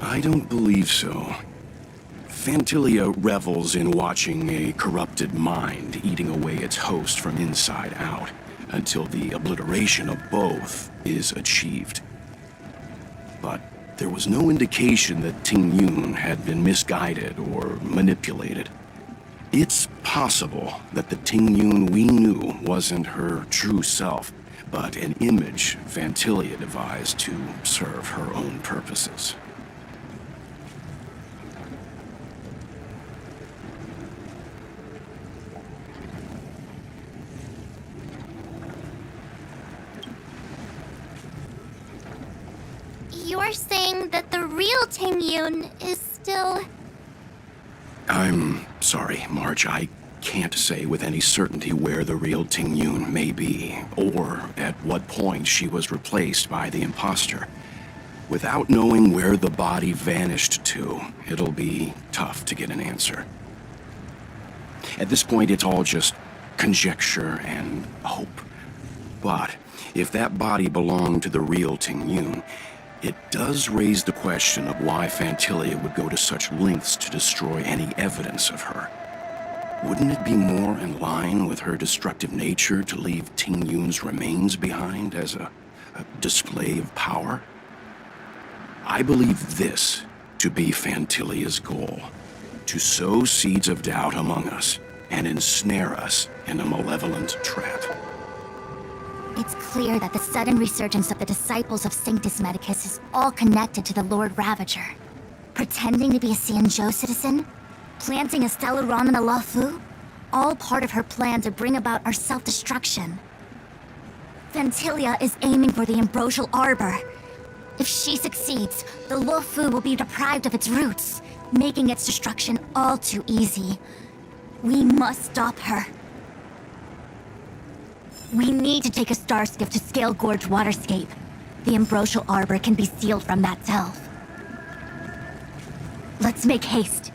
I don't believe so. Fantilia revels in watching a corrupted mind eating away its host from inside out, until the obliteration of both is achieved. But there was no indication that Ting-Yun had been misguided or manipulated. It's possible that the Ting-Yun we knew wasn't her true self, but an image Fantilia devised to serve her own purposes. You're saying that the real Ting-Yun is still... I'm sorry, March. I can't say with any certainty where the real Ting-Yun may be, or at what point she was replaced by the imposter. Without knowing where the body vanished to, it'll be tough to get an answer. At this point, it's all just conjecture and hope. But if that body belonged to the real Ting-Yun, it does raise the question of why Fantilia would go to such lengths to destroy any evidence of her. Wouldn't it be more in line with her destructive nature to leave Ting-Yun's remains behind as a display of power? I believe this to be Fantilia's goal: to sow seeds of doubt among us and ensnare us in a malevolent trap. It's clear that the sudden resurgence of the disciples of Sanctus Medicus is all connected to the Lord Ravager. Pretending to be a Xianzhou citizen? Planting a stellar ramen a la Fu? All part of her plan to bring about our self-destruction. Fantilia is aiming for the Ambrosial Arbor. If she succeeds, the Lo Fu will be deprived of its roots, making its destruction all too easy. We must stop her. We need to take a star skiff to Scale Gorge Waterscape. The Ambrosial Arbor can be sealed from that delve. Let's make haste.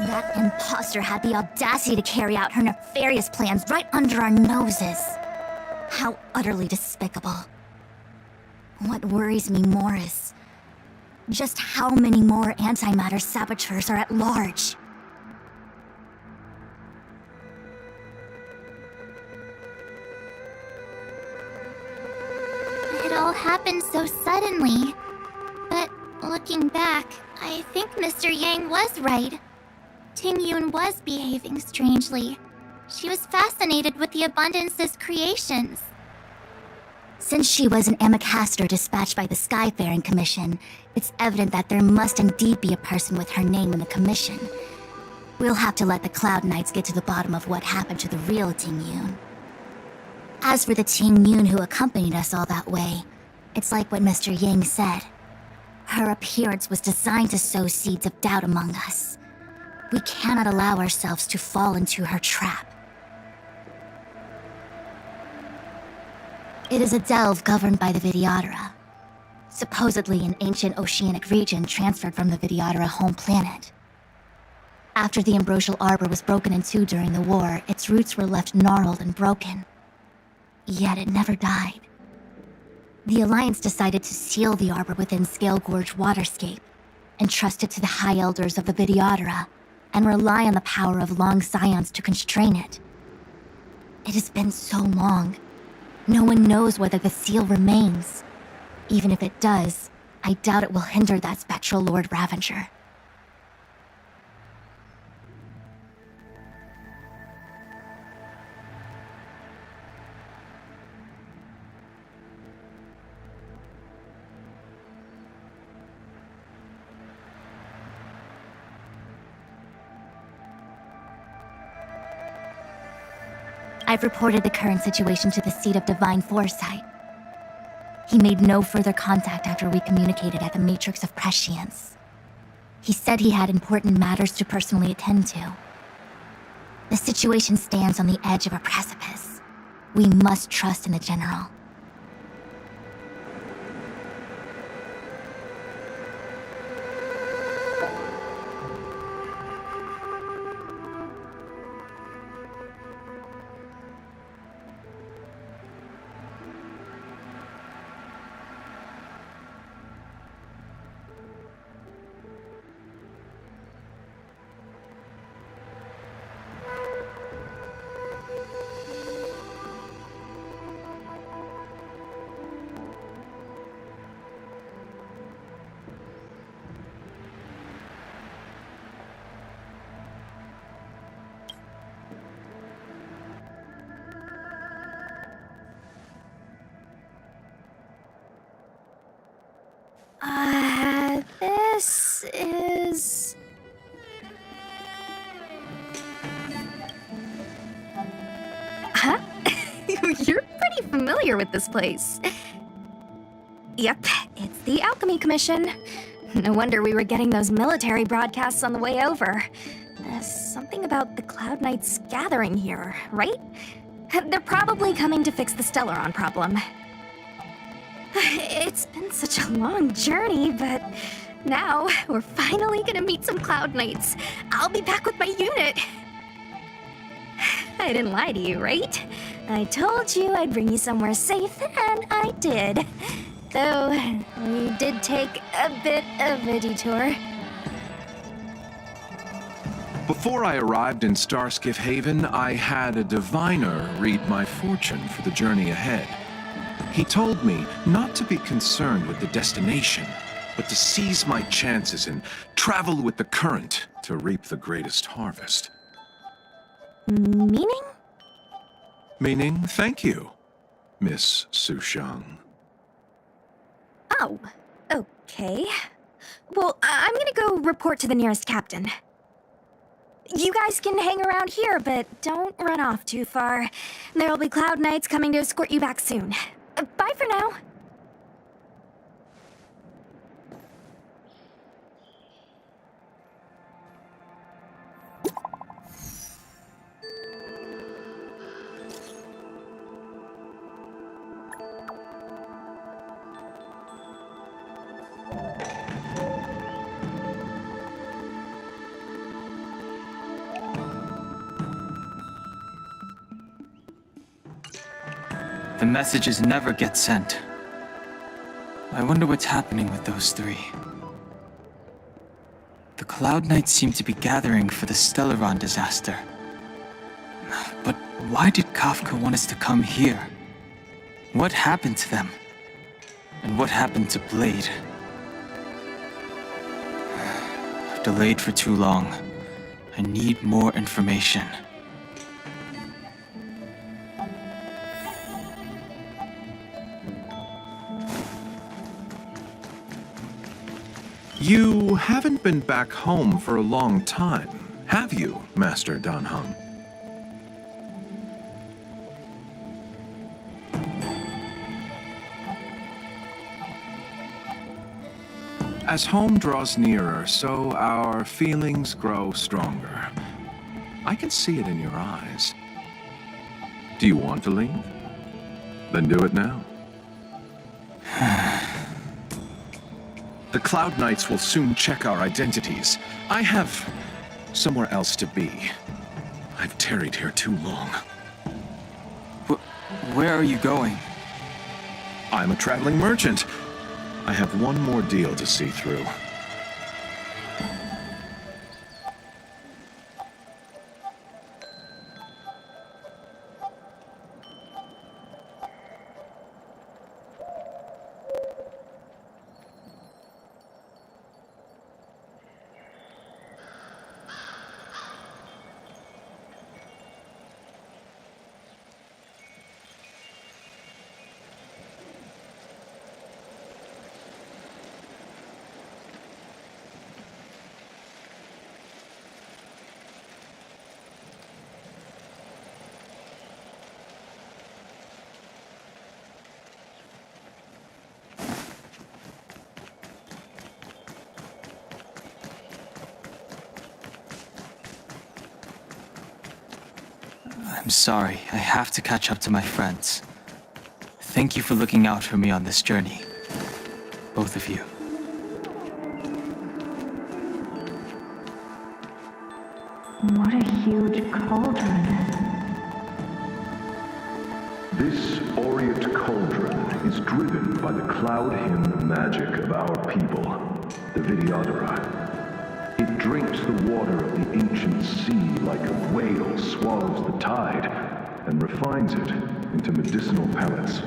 That imposter had the audacity to carry out her nefarious plans right under our noses. How utterly despicable. What worries me more is just how many more antimatter saboteurs are at large. It all happened so suddenly. But looking back, I think Mr. Yang was right. Ting Yun was behaving strangely. She was fascinated with the Abundance's creations. Since she was an Amicastor dispatched by the Skyfaring Commission, it's evident that there must indeed be a person with her name in the commission. We'll have to let the Cloud Knights get to the bottom of what happened to the real Ting Yun. As for the Ting Yun who accompanied us all that way, it's like what Mr. Yang said. Her appearance was designed to sow seeds of doubt among us. We cannot allow ourselves to fall into her trap. It is a delve governed by the Vidyadhara, supposedly an ancient oceanic region transferred from the Vidyadhara home planet. After the Ambrosial Arbor was broken in two during the war, its roots were left gnarled and broken. Yet it never died. The Alliance decided to seal the arbor within Scale Gorge Waterscape, entrust it to the High Elders of the Vidyadhara, and rely on the power of long scions to constrain it. It has been so long. No one knows whether the seal remains. Even if it does, I doubt it will hinder that spectral Lord Ravager. I've reported the current situation to the Seat of Divine Foresight. He made no further contact after we communicated at the Matrix of Prescience. He said he had important matters to personally attend to. The situation stands on the edge of a precipice. We must trust in the General. This is... Huh? You're pretty familiar with this place. Yep, it's the Alchemy Commission. No wonder we were getting those military broadcasts on the way over. Something about the Cloud Knights gathering here, right? They're probably coming to fix the Stellaron problem. It's been such a long journey, but now we're finally gonna meet some Cloud Knights. I'll be back with my unit. I didn't lie to you, right? I told you I'd bring you somewhere safe, and I did. Though, we did take a bit of a detour. Before I arrived in Starskiff Haven, I had a diviner read my fortune for the journey ahead. He told me not to be concerned with the destination, but to seize my chances and travel with the current to reap the greatest harvest. Meaning? Meaning, thank you, Miss Sushang. Oh, okay. Well, I'm gonna go report to the nearest captain. You guys can hang around here, but don't run off too far. There'll be Cloud Knights coming to escort you back soon. Bye for now. The messages never get sent. I wonder what's happening with those three. The Cloud Knights seem to be gathering for the Stellaron disaster. But why did Kafka want us to come here? What happened to them? And what happened to Blade? I've delayed for too long. I need more information. You haven't been back home for a long time, have you, Master Danheng? As home draws nearer, so our feelings grow stronger. I can see it in your eyes. Do you want to leave? Then do it now. The Cloud Knights will soon check our identities. I have somewhere else to be. I've tarried here too long. Where are you going? I'm a traveling merchant. I have one more deal to see through. I'm sorry, I have to catch up to my friends. Thank you for looking out for me on this journey. Both of you. What a huge cauldron. This aureate cauldron is driven by the cloud hymn magic of our people, the Vidyadhara. It drinks the water of the ancient sea like a whale swallows the tide, and refines it into medicinal pellets.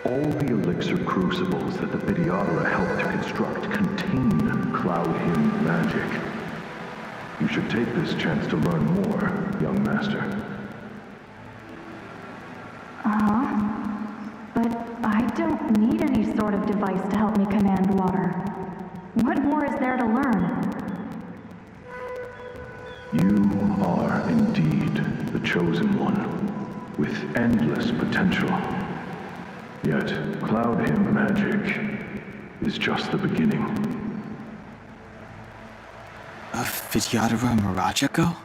All the elixir crucibles that the Vidyadhara helped to construct contain cloud hymn magic. You should take this chance to learn more, young master. But I don't need any sort of device to help me command water. What more is there to learn? You are indeed the chosen one, with endless potential. Yet, cloud hymn magic is just the beginning. Of Vidyadhara Mirajako?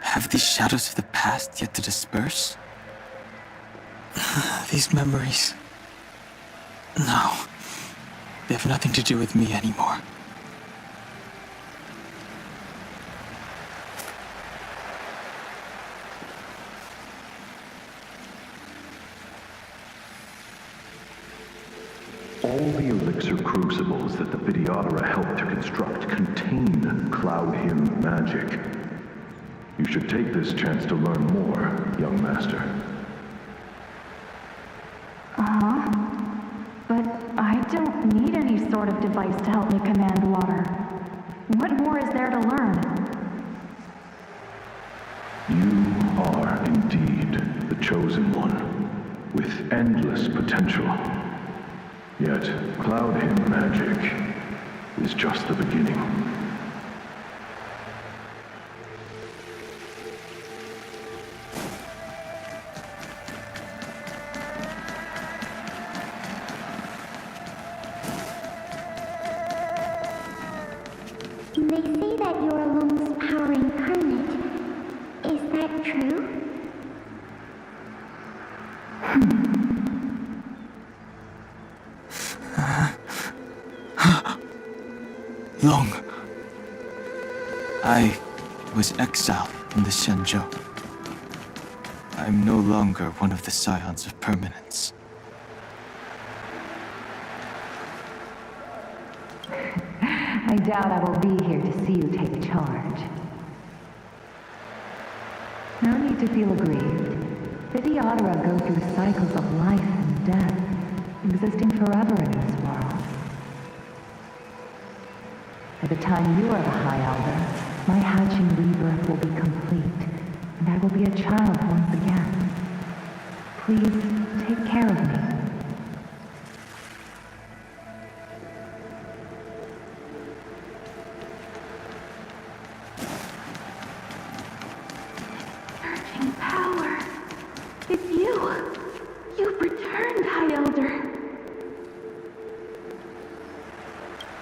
Have these shadows of the past yet to disperse? These memories... No. They have nothing to do with me anymore. All the elixir crucibles that the Vidyadhara helped to construct contain cloud hymn magic. You should take this chance to learn more, young master. But I don't need any sort of device to help me command water. What more is there to learn? You are indeed the chosen one, with endless potential. Yet, Cloud Hymn magic is just the beginning. They say that you're Lung's power incarnate. Is that true? Long. I was exiled from the Shenzhou. I'm no longer one of the Scions of Permanence. I doubt I will be here to see you take charge. No need to feel aggrieved. Vidyadhara go through cycles of life and death, existing forever in this world. By the time you are the High Elder, my hatching rebirth will be complete, and I will be a child once again. Please take care of me. Surging power. It's you. You've returned, High Elder.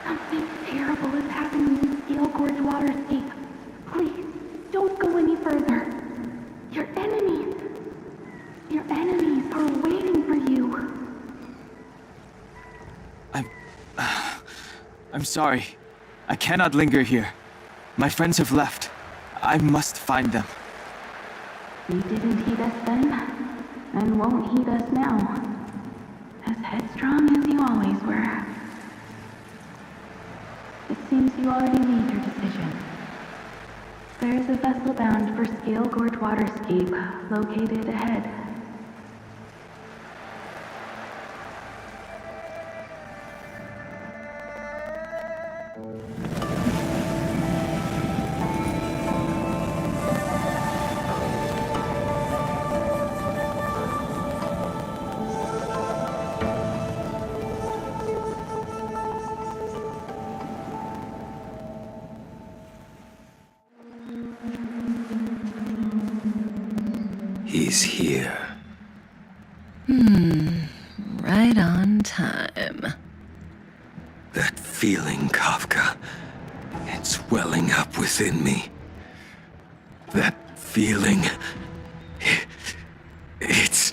Something terrible is happening in Steel Gorge Waterscape. Please, don't go any further. Your enemies are waiting for you. I'm sorry. I cannot linger here. My friends have left. I must find them. You didn't heed us then, and won't heed us now. As headstrong as you always were. It seems you already made your decision. There is a vessel bound for Scale Gorge Waterscape, located ahead. He's here. Right on time. That feeling, Kafka. It's welling up within me. That feeling. It's...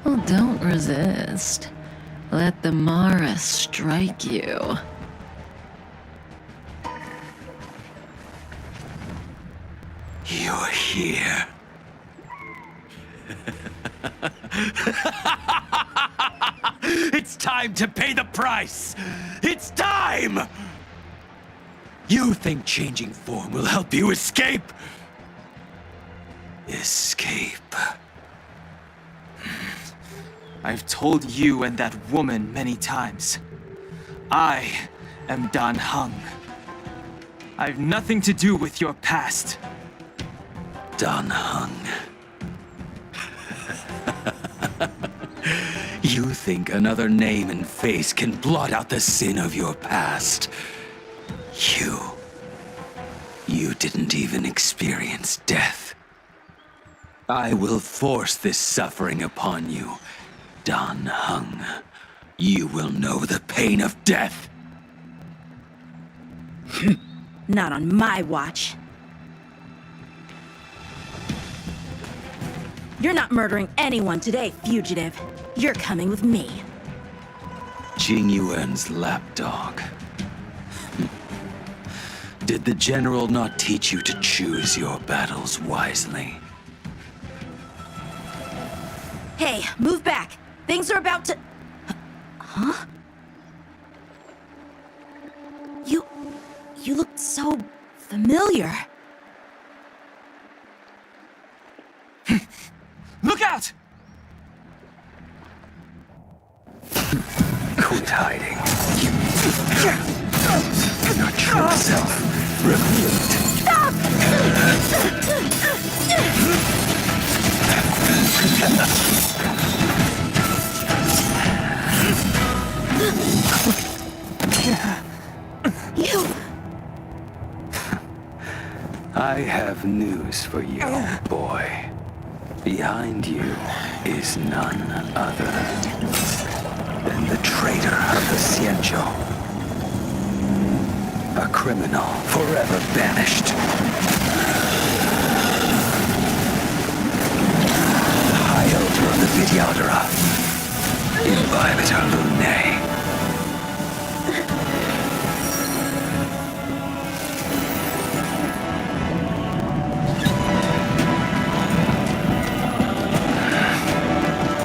Well, don't resist. Let the Mara strike you. You're here. It's time to pay the price! It's time! You think changing form will help you escape? Escape. I've told you and that woman many times. I am Dan Heng. I've nothing to do with your past. Dan Heng. You think another name and face can blot out the sin of your past? You didn't even experience death. I will force this suffering upon you, Dan Heng. You will know the pain of death. Not on my watch. You're not murdering anyone today, fugitive. You're coming with me. Jing Yuan's lapdog. Did the general not teach you to choose your battles wisely? Hey, move back. Things are about to... Huh? You look so familiar. Look out! Good hiding. Your true self revealed. You... I have news for you, boy. Behind you is none other than the traitor of the Xianzhou. A criminal forever banished. The High Elder of the Videodora. Invibitor Lunae.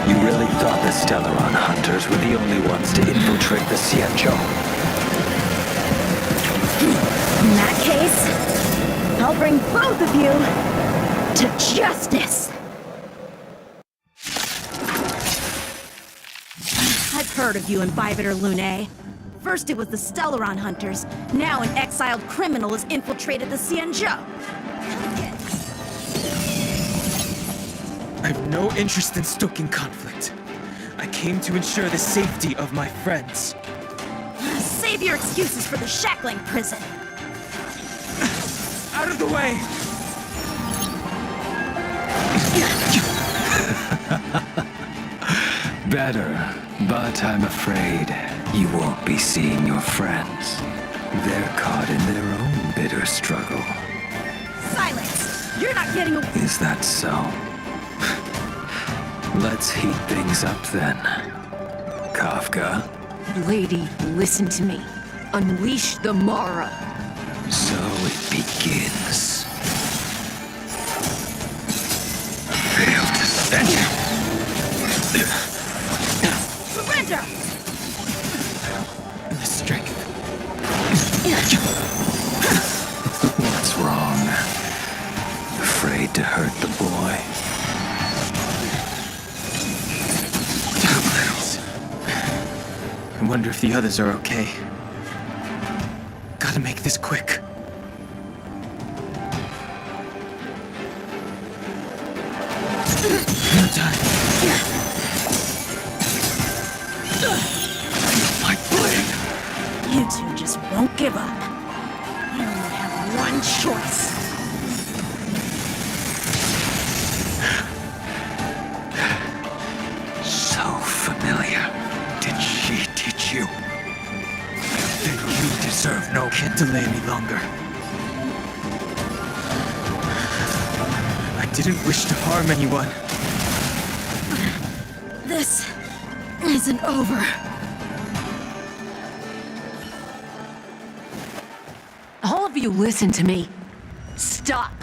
You really thought the Stellaron hunters were the only ones to infiltrate the Xianzhou? In that case, I'll bring both of you to justice! I've heard of you, Invibitor Lunae. First it was the Stellaron hunters, now an exiled criminal has infiltrated the Xianzhou. I have no interest in stoking conflict. I came to ensure the safety of my friends. Save your excuses for the shackling prison. Out of the way! Better, but I'm afraid you won't be seeing your friends. They're caught in their own bitter struggle. Silence! You're not getting away. Is that so? Let's heat things up then. Kafka? Lady, listen to me. Unleash the Mara. So it begins. Failed to send you. Surrender! The strength. What's wrong? Afraid to hurt the boy? I wonder if the others are okay. Gotta make this quick. No time. My blade. You two just won't give up. You only have one choice. So familiar. Did she teach you? Then you deserve no... Can't delay any longer. I didn't wish to harm anyone. This isn't over. All of you listen to me. Stop.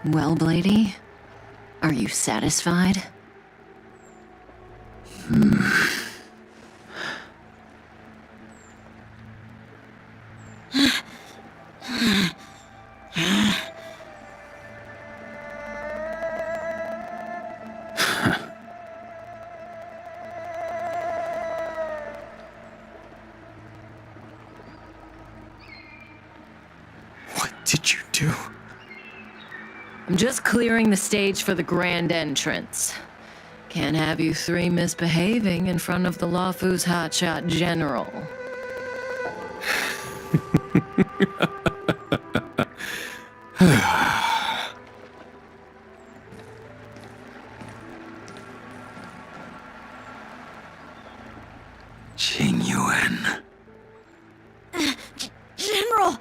Well, Blady, are you satisfied? What did you do? I'm just clearing the stage for the grand entrance. Can't have you three misbehaving in front of the Lafu's hotshot general. Qing Yuan. General!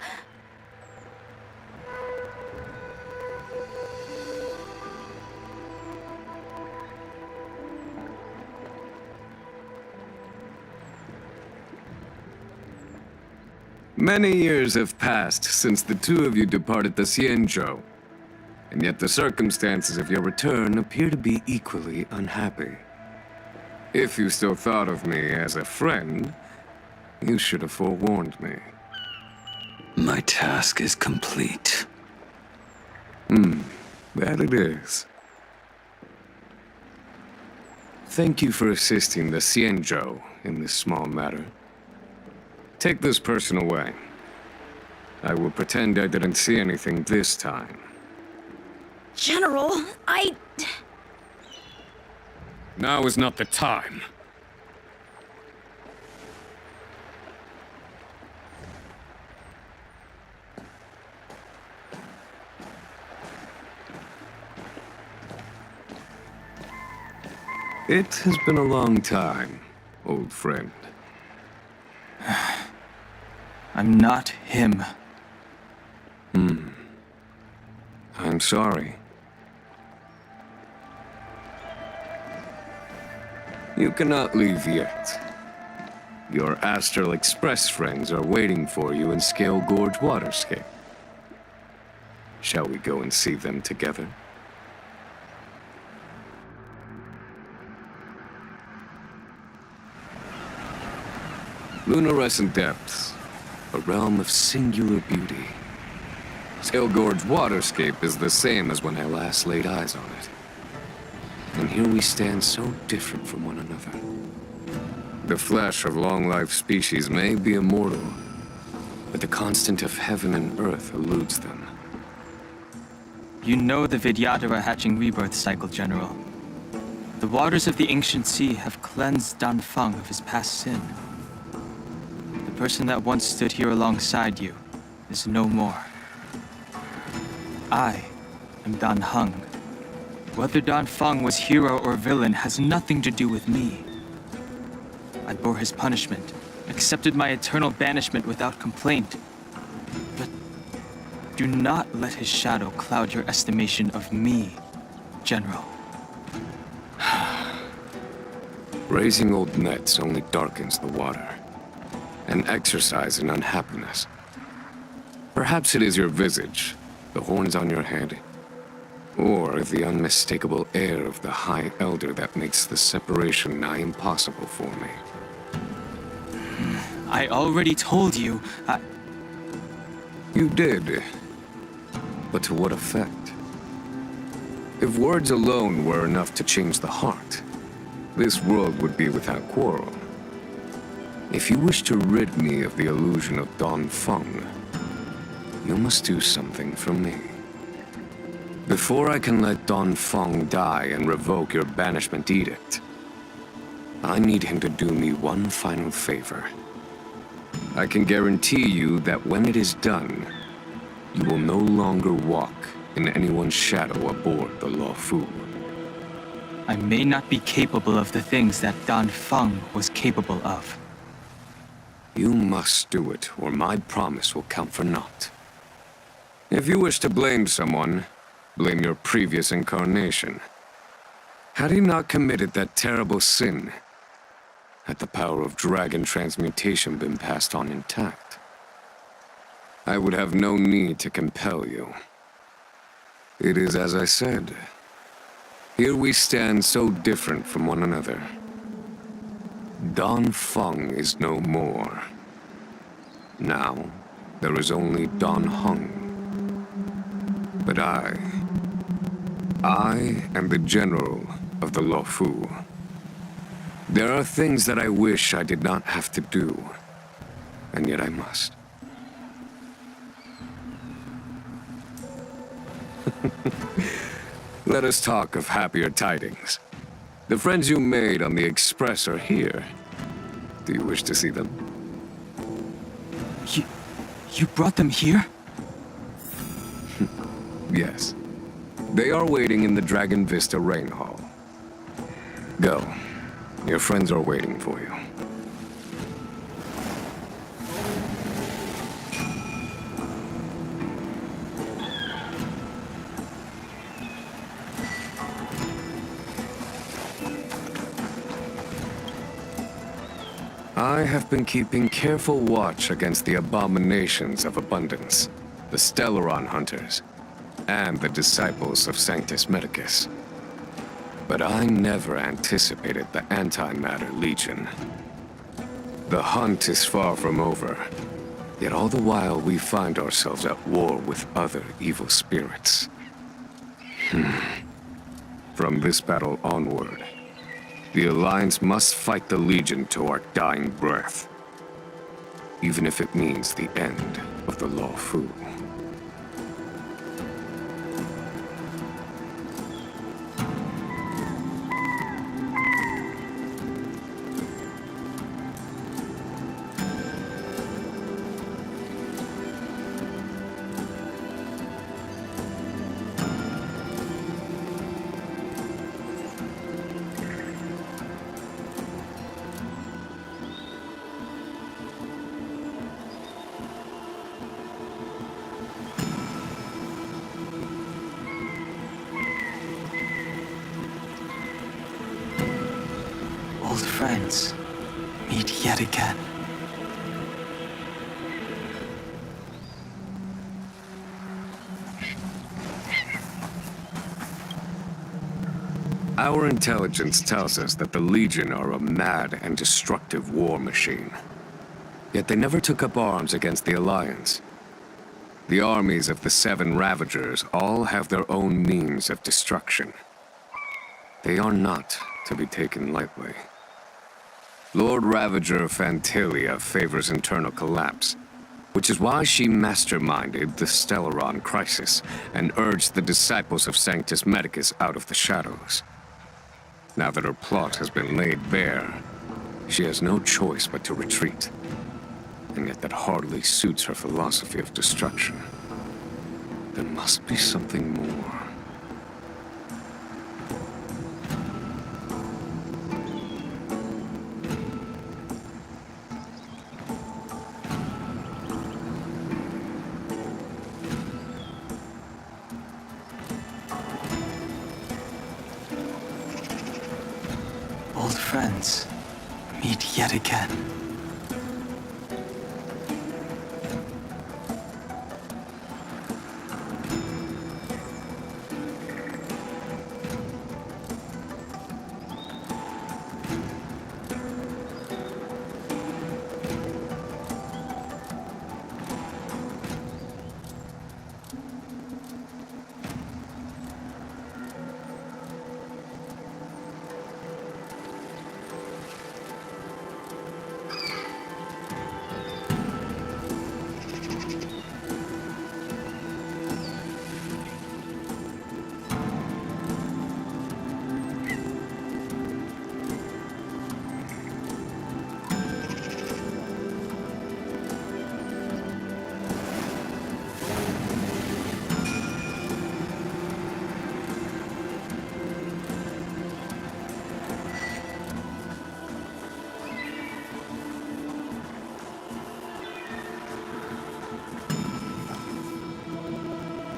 Many years have passed since the two of you departed the Xianzhou, and yet the circumstances of your return appear to be equally unhappy. If you still thought of me as a friend, you should have forewarned me. My task is complete. That it is. Thank you for assisting the Xianzhou in this small matter. Take this person away. I will pretend I didn't see anything this time. General, Now is not the time. It has been a long time, old friend. I'm not him. I'm sorry. You cannot leave yet. Your Astral Express friends are waiting for you in Scale Gorge Waterscape. Shall we go and see them together? Lunarescent Depths, a realm of singular beauty. Scale Gorge Waterscape is the same as when I last laid eyes on it. And here we stand so different from one another. The flesh of long-life species may be immortal, but the constant of heaven and earth eludes them. You know the Vidyadhara hatching rebirth cycle, General. The waters of the ancient sea have cleansed Danfeng of his past sin. The person that once stood here alongside you is no more. I am Dan Heng. Whether Danfeng was hero or villain has nothing to do with me. I bore his punishment, accepted my eternal banishment without complaint. But do not let his shadow cloud your estimation of me, General. Raising old nets only darkens the water, an exercise in unhappiness. Perhaps it is your visage, the horns on your head, or the unmistakable air of the High Elder that makes the separation nigh impossible for me. I already told you, You did. But to what effect? If words alone were enough to change the heart, this world would be without quarrel. If you wish to rid me of the illusion of Danfeng, you must do something for me. Before I can let Danfeng die and revoke your banishment edict, I need him to do me one final favor. I can guarantee you that when it is done, you will no longer walk in anyone's shadow aboard the Luofu. I may not be capable of the things that Danfeng was capable of. You must do it, or my promise will count for naught. If you wish to blame someone, blame your previous incarnation. Had he not committed that terrible sin, had the power of dragon transmutation been passed on intact, I would have no need to compel you. It is as I said. Here we stand so different from one another. Danfeng is no more. Now, there is only Dan Heng. But I am the general of the Luofu. There are things that I wish I did not have to do, and yet I must. Let us talk of happier tidings. The friends you made on the Express are here. Do you wish to see them? You brought them here? Yes. They are waiting in the Dragon Vista Rain Hall. Go. Your friends are waiting for you. I have been keeping careful watch against the abominations of abundance, the Stellaron Hunters, and the disciples of Sanctus Medicus. But I never anticipated the Antimatter Legion. The hunt is far from over, yet all the while we find ourselves at war with other evil spirits. From this battle onward, The Alliance must fight the Legion to our dying breath, even if it means the end of the Law Fu. Old friends, meet yet again. Our intelligence tells us that the Legion are a mad and destructive war machine. Yet they never took up arms against the Alliance. The armies of the Seven Ravagers all have their own means of destruction. They are not to be taken lightly. Lord Ravager Fantalia favors internal collapse, which is why she masterminded the Stellaron crisis and urged the disciples of Sanctus Medicus out of the shadows. Now that her plot has been laid bare, she has no choice but to retreat. And yet that hardly suits her philosophy of destruction. There must be something more. Old friends, meet yet again.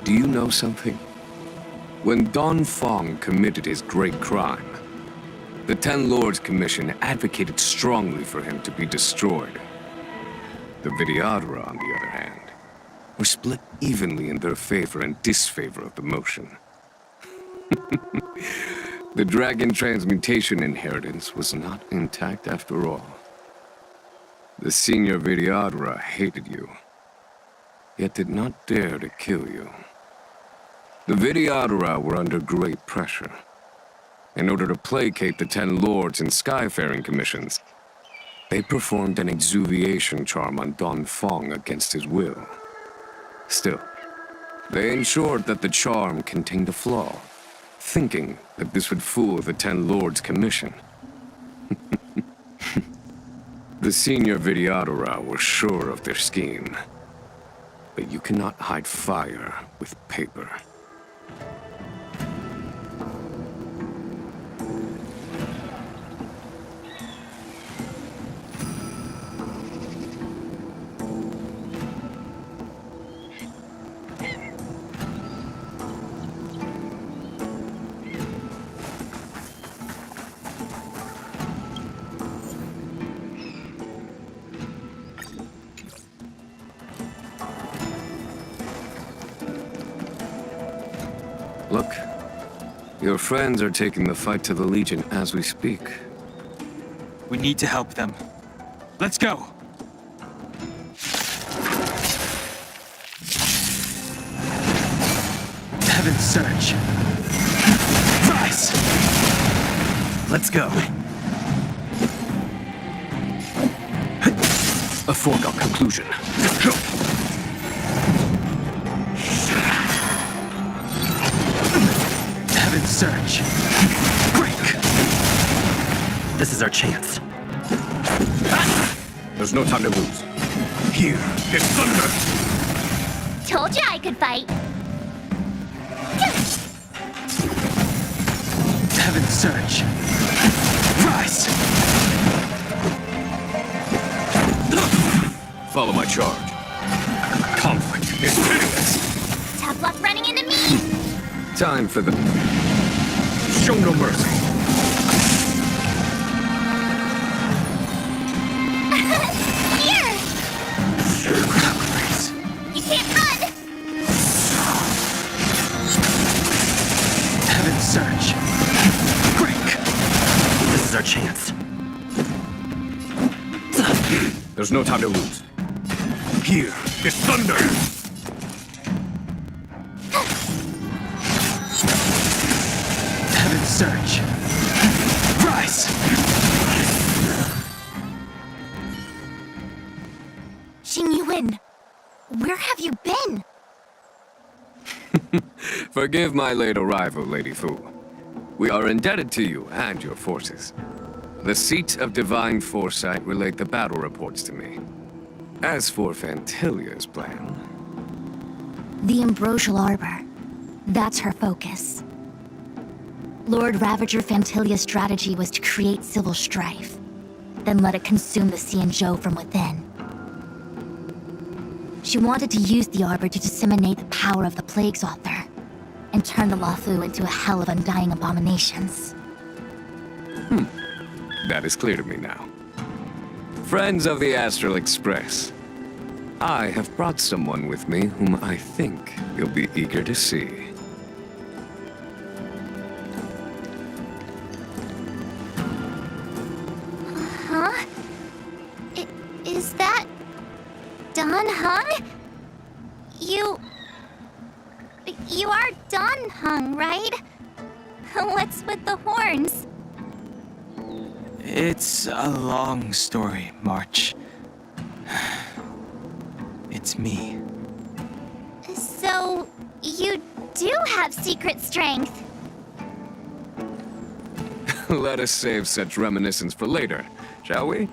Do you know something? When Don Fong committed his great crime, the Ten Lords Commission advocated strongly for him to be destroyed. The Vidyadhara, on the other hand, were split evenly in their favor and disfavor of the motion. The Dragon Transmutation inheritance was not intact after all. The senior Vidyadhara hated you, yet did not dare to kill you. The Vidyadhara were under great pressure. In order to placate the Ten Lords and Skyfaring Commissions, they performed an exuviation charm on Don Fong against his will. Still, they ensured that the charm contained a flaw, thinking that this would fool the Ten Lords Commission. The senior Vidyadhara were sure of their scheme, but you cannot hide fire with paper. Look, your friends are taking the fight to the Legion as we speak. We need to help them. Let's go! Heaven's Surge! Rise! Let's go. A foregone conclusion. Heaven's Surge. Break! This is our chance. There's no time to lose. Here is thunder! Told you I could fight. Heaven's Surge. Rise! Follow my charge. Conflict is pitiless. Tough luck running into me. Time for the... Show no mercy. Here! You can't run! Heaven's Surge. Break! This is our chance. There's no time to lose. Here is thunder! Heaven's Surge. Rise! Xing Yuan, where have you been? Forgive my late arrival, Lady Fu. We are indebted to you and your forces. The seat of divine foresight relayed the battle reports to me. As for Fantilia's plan... The Ambrosial Arbor. That's her focus. Lord Ravager Fantilia's strategy was to create civil strife, then let it consume the Xianzhou from within. She wanted to use the Arbor to disseminate the power of the Plague's author, and turn the Luofu into a hell of undying abominations. That is clear to me now. Friends of the Astral Express, I have brought someone with me whom I think you'll be eager to see. Huh? Is that... Don Hung? You are Don Hung, right? What's with the horns? It's a long story, March. It's me. So, you do have secret strength. Let us save such reminiscence for later, shall we?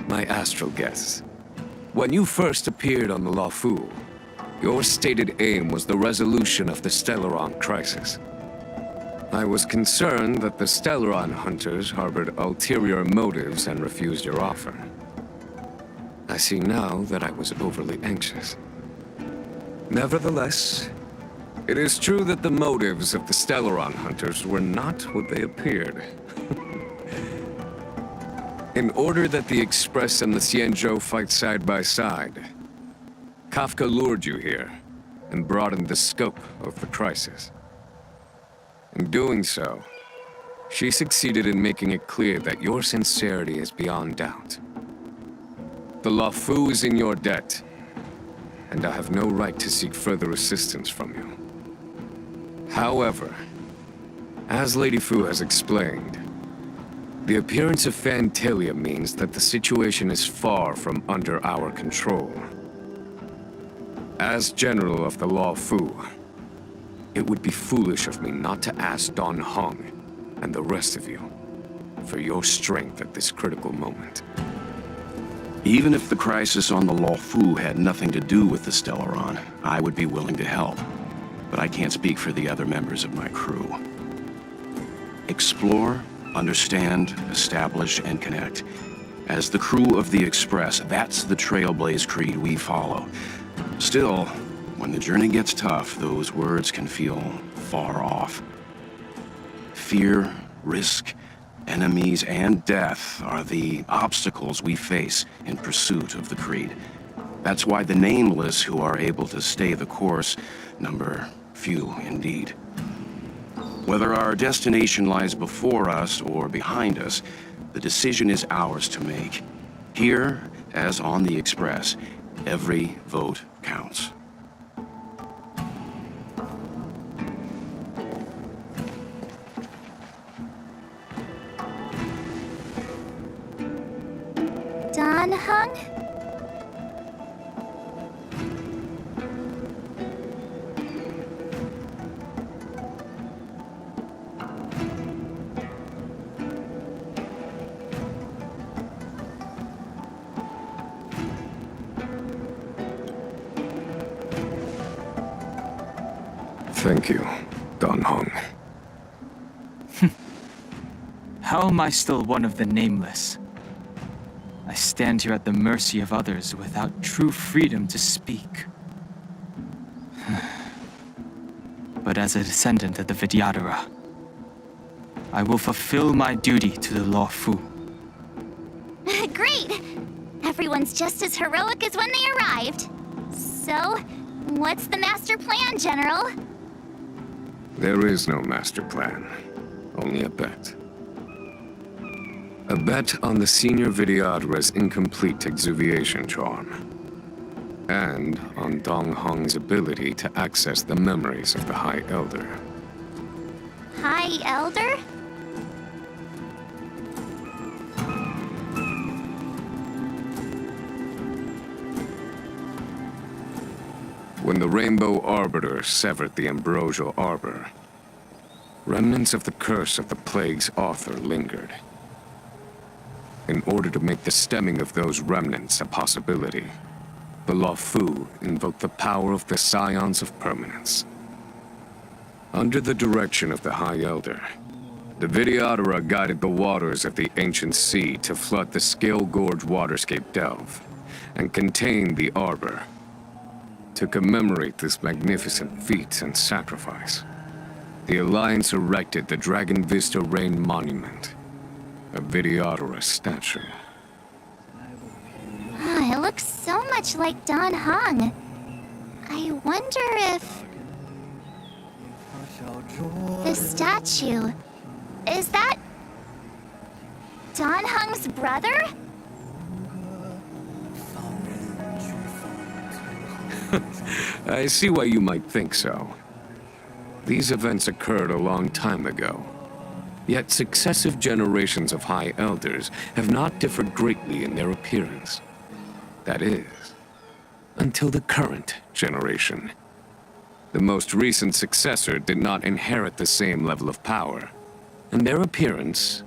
My astral guests. When you first appeared on the Luofu, your stated aim was the resolution of the Stellaron crisis. I was concerned that the Stellaron hunters harbored ulterior motives and refused your offer. I see now that I was overly anxious. Nevertheless, it is true that the motives of the Stellaron hunters were not what they appeared. In order that the Express and the Xianzhou fight side by side, Kafka lured you here and broadened the scope of the crisis. In doing so, she succeeded in making it clear that your sincerity is beyond doubt. The Luofu is in your debt, and I have no right to seek further assistance from you. However, as Lady Fu has explained, the appearance of Fantilia means that the situation is far from under our control. As General of the Luofu, it would be foolish of me not to ask Don Hung and the rest of you for your strength at this critical moment. Even if the crisis on the Luofu had nothing to do with the Stellaron, I would be willing to help. But I can't speak for the other members of my crew. Explore, understand, establish, and connect. As the crew of the Express, that's the Trailblaze creed we follow. Still, when the journey gets tough, those words can feel far off. Fear, risk, enemies, and death are the obstacles we face in pursuit of the creed. That's why the nameless who are able to stay the course number few indeed. Whether our destination lies before us or behind us, the decision is ours to make. Here, as on the Express, every vote counts. Don Don Hung? Thank you, Don Hong. How am I still one of the nameless? I stand here at the mercy of others without true freedom to speak. But as a descendant of the Vidyadhara, I will fulfill my duty to the Law Fu. Great! Everyone's just as heroic as when they arrived. So, what's the master plan, General? There is no master plan, only a bet. A bet on the senior Vidyadhara's incomplete exuviation charm. And on Dong Hong's ability to access the memories of the High Elder. High Elder? When the Rainbow Arbiter severed the Ambrosial Arbor, remnants of the curse of the Plague's author lingered. In order to make the stemming of those remnants a possibility, the Law Fu invoked the power of the Scions of Permanence. Under the direction of the High Elder, the Vidyadhara guided the waters of the ancient sea to flood the Scale Gorge waterscape delve and contain the Arbor. To commemorate this magnificent feat and sacrifice, the Alliance erected the Dragon Vista Rain Monument, a Vidyadhara statue. It looks so much like Don Hung. I wonder if... the statue... is that... Don Hung's brother? I see why you might think so. These events occurred a long time ago. Yet successive generations of High Elders have not differed greatly in their appearance. That is, until the current generation. The most recent successor did not inherit the same level of power, and their appearance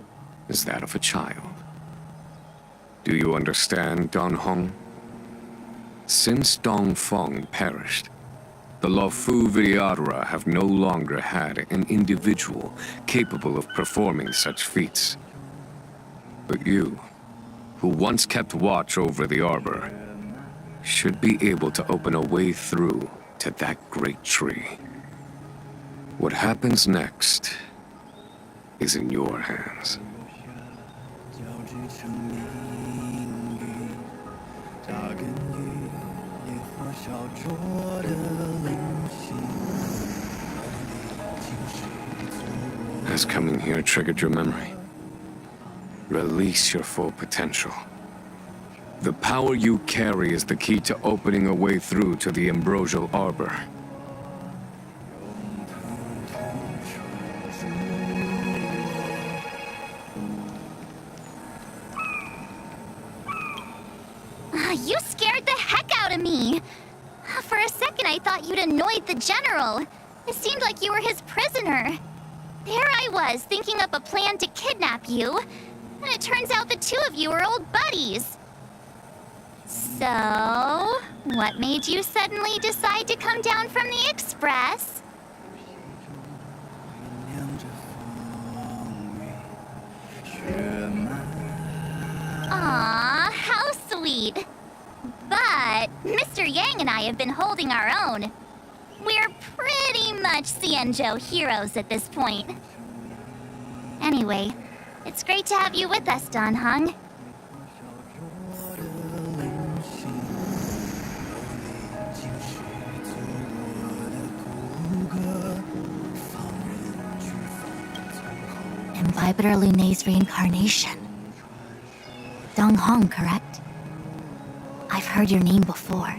is that of a child. Do you understand, Don Hong? Since Dong Feng perished, the Law Fu Vidyadhara have no longer had an individual capable of performing such feats. But you, who once kept watch over the Arbor, should be able to open a way through to that great tree. What happens next is in your hands. Has coming here triggered your memory? Release your full potential. The power you carry is the key to opening a way through to the Ambrosial Arbor. You scared the heck out of me! For a second I thought you'd annoyed the General. It seemed like you were his prisoner. There I was, thinking up a plan to kidnap you. And it turns out the two of you are old buddies. So, what made you suddenly decide to come down from the Express? Aw, how sweet. But Mr. Yang and I have been holding our own. We're pretty much Xianzhou heroes at this point. Anyway, it's great to have you with us, Don Hung. Invibitor Lunay's reincarnation. Dong Hong, correct? I've heard your name before.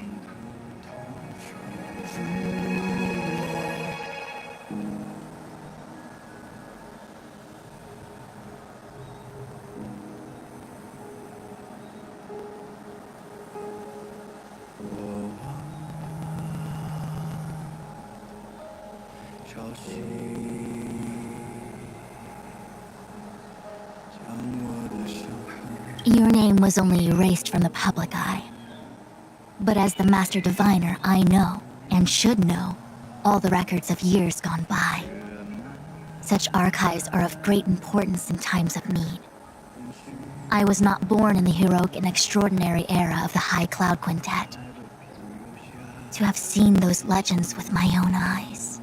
Your name was only erased from the public eye. But as the Master Diviner, I know, and should know, all the records of years gone by. Such archives are of great importance in times of need. I was not born in the heroic and extraordinary era of the High Cloud Quintet. To have seen those legends with my own eyes.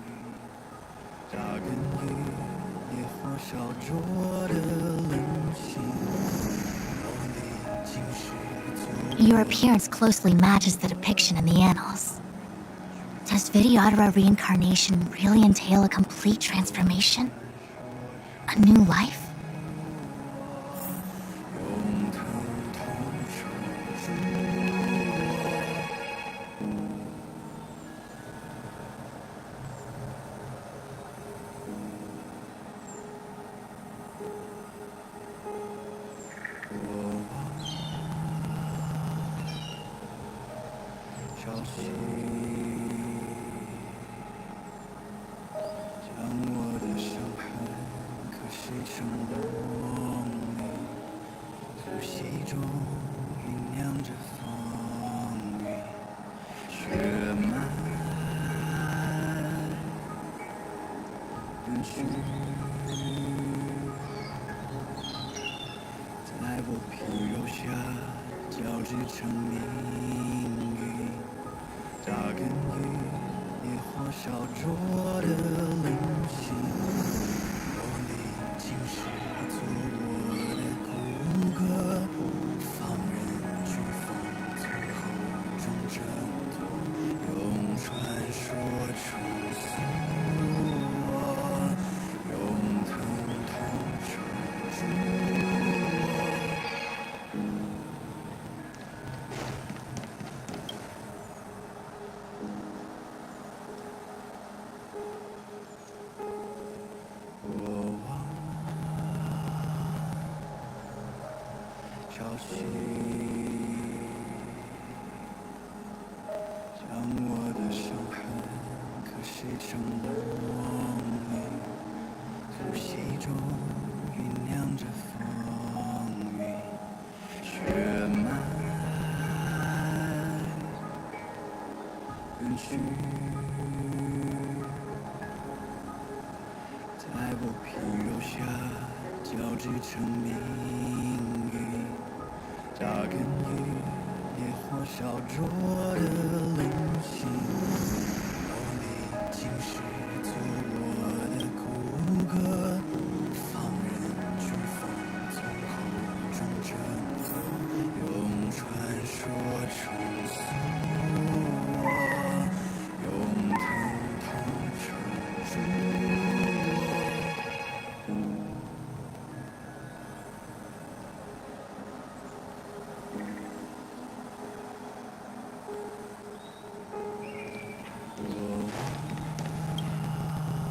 Your appearance closely matches the depiction in the annals. Does Videodora reincarnation really entail a complete transformation? A new life?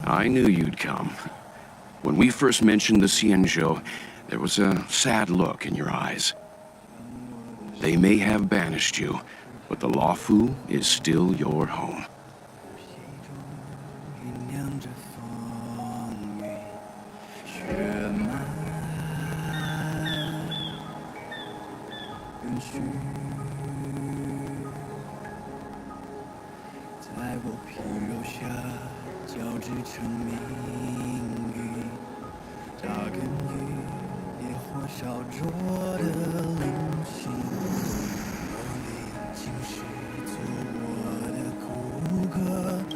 I knew you'd come. When we first mentioned the Xianzhou, there was a sad look in your eyes. They may have banished you, but the Luofu is still your home.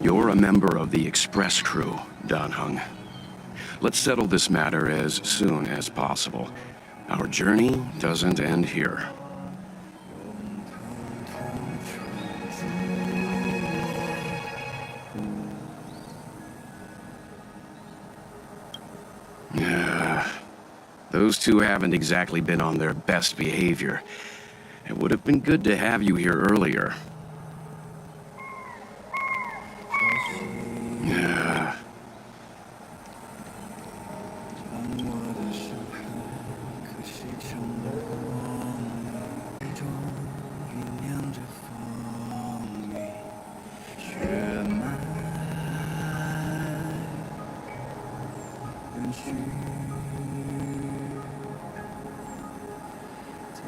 You're a member of the Express crew, Dan Heng. Let's settle this matter as soon as possible. Our journey doesn't end here. Those two haven't exactly been on their best behavior. It would have been good to have you here earlier.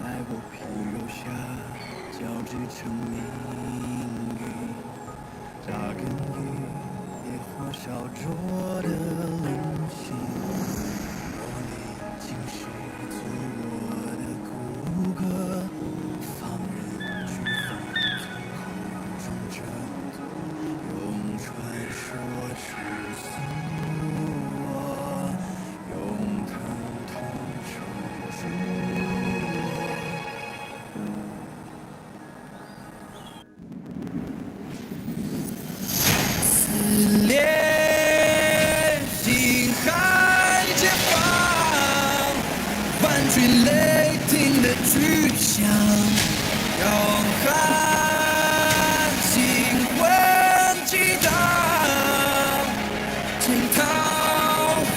在我皮肉下交织成命运，扎根于烈火烧灼的灵性，我历经世俗我的骨骼，放任去放纵后中挣脱，用传说重塑我，用疼痛守住我。撕裂心海解放，万军雷霆的巨响，摇撼心魂激荡，惊涛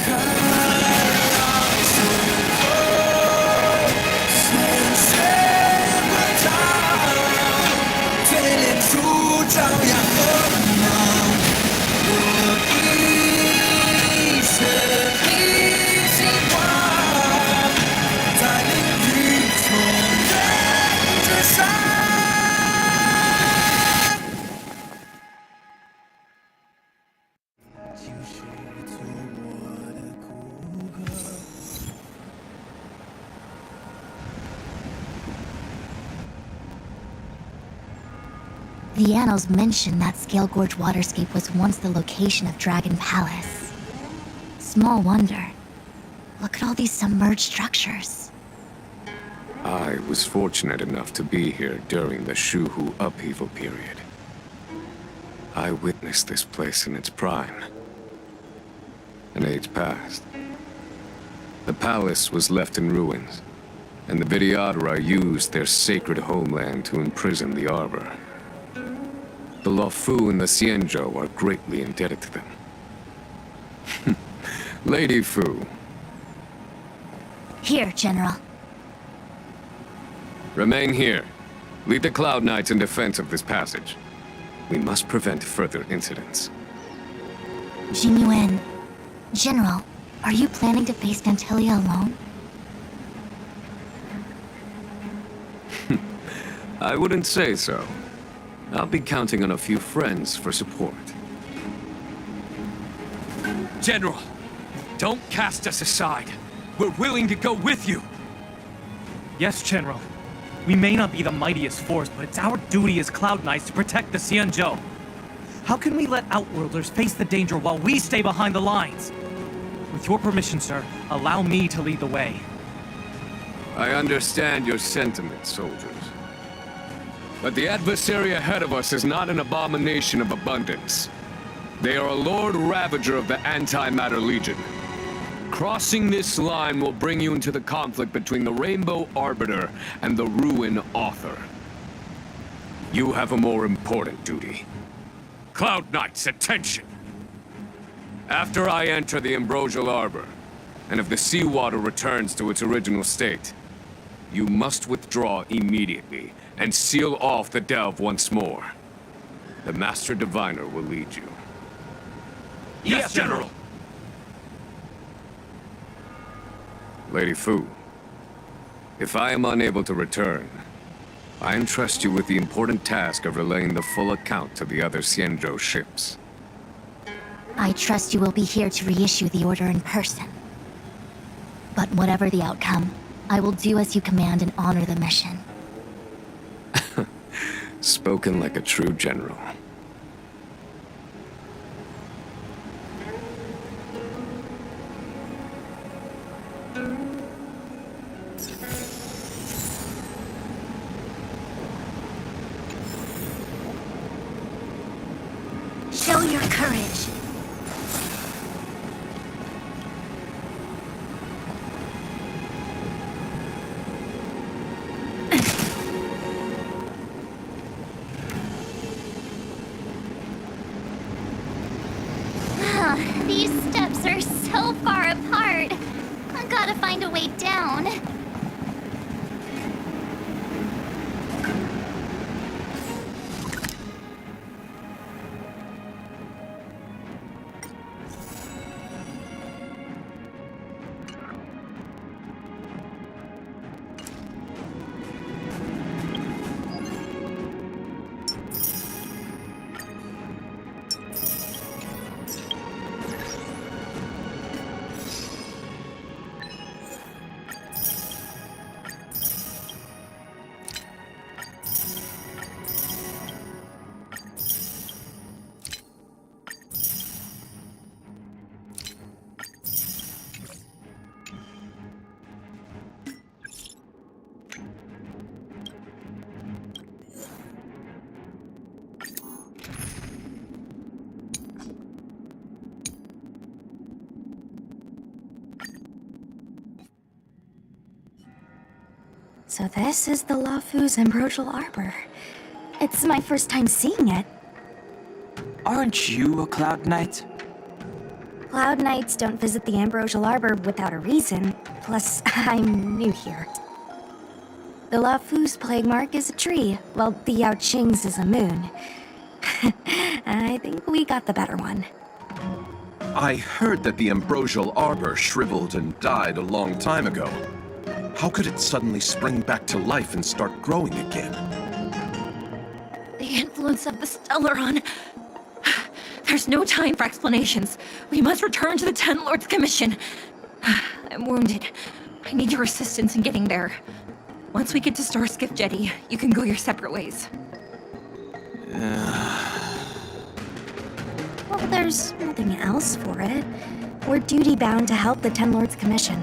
骇浪，随后鲜血滚烫，淬炼出张扬锋芒。我一生一心光，在领域重任之上。今世做我的骨骼。The annals mention that Scale Gorge waterscape was once the location of Dragon Palace. Small wonder. Look at all these submerged structures. I was fortunate enough to be here during the Shuhu upheaval period. I witnessed this place in its prime. An age passed. The palace was left in ruins, and the Vidyadhara used their sacred homeland to imprison the Arbor. The Luofu and the Xianzhou are greatly indebted to them. Lady Fu. Here, General. Remain here. Lead the Cloud Knights in defense of this passage. We must prevent further incidents. Jing Yuan. General, are you planning to face Vantilia alone? I wouldn't say so. I'll be counting on a few friends for support. General, don't cast us aside. We're willing to go with you. Yes, General. We may not be the mightiest force, but it's our duty as Cloud Knights to protect the Xianzhou. How can we let Outworlders face the danger while we stay behind the lines? With your permission, sir, allow me to lead the way. I understand your sentiments, soldiers. But the adversary ahead of us is not an abomination of abundance. They are a Lord Ravager of the Antimatter Legion. Crossing this line will bring you into the conflict between the Rainbow Arbiter and the Ruin Author. You have a more important duty. Cloud Knights, attention! After I enter the Ambrosial Arbor, and if the seawater returns to its original state, you must withdraw immediately and seal off the delve once more. The Master Diviner will lead you. Yes, General! Lady Fu, if I am unable to return, I entrust you with the important task of relaying the full account to the other Xianzhou ships. I trust you will be here to reissue the order in person. But whatever the outcome, I will do as you command and honor the mission. Spoken like a true general. Show your courage. These steps are so far apart. I gotta find a way down. So this is the Lafu's Ambrosial Arbor. It's my first time seeing it. Aren't you a Cloud Knight? Cloud Knights don't visit the Ambrosial Arbor without a reason. Plus, I'm new here. The Lafu's plague mark is a tree, while the Yao Qing's is a moon. I think we got the better one. I heard that the Ambrosial Arbor shriveled and died a long time ago. How could it suddenly spring back to life and start growing again? The influence of the Stellaron. There's no time for explanations. We must return to the Ten Lords Commission. I'm wounded. I need your assistance in getting there. Once we get to Starskiff Jetty, you can go your separate ways. Well, there's nothing else for it. We're duty-bound to help the Ten Lords Commission.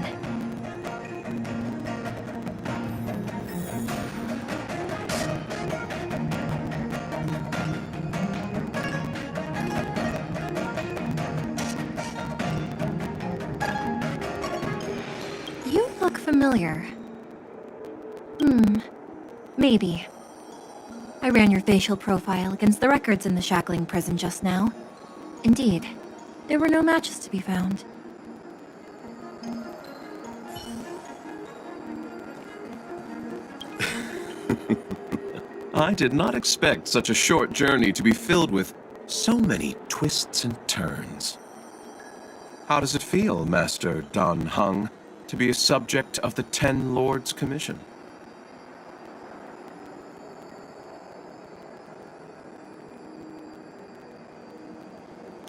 You look familiar. Maybe. I ran your facial profile against the records in the shackling prison just now. Indeed, there were no matches to be found. I did not expect such a short journey to be filled with so many twists and turns. How does it feel, Master Dan Heng, to be a subject of the Ten Lords Commission?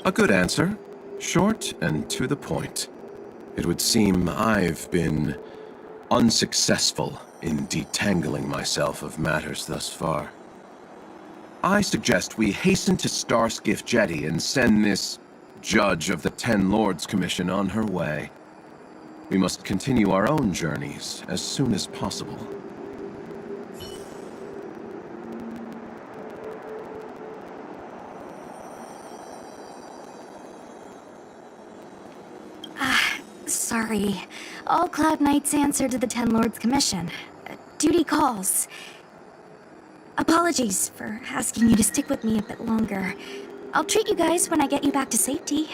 A good answer. Short and to the point. It would seem I've been unsuccessful in detangling myself of matters thus far. I suggest we hasten to Starskiff Jetty and send this Judge of the Ten Lords Commission on her way. We must continue our own journeys as soon as possible. Sorry. All Cloud Knights answer to the Ten Lords Commission. Duty calls. Apologies for asking you to stick with me a bit longer. I'll treat you guys when I get you back to safety.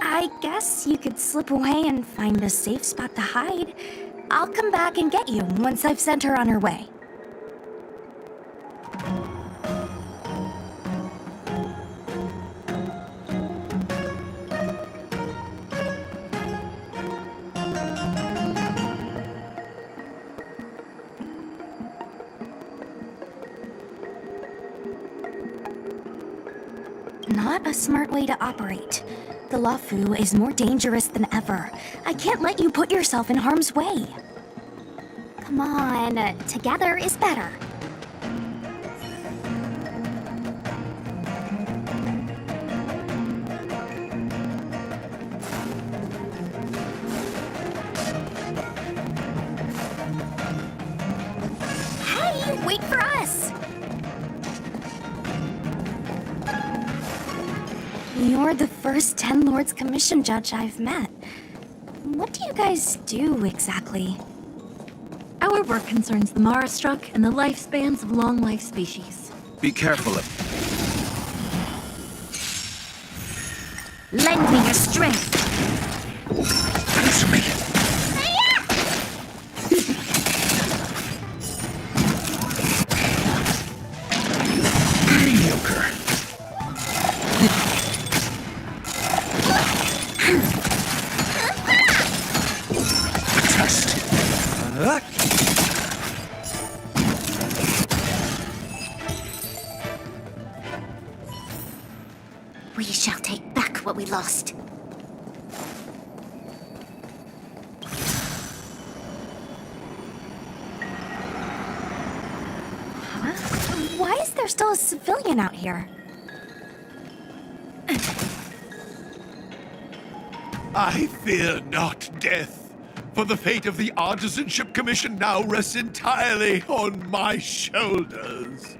I guess you could slip away and find a safe spot to hide. I'll come back and get you once I've sent her on her way. Not a smart way to operate. The Lafu is more dangerous than ever. I can't let you put yourself in harm's way. Come on, together is better. Hey, wait for us! You're the first Ten Lords Commission judge I've met. What do you guys do exactly? Our work concerns the Mara struck and the lifespans of long-life species. Be careful. Lend me your strength. Answer me. Mediocre. Test. We shall take back what we lost. Why is there still a civilian out here? I fear not death, For the fate of the Artisanship Commission now rests entirely on my shoulders.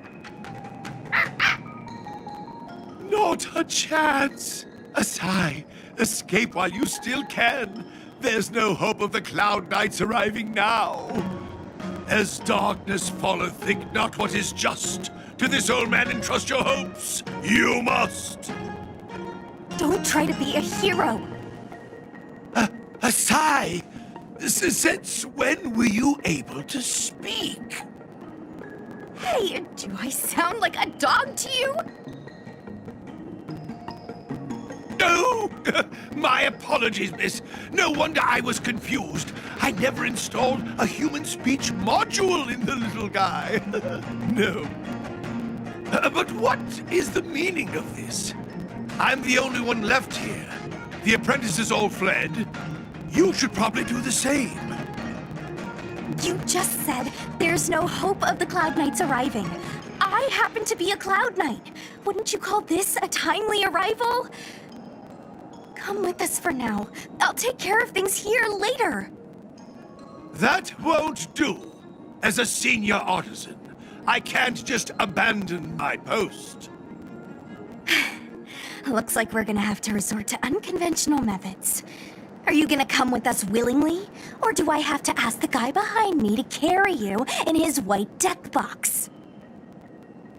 Not a chance! Asai, escape while you still can. There's no hope of the Cloud Knights arriving now. As darkness falleth, think not what is just. To this old man entrust your hopes. You must. Don't try to be a hero. Asai, since when were you able to speak? Hey, do I sound like a dog to you? No! My apologies, miss. No wonder I was confused. I never installed a human speech module in the little guy. No. But what is the meaning of this? I'm the only one left here. The apprentices all fled. You should probably do the same. You just said there's no hope of the Cloud Knights arriving. I happen to be a Cloud Knight. Wouldn't you call this a timely arrival? Come with us for now. I'll take care of things here later. That won't do. As a senior artisan, I can't just abandon my post. Looks like we're gonna have to resort to unconventional methods. Are you gonna come with us willingly? Or do I have to ask the guy behind me to carry you in his white deck box?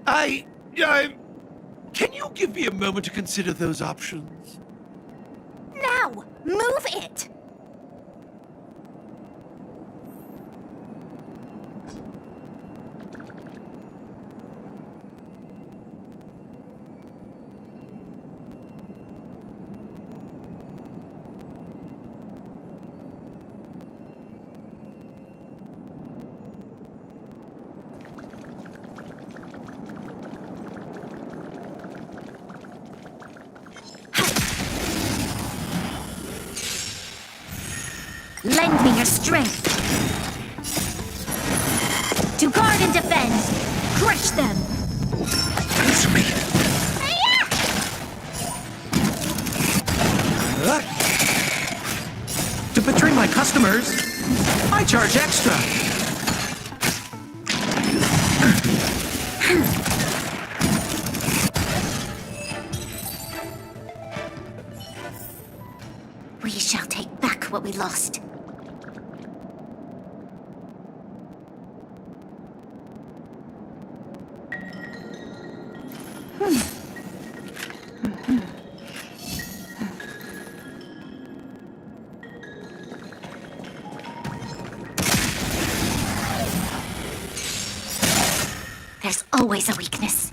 Can you give me a moment to consider those options? Now! Move it! Lend me your strength. To guard and defend. Crush them. Answer me. To betray my customers, I charge extra. We shall take back what we lost. There's always a weakness.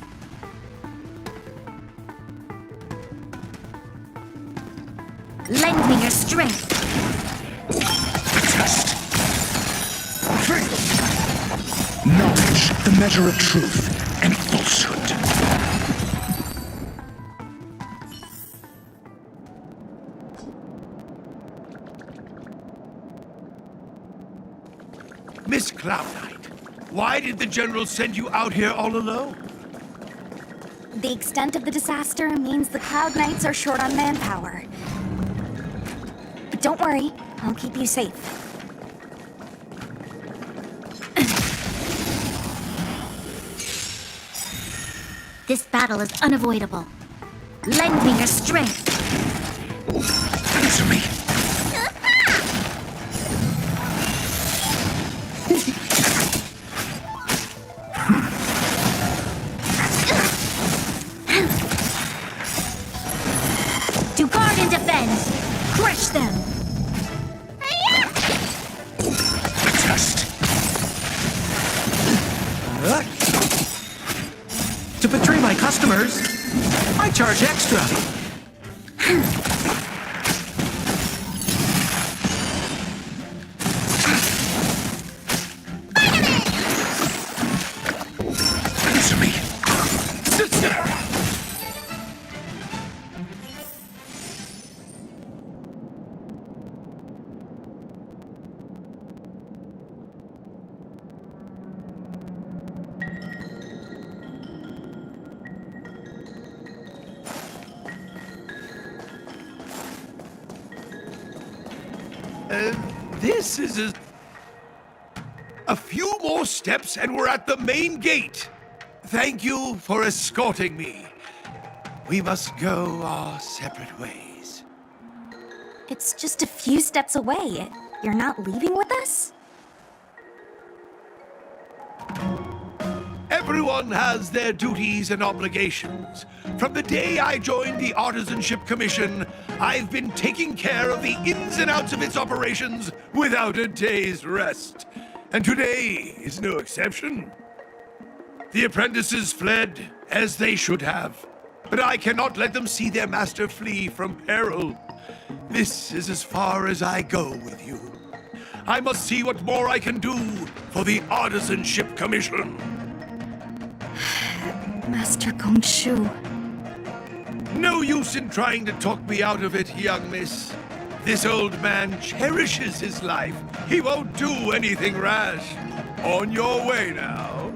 Lend me your strength. Test. Knowledge, the measure of truth and falsehood. Miss Cloud Knight, why did the General send you out here all alone? The extent of the disaster means the Cloud Knights are short on manpower. But don't worry, I'll keep you safe. This battle is unavoidable. Lend me your strength. Answer me. To guard and defend. Crush them. Test. To betray my customers, I charge extra. Answer me. This is a few more steps and we're at the main gate. Thank you for escorting me. We must go our separate ways. It's just a few steps away. You're not leaving with us? Everyone has their duties and obligations. From the day I joined the Artisanship Commission, I've been taking care of the ins and outs of its operations without a day's rest. And today is no exception. The apprentices fled, as they should have. But I cannot let them see their master flee from peril. This is as far as I go with you. I must see what more I can do for the Artisanship Commission. Master Gongshu. No use in trying to talk me out of it, young miss. This old man cherishes his life. He won't do anything rash. On your way now.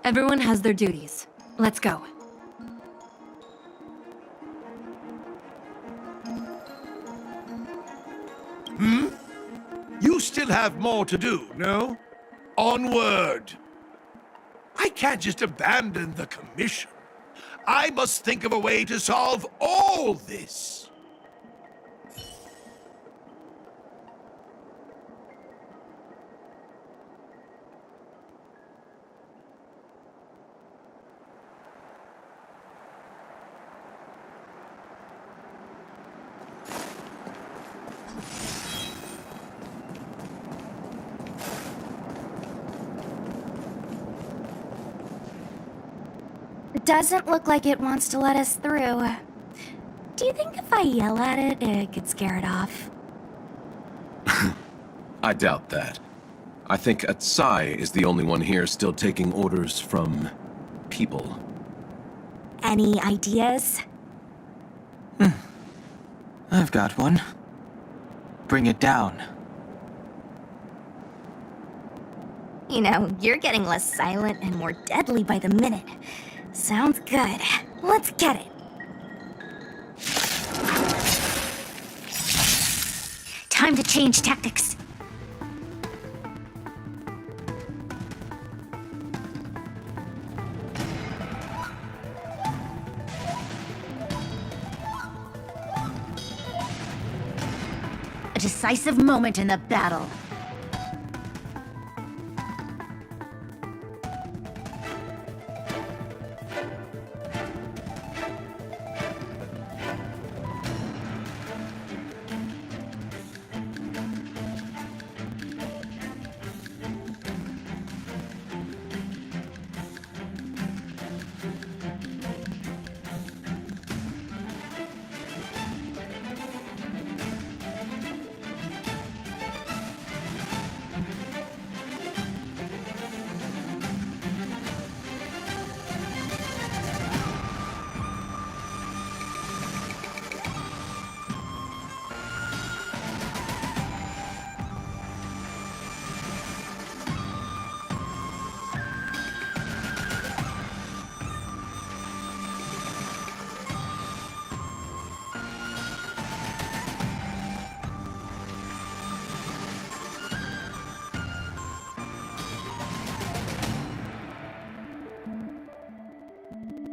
Everyone has their duties. Let's go. You still have more to do, no? Onward! I can't just abandon the commission. I must think of a way to solve all this. It doesn't look like it wants to let us through. Do you think if I yell at it, it could scare it off? I doubt that. I think Atsai is the only one here still taking orders from people. Any ideas? I've got one. Bring it down. You know, you're getting less silent and more deadly by the minute. Sounds good. Let's get it. Time to change tactics. A decisive moment in the battle.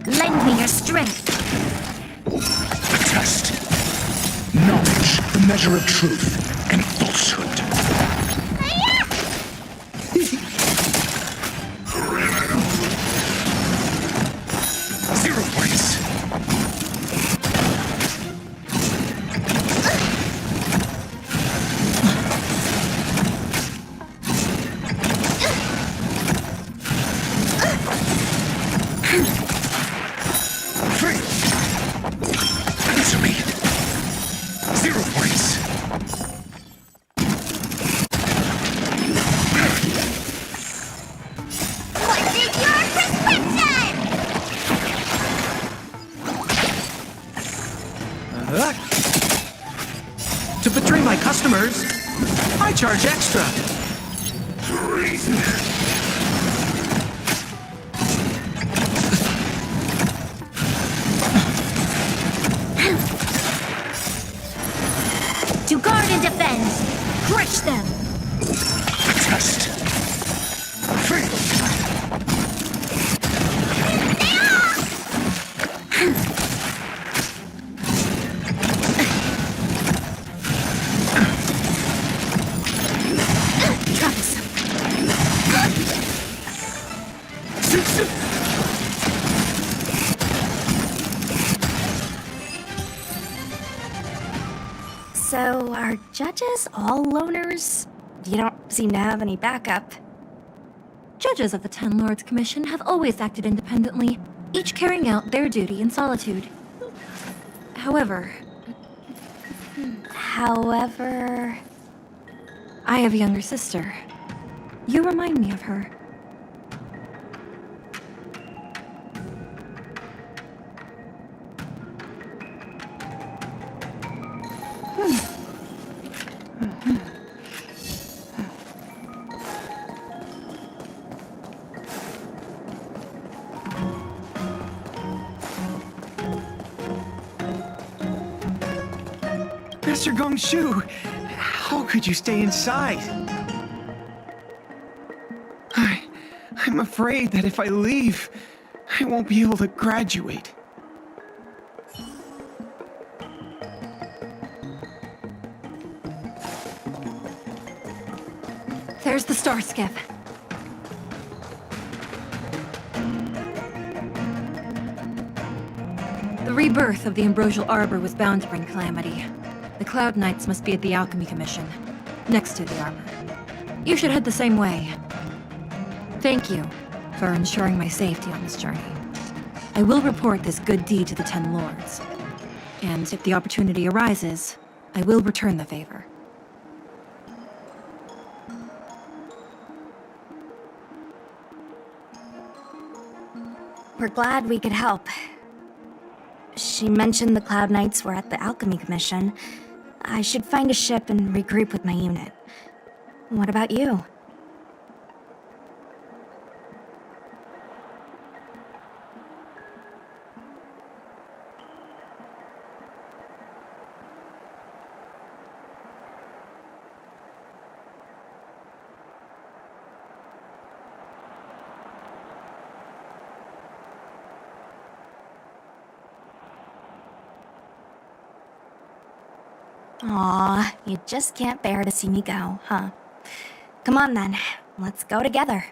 Lend me your strength. The test. Knowledge, the measure of truth and falsehood. Zero points. Answer me. 0 points. What's in your prescription? To betray my customers, I charge extra. Treason. them. Test. So, are judges all loners? You don't seem to have any backup. Judges of the Ten Lords Commission have always acted independently, each carrying out their duty in solitude. However, I have a younger sister. You remind me of her. Master Gongshu, how could you stay inside? I'm afraid that if I leave, I won't be able to graduate. There's the star skiff. The rebirth of the Ambrosial Arbor was bound to bring calamity. The Cloud Knights must be at the Alchemy Commission, next to the armor. You should head the same way. Thank you for ensuring my safety on this journey. I will report this good deed to the Ten Lords. And if the opportunity arises, I will return the favor. We're glad we could help. She mentioned the Cloud Knights were at the Alchemy Commission. I should find a ship and regroup with my unit. What about you? Aw, you just can't bear to see me go, huh? Come on then, let's go together.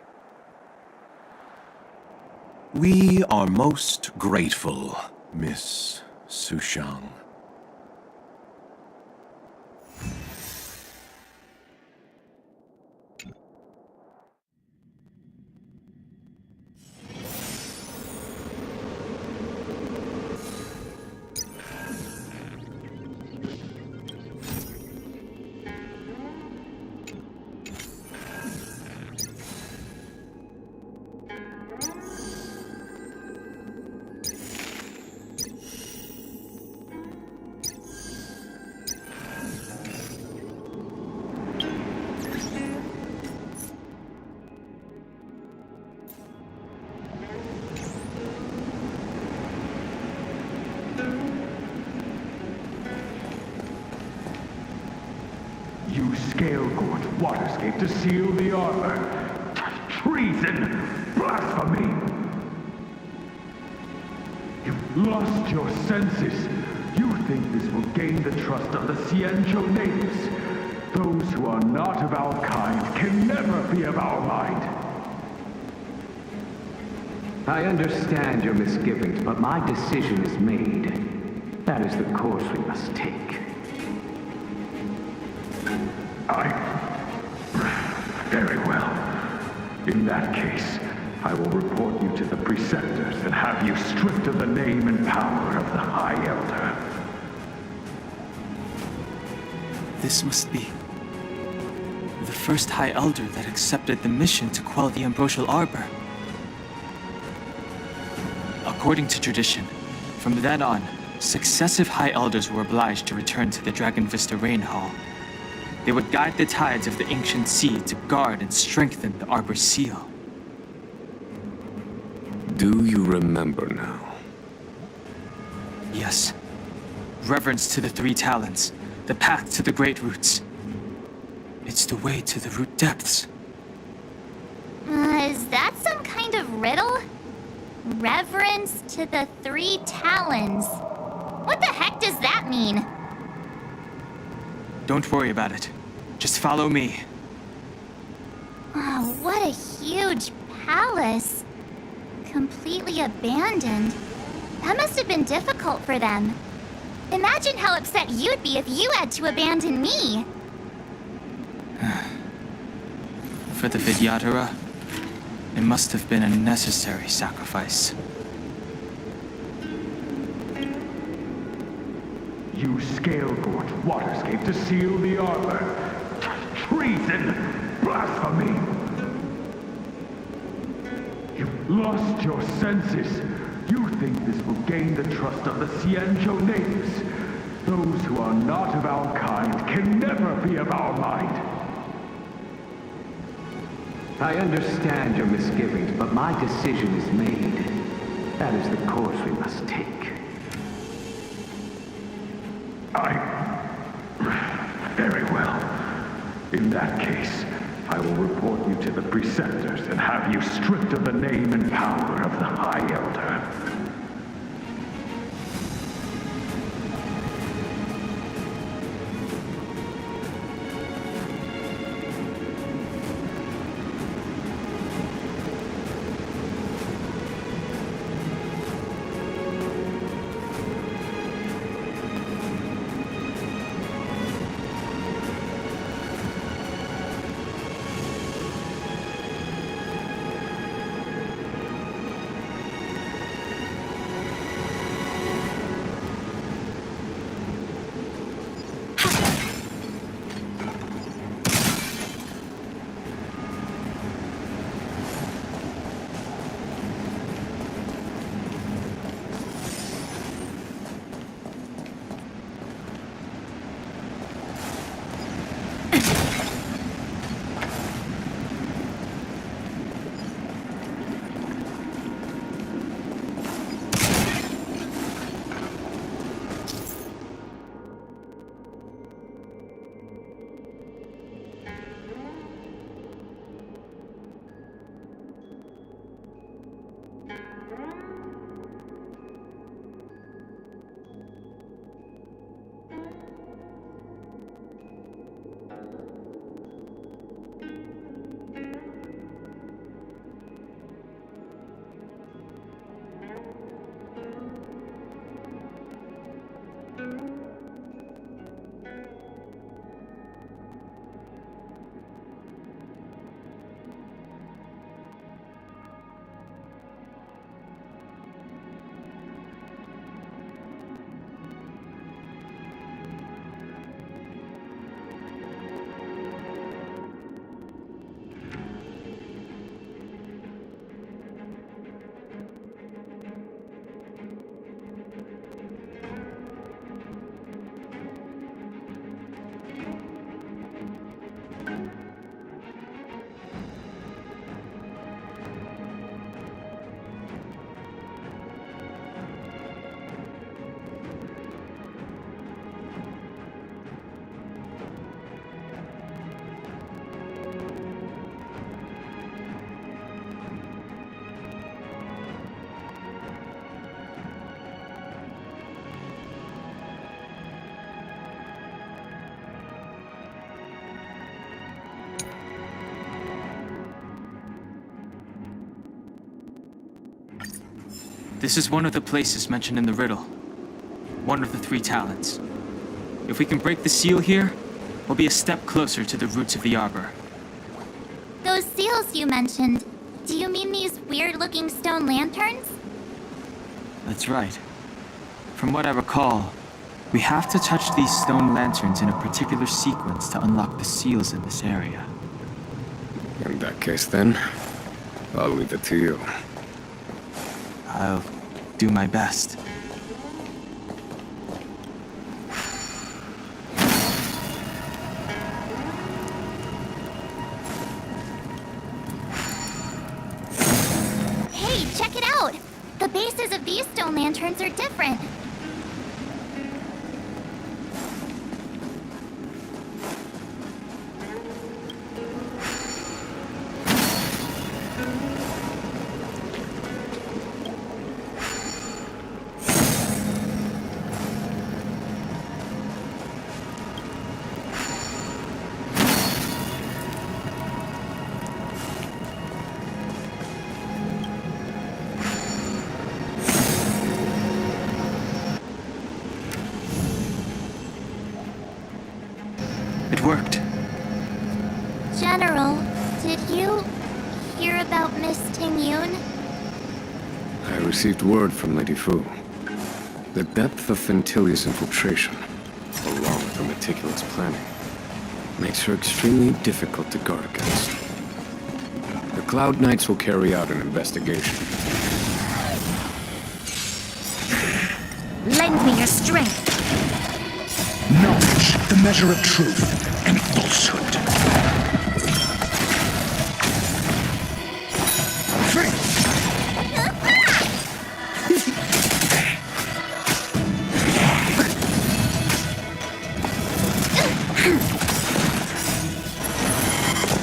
We are most grateful, Miss Sushang. You scale-court waterscape to seal the armor. Treason! Blasphemy! You've lost your senses. You think this will gain the trust of the Xianzhou natives. Those who are not of our kind can never be of our mind. I understand your misgivings, but my decision is made. That is the course we must take. Very well. In that case, I will report you to the preceptors and have you stripped of the name and power of the High Elder. This must be the first High Elder that accepted the mission to quell the Ambrosial Arbor. According to tradition, from then on, successive High Elders were obliged to return to the Dragon Vista Rain Hall. They would guide the tides of the ancient sea to guard and strengthen the Arbor's seal. Do you remember now? Yes. Reverence to the Three Talons, the path to the Great Roots. It's the way to the root depths. Is that some kind of riddle? Reverence to the 3 talons. What the heck does that mean? Don't worry about it. Just follow me. Oh, what a huge palace. Completely abandoned. That must have been difficult for them. Imagine how upset you'd be if you had to abandon me. For the Vidyadhara, it must have been a necessary sacrifice. You scale-gorge waterscape to seal the armor. Treason! Blasphemy! You've lost your senses. You think this will gain the trust of the Xianzhou natives. Those who are not of our kind can never be of our mind. I understand your misgivings, but my decision is made. That is the course we must take. Very well. In that case, I will report you to the preceptors and have you stripped of the name and power of the High Elder. This is one of the places mentioned in the riddle. One of the 3 talents. If we can break the seal here, we'll be a step closer to the roots of the arbor. Those seals you mentioned, do you mean these weird-looking stone lanterns? That's right. From what I recall, we have to touch these stone lanterns in a particular sequence to unlock the seals in this area. In that case, then, I'll leave it to you. I'll do my best. Hey, check it out! The bases of these stone lanterns are different. It worked. General, did you hear about Miss Tingyun? I received word from Lady Fu. The depth of Ventilia's infiltration, along with her meticulous planning, makes her extremely difficult to guard against. The Cloud Knights will carry out an investigation. Lend me your strength. Knowledge, the measure of truth and falsehood.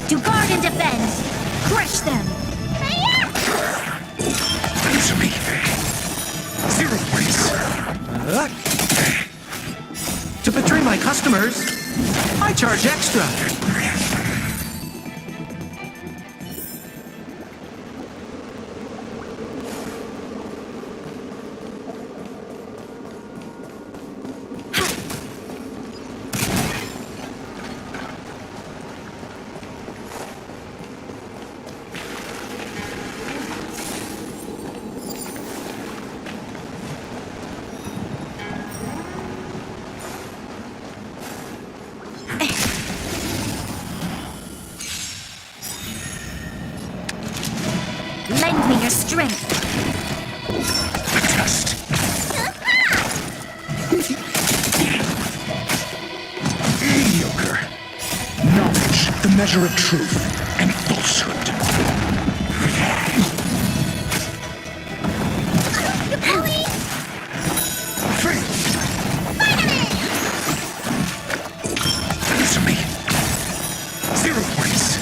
To guard and defend. Crush them. Answer me. 0 points. To betray my customers, I charge extra. Lend me your strength. A test. Mediocre. Knowledge, the measure of truth and falsehood. Answer me. 0 points.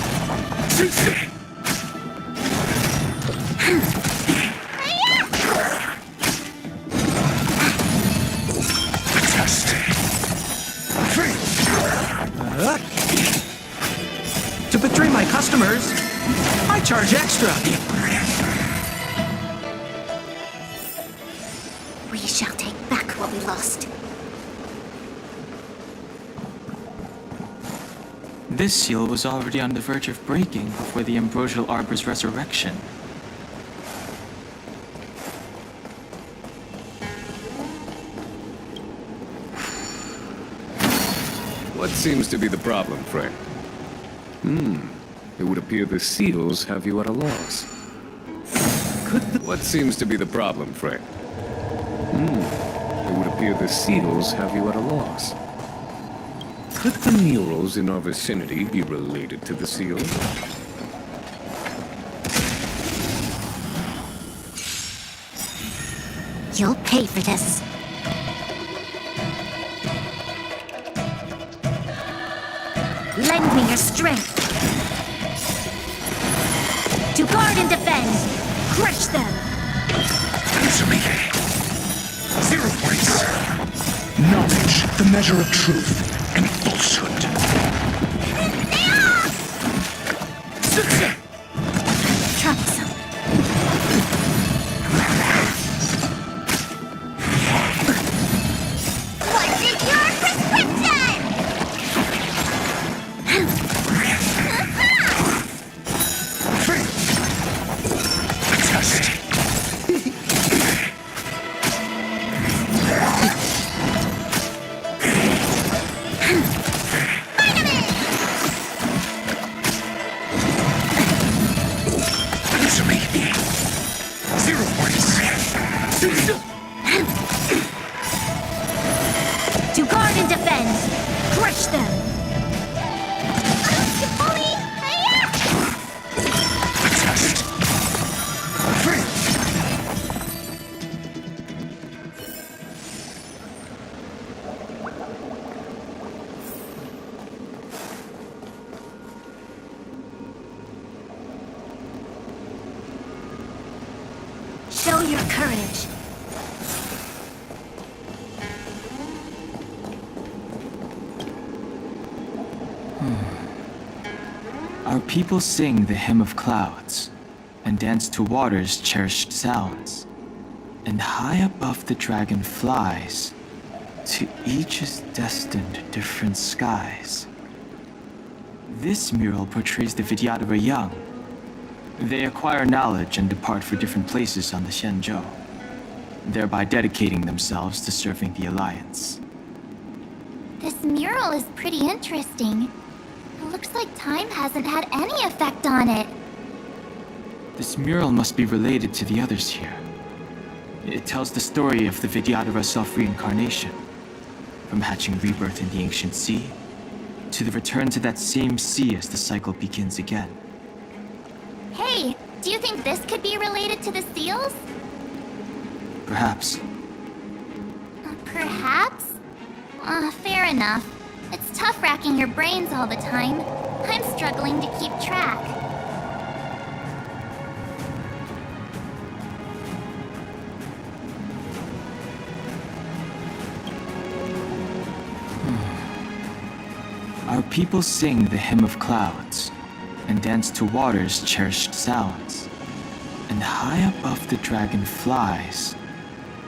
To betray my customers, I charge extra. We shall take back what we lost. This seal was already on the verge of breaking before the Ambrosial Arbor's resurrection. What seems to be the problem, Frey? It would appear the seals have you at a loss. What seems to be the problem, Frey? It would appear the seals have you at a loss. Could the murals in our vicinity be related to the seals? You'll pay for this. Lend me your strength. To guard and defend. Crush them. Answer me. 0 points. Knowledge, the measure of truth and falsehood. Troublesome. What's in your prescription? A test. Answer me. 0 points. To guard and defend. Crush them. A test. Show your courage. Our people sing the hymn of clouds and dance to water's cherished sounds. And high above the dragon flies, to each is destined different skies. This mural portrays the Vidyadhara young. They acquire knowledge and depart for different places on the Xianzhou, thereby dedicating themselves to serving the Alliance. This mural is pretty interesting. It looks like time hasn't had any effect on it. This mural must be related to the others here. It tells the story of the Vidyadhara self-reincarnation, from hatching rebirth in the ancient sea, to the return to that same sea as the cycle begins again. Hey, do you think this could be related to the seals? Perhaps. Perhaps? Fair enough. It's tough racking your brains all the time. I'm struggling to keep track. Our people sing the hymn of clouds, and dance to water's cherished sounds. And high above the dragon flies,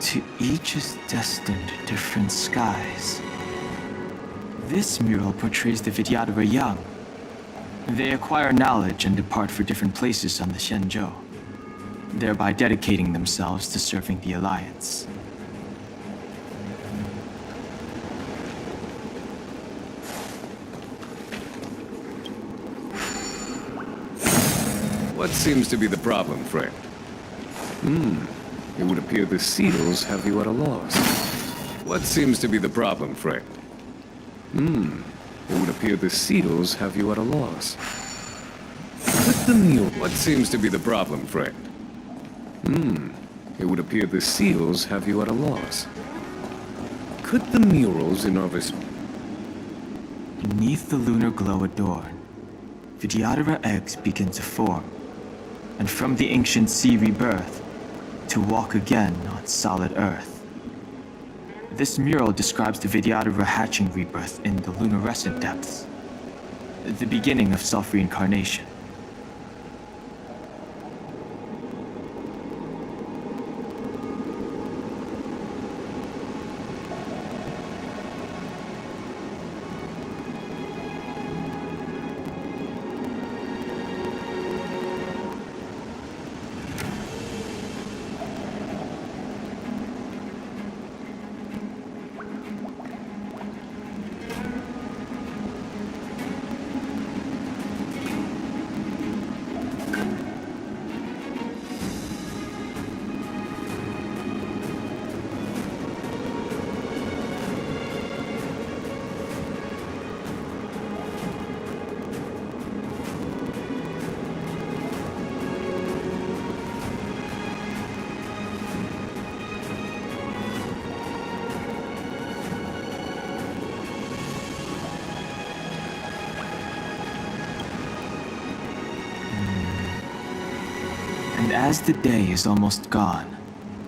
to each is destined different skies. This mural portrays the Vidyadhara young. They acquire knowledge and depart for different places on the Xianzhou, thereby dedicating themselves to serving the Alliance. What seems to be the problem, friend? It would appear the seals have you at a loss. What seems to be the problem, friend? It would appear the seals have you at a loss. What seems to be the problem, friend? It would appear the seals have you at a loss. Could the murals in our Beneath the lunar glow adorn, Vidyadhara eggs begin to form, and from the ancient sea rebirth, to walk again on solid earth. This mural describes the Vidyadhara hatching rebirth in the lunarescent depths, the beginning of self-reincarnation. And as the day is almost gone,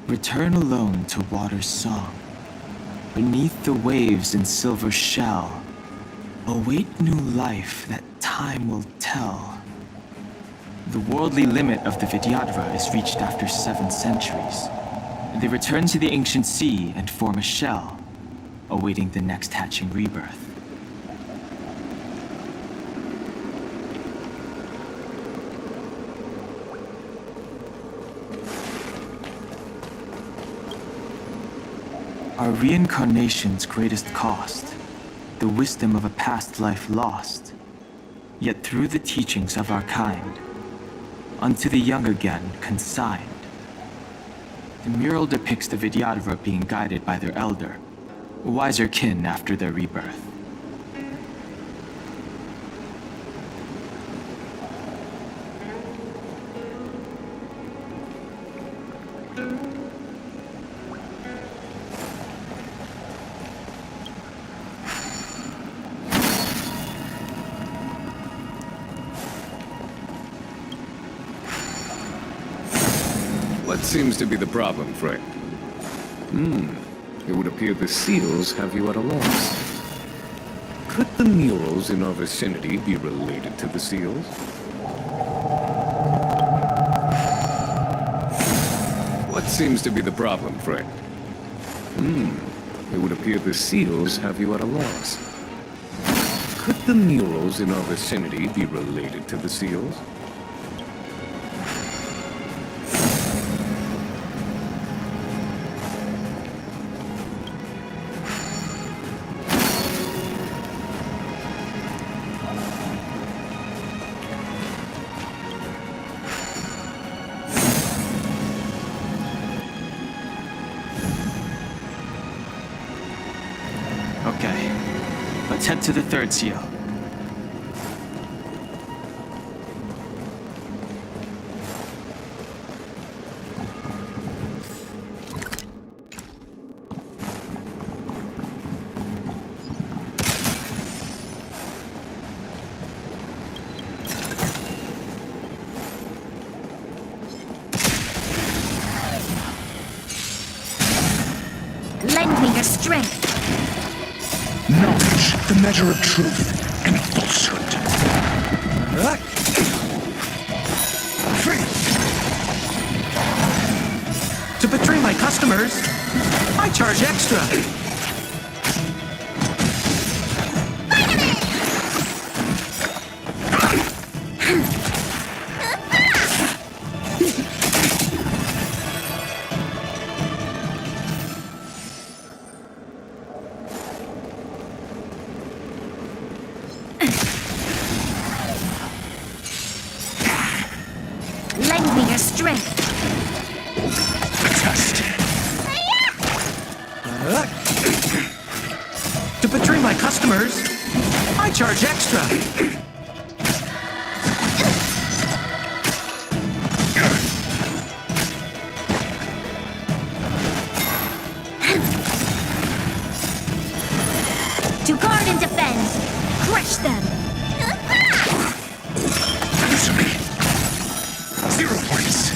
return alone to water's song. Beneath the waves in silver shell, await new life that time will tell. The worldly limit of the Vidyadhara is reached after 7 centuries. They return to the ancient sea and form a shell, awaiting the next hatching rebirth. Our reincarnation's greatest cost, the wisdom of a past life lost, yet through the teachings of our kind, unto the young again consigned. The mural depicts the Vidyadhara being guided by their elder, wiser kin after their rebirth. What seems to be the problem, friend? It would appear the seals have you at a loss. Could the murals in our vicinity be related to the seals? What seems to be the problem, friend? It would appear the seals have you at a loss. Could the murals in our vicinity be related to the seals? Okay, let's head to the third seal. Lend me your strength. Knowledge, the measure of truth and falsehood. To betray my customers, I charge extra. Lend me your strength. To betray my customers, I charge extra. To guard and defend. Crush them. Answer me. 0 points.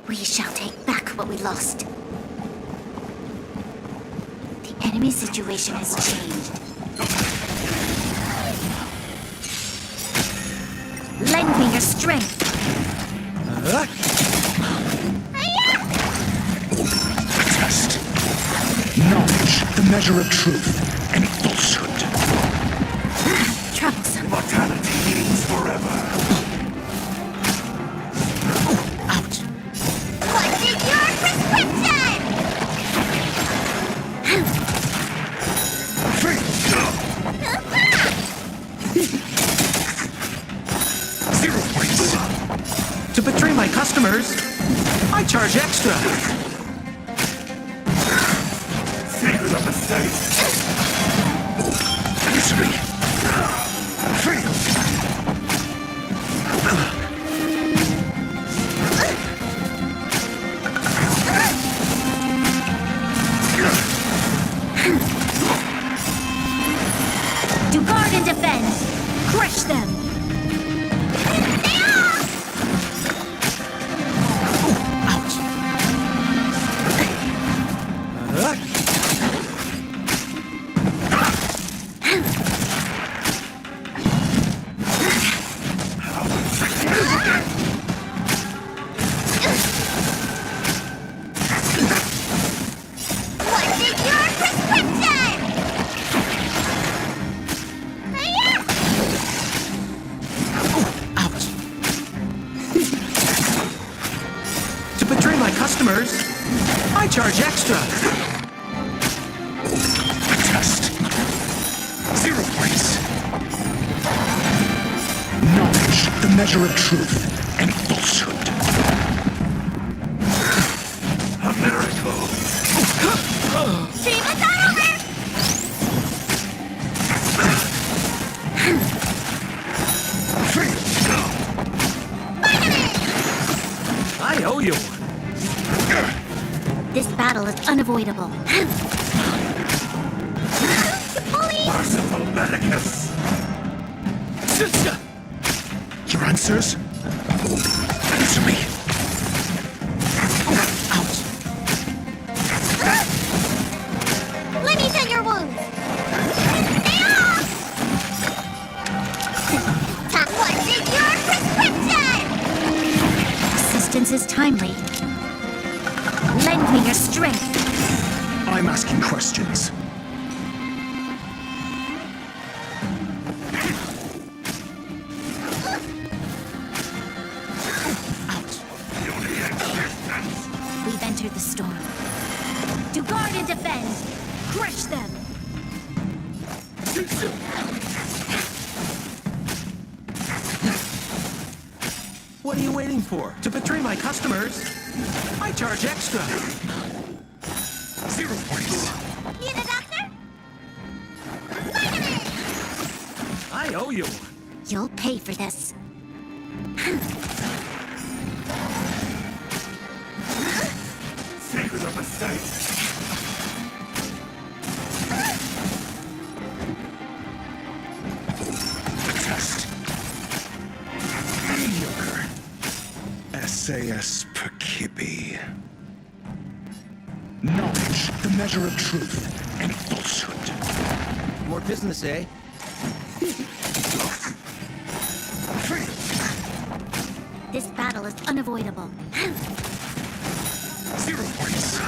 We shall take back what we lost. The enemy situation has changed. Lend me your strength. Test. Knowledge, the measure of truth and falsehood. Troublesome. Mortality means forever. What's in your prescription? 0 points. To betray my customers, I charge extra. Secret of the safe. Answer me. To guard and defend. Crush them. What's in your prescription? To betray my customers, I charge extra. Test. 0 points. Knowledge, the measure of truth and falsehood. A miracle. Team is over! I owe you. This battle is unavoidable. Merciful Medicus. Your answers? Answer me. Let me tend your wounds. What's in your prescription? timely. Lend me your strength. I'm asking questions. We've entered the storm. To guard and defend! Crush them! What are you waiting for? To betray my customers? I charge extra. 0 points. Need a doctor? I owe you one. You'll pay for this. Sacred of the sight. Test. Mediocre. SAS Perkibi. Knowledge, the measure of truth and falsehood. More business, eh? This battle is unavoidable. 0 points.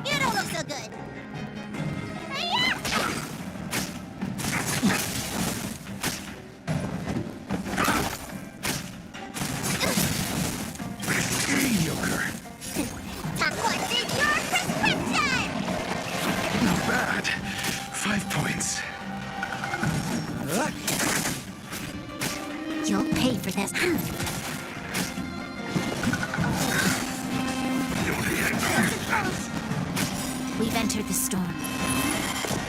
You don't look so good. Mediocre. What's in your prescription? Not bad. 5 points. You'll pay for this. We've entered the storm.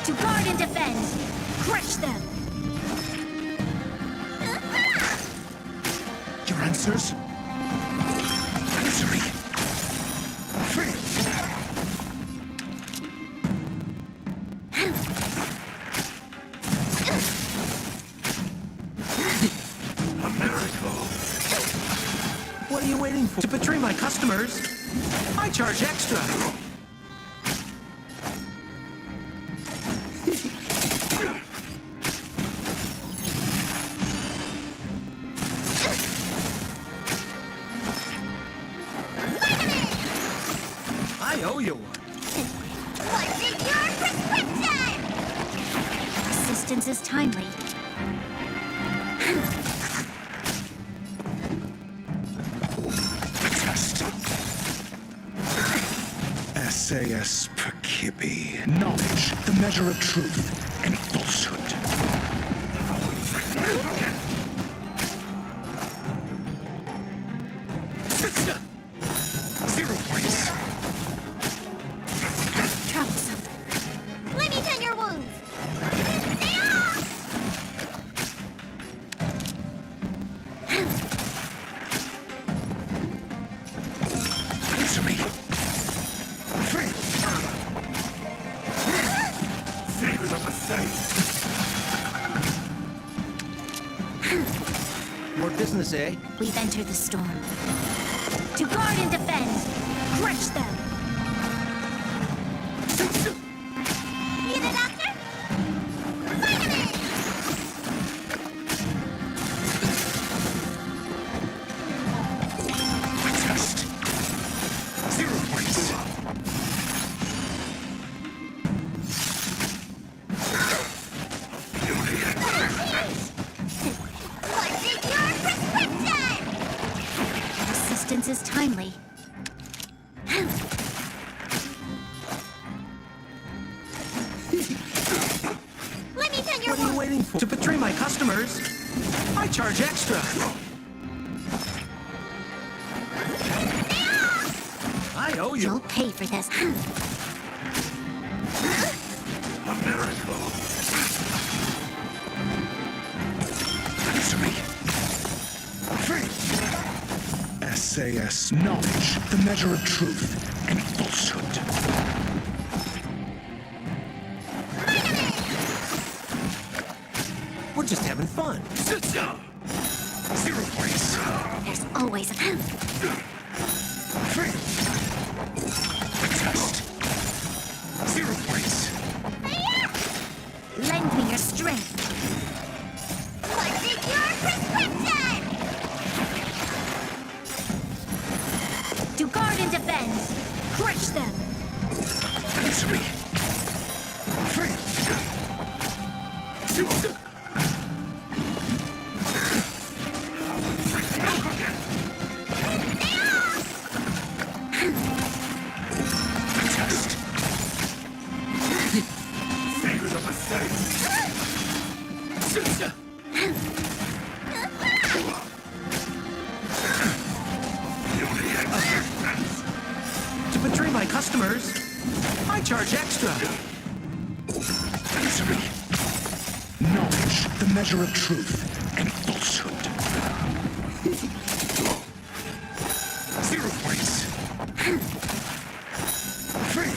To guard and defend! Crush them! Your answers? Answer me. What are you waiting for? To betray my customers? I charge extra. I owe you one. What's in your prescription? Assistance is timely. SAS Perkibi. Knowledge, the measure of truth and falsehood. Zero points. Troublesome. Let me tend your wounds. Answer me. Sacred of the sight. More business, eh? We've entered the storm. To guard and defend! Crush them! Need a doctor? Vitamin! Test. 0 points. What's in your prescription? Assistance is timely. Let me tend your What are you waiting for? To betray my customers? I charge extra. I owe you. You'll pay for this. A miracle. Answer me. SAS knowledge, the measure of truth and falsehood. We're just having fun. 0 points. There's always a Test. 0 points. Lend me your strength. What's in your prescription? Fingers on my face. To betray my customers, I charge extra. Answer me. Knowledge, the measure of truth and falsehood. 0 points. 3.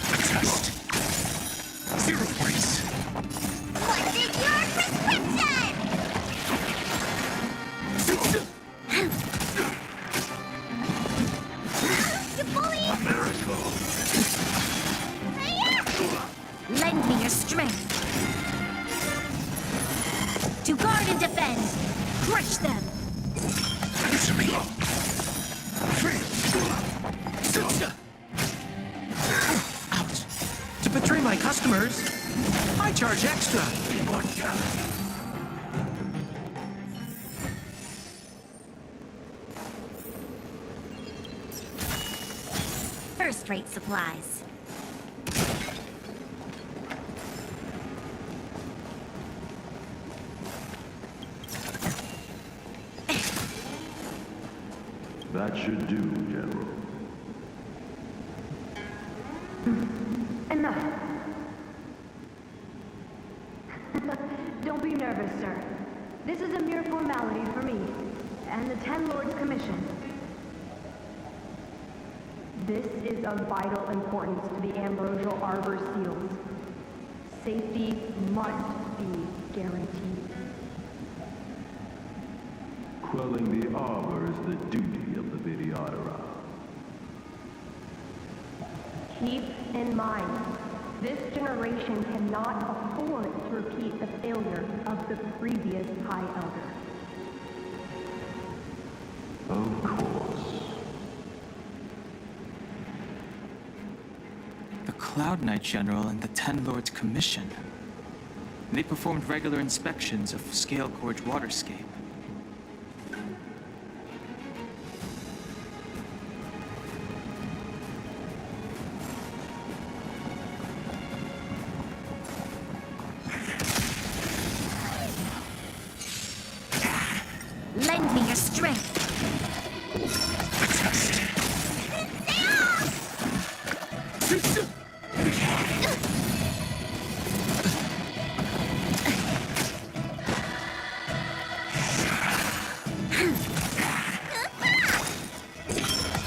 A test. 0 points. What's in your prescription? You bully! A miracle. Lend me your strength. To guard and defend. Crush them. Answer me. 3. Out. To betray my customers, I charge extra. First-rate supplies. That should do, General. Enough. Don't be nervous, sir. This is a mere formality for me and the Ten Lords Commission. This is of vital importance to the Ambrosial Arbor seals. Safety must be guaranteed. Quelling the Arbor is the duty of the Videodera. Keep in mind, this generation cannot afford to repeat the failure of the previous High Elder. Of course. The Cloud Knight General and the Ten Lords Commission. They performed regular inspections of Scale Gorge Waterscape. Lend me your strength.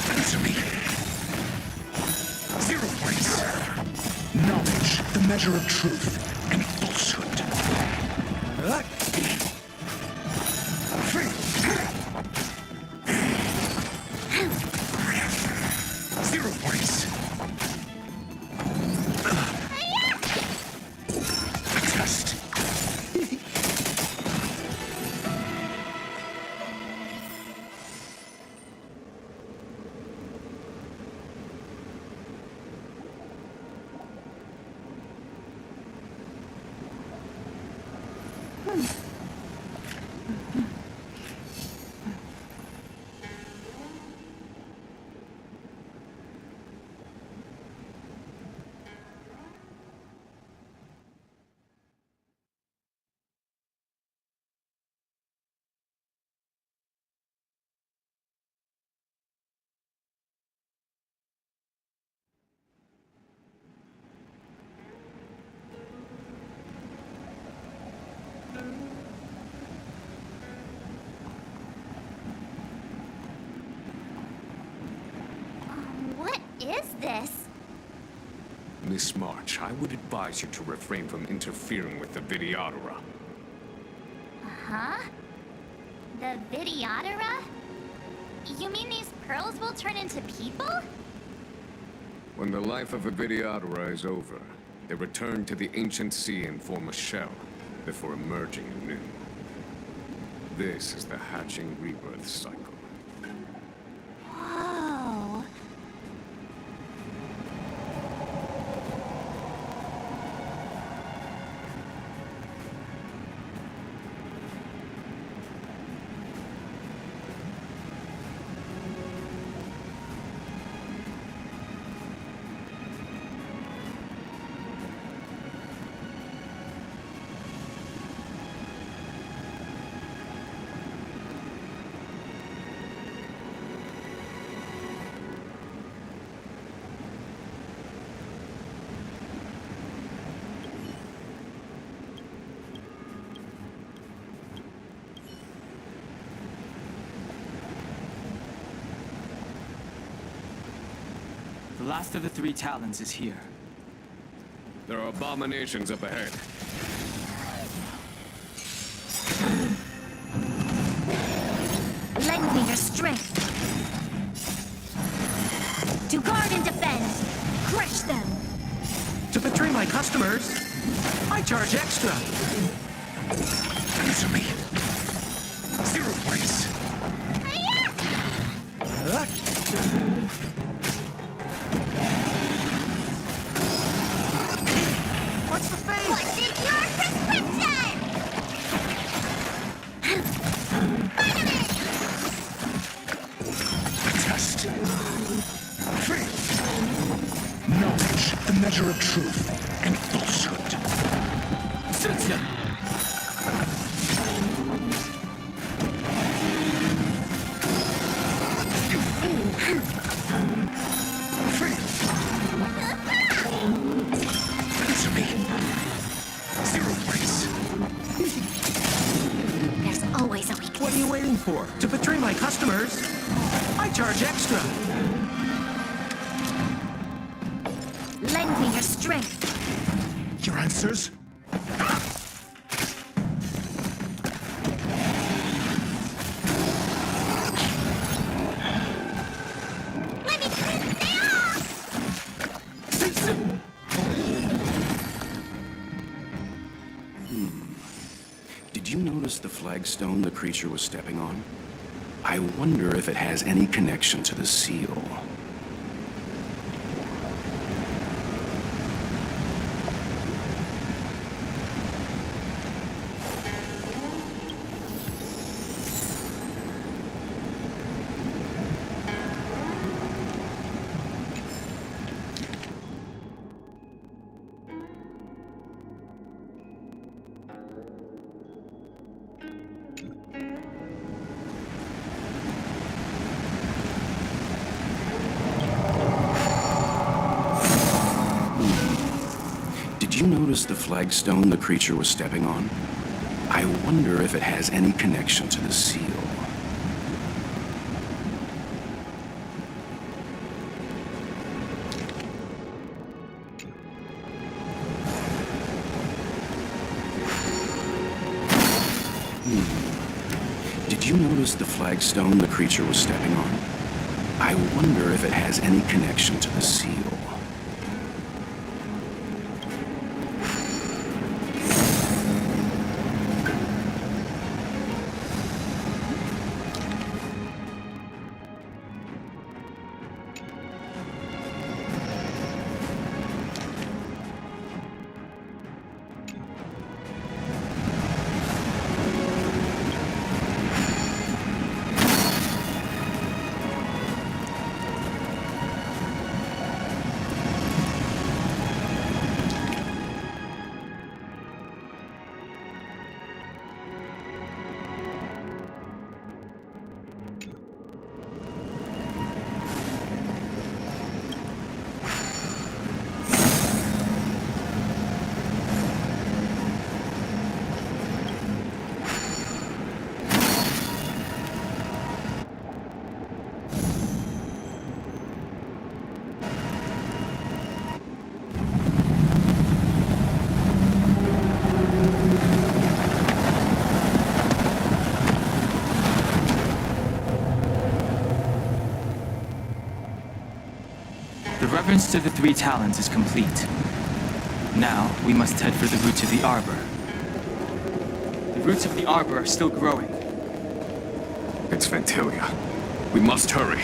Answer me. 0 points. Knowledge, the measure of truth and falsehood. 3. 0 points. A test. What is this? Miss March, I would advise you to refrain from interfering with the Videodera. Huh? The Videodera? You mean these pearls will turn into people? When the life of a Videodera is over, they return to the ancient sea and form a shell, before emerging anew. This is the hatching rebirth cycle. Whoa. The last of the three talons is here. There are abominations up ahead. Lend me your strength. To guard and defend. Crush them. To betray my customers, I charge extra. Answer me. 0 place. What's the face? What's in your prescription? Test. Faith. Knowledge, the measure of truth and falsehood. Answer me. 0 place. There's always a weakness. What are you waiting for? To betray my customers, I charge extra. Lend me your strength. Your answers? Let me cleanse it off! Did you notice the flagstone the creature was stepping on? I wonder if it has any connection to the seal. Did you notice the flagstone the creature was stepping on? I wonder if it has any connection to the seal. Did you notice the flagstone the creature was stepping on? I wonder if it has any connection to the seal. The reverence to the three talons is complete. Now, we must head for the roots of the arbor. The roots of the arbor are still growing. It's Ventilia. We must hurry.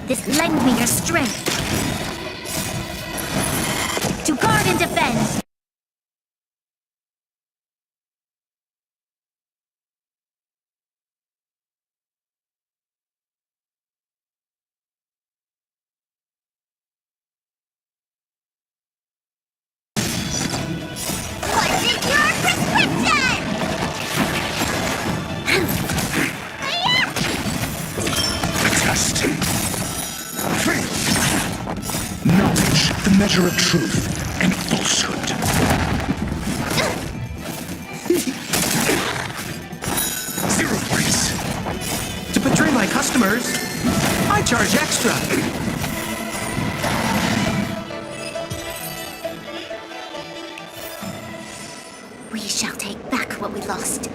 This lend me your strength. To guard and defend. What's in your prescription? Test. Faith. Knowledge, the measure of truth and falsehood. extra! We shall take back what we lost.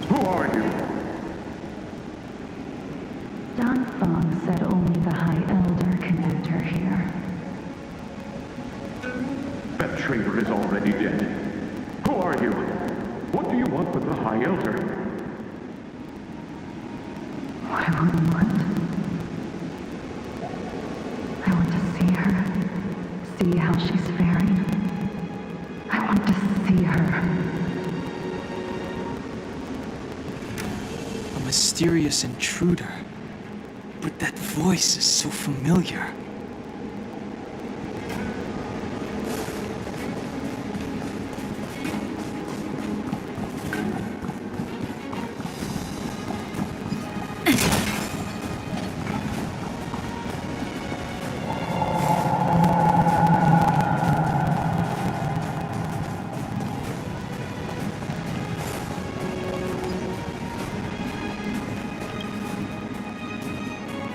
Who are you? Don Fong said only the High Elder can enter here. That traitor is already dead. Who are you? What do you want with the High Elder? What do I want? I want to see her. See how she's faring. I want to see her. A mysterious intruder. But that voice is so familiar.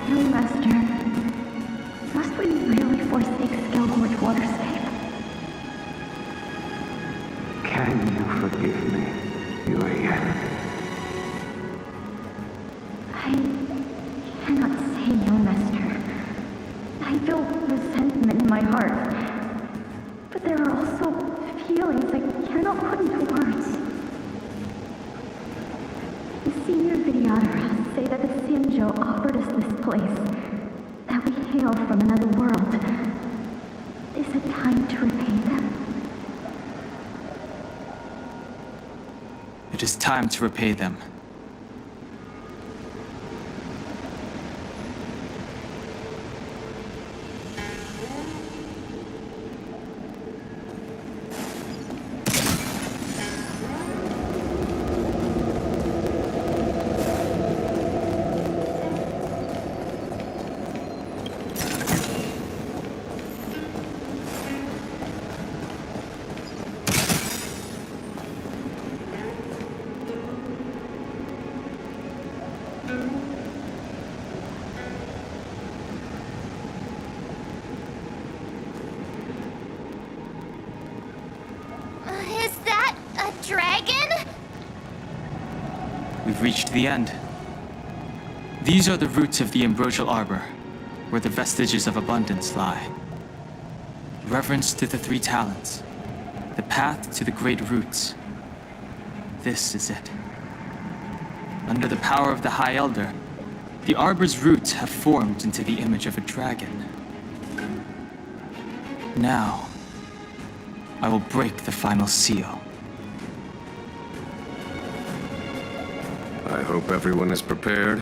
No, Master. Must we really forsake Skillgorge Waterscape? Can you forgive me, Yuri? I cannot say no, Master. I feel resentment in my heart. But there are also feelings I cannot put into words. The senior videographers say that the Xianzhou offered us this place, that we hail from another world. Is it time to repay them? It is time to repay them. Is that a dragon? We've reached the end. These are the roots of the Ambrosial Arbor, where the vestiges of abundance lie. Reverence to the three talents. The path to the great roots. This is it. Under the power of the High Elder, the Arbor's roots have formed into the image of a dragon. Now, I will break the final seal. I hope everyone is prepared.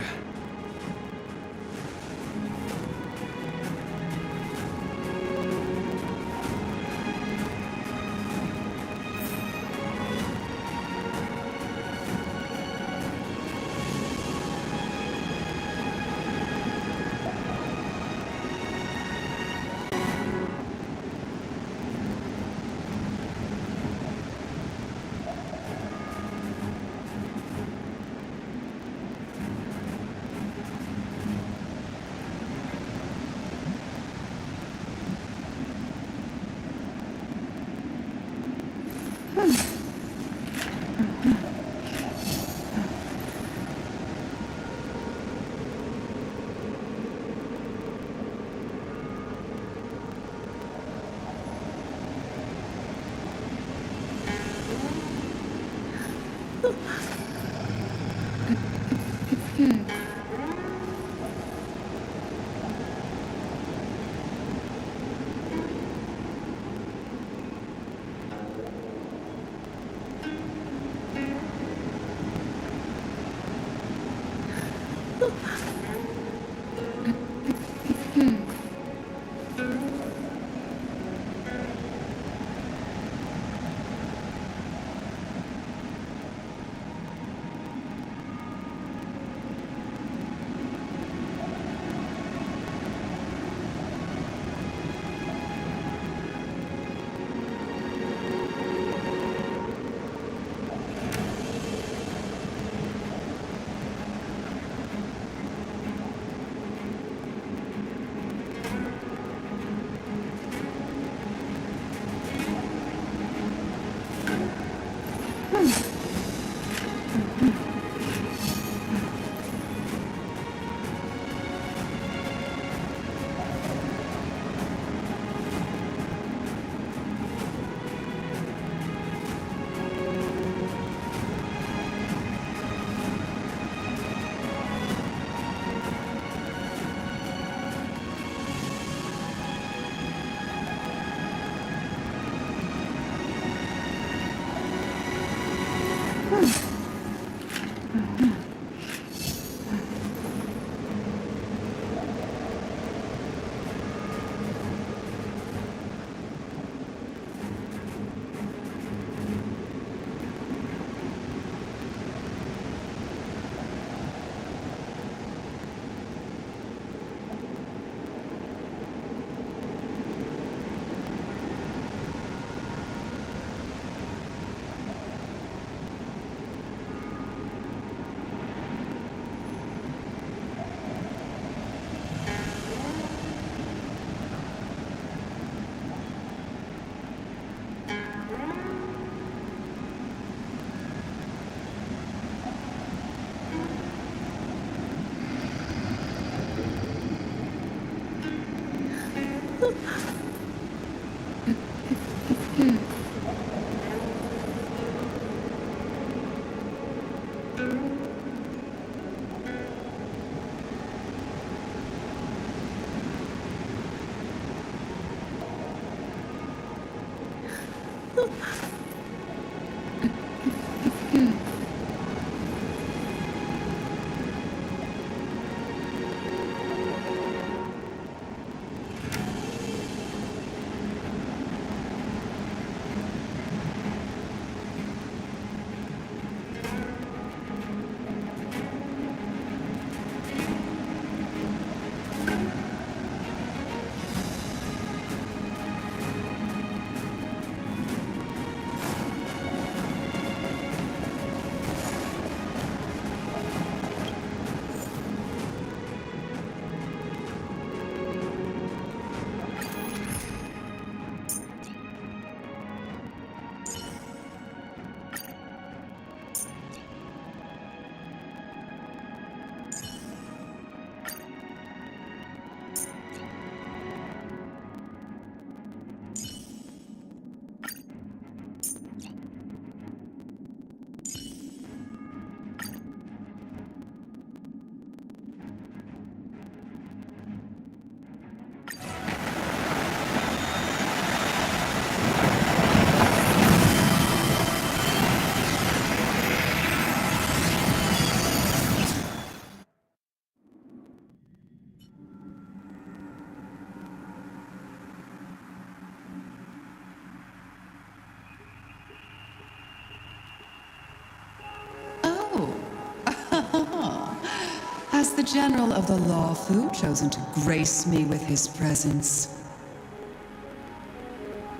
Has the General of the Lawfu chosen to grace me with his presence?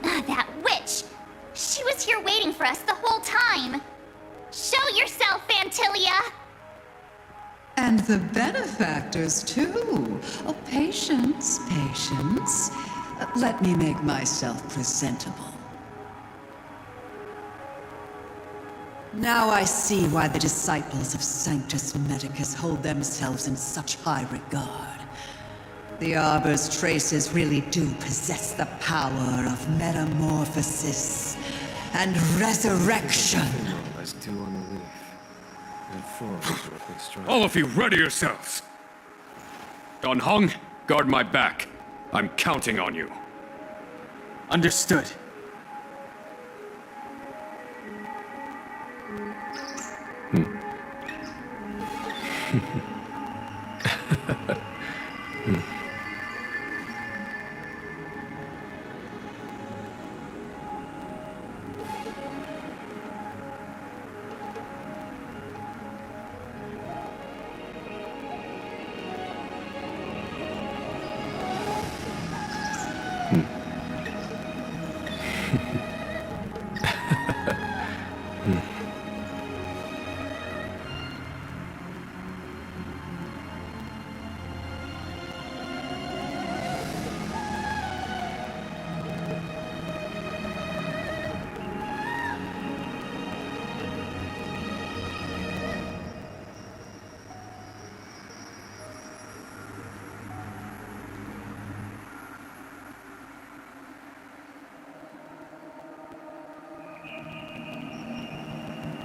That witch! She was here waiting for us the whole time! Show yourself, Fantilia! And the benefactors, too. Oh, patience, patience. Let me make myself presentable. Now I see why the disciples of Sanctus Medicus hold themselves in such high regard. The Arbor's traces really do possess the power of metamorphosis and resurrection. As two on the leaf, and four is what they strive. All of you, ready yourselves! Don Hong, guard my back. I'm counting on you. Understood.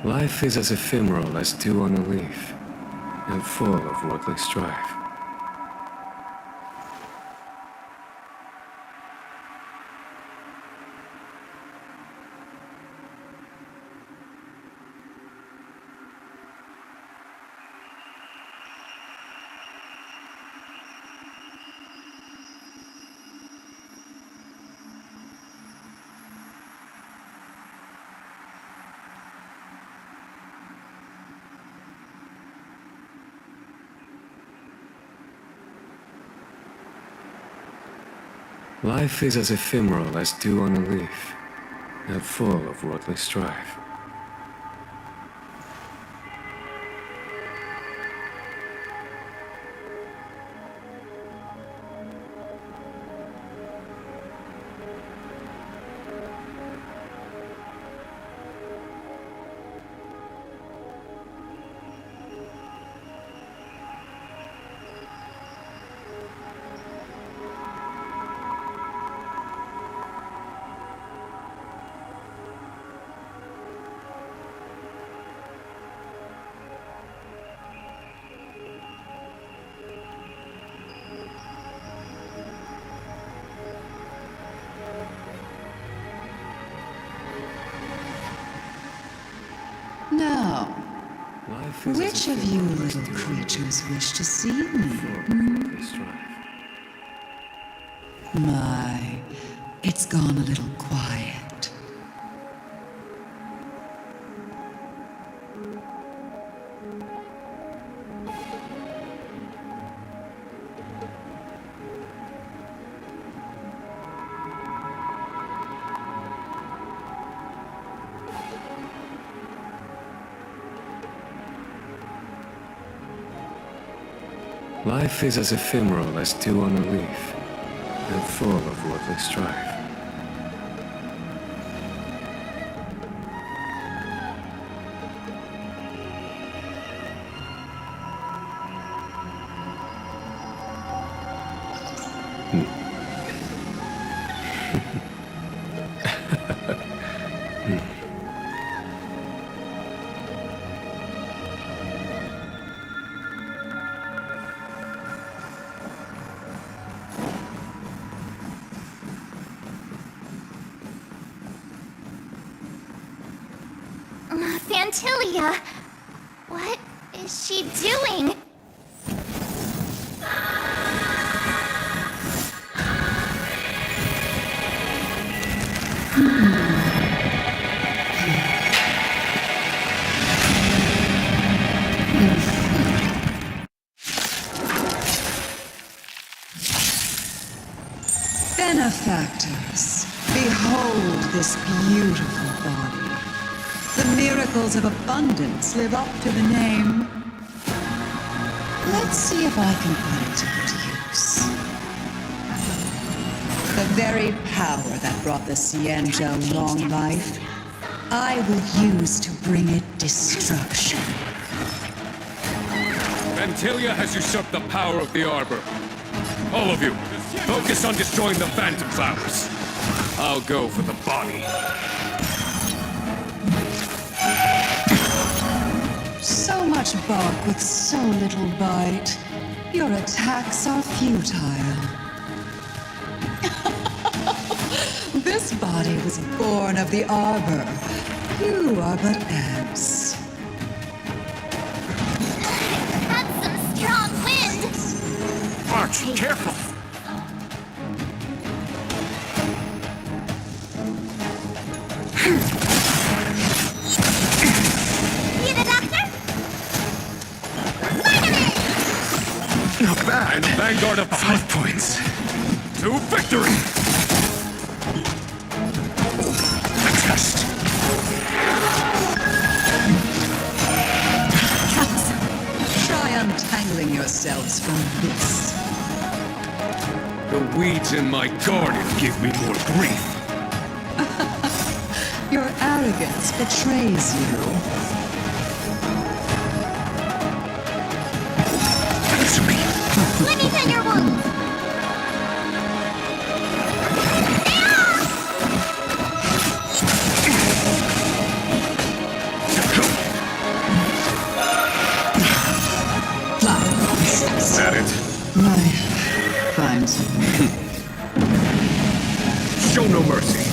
Life is as ephemeral as dew on a leaf, and full of worldly strife. Life is as ephemeral as dew on a leaf, and full of worldly strife. Now, Life is which of you little creatures wish to see me? My, it's gone a little quiet. Life is as ephemeral as dew on a leaf, and full of worldly strife. Fantilia! What is she doing? Benefactors, behold this beautiful body. The miracles of abundance live up to the name. Let's see if I can put it to good use. The very power that brought the Cienjo long life, I will use to bring it destruction. Fantilia has usurped the power of the Arbor. All of you, focus on destroying the Phantom Flowers. I'll go for the body. So much bark with so little bite. Your attacks are futile. This body was born of the Arbor. You are but ants. That's some strong wind! March, careful! You the doctor? Not bad. And Vanguard of 5 points. to victory! A test. Try untangling yourselves from this. The weeds in my garden give me more grief. Your arrogance betrays you. Answer me. Let me tend your wounds! Is that it? Life finds a way. Show no mercy.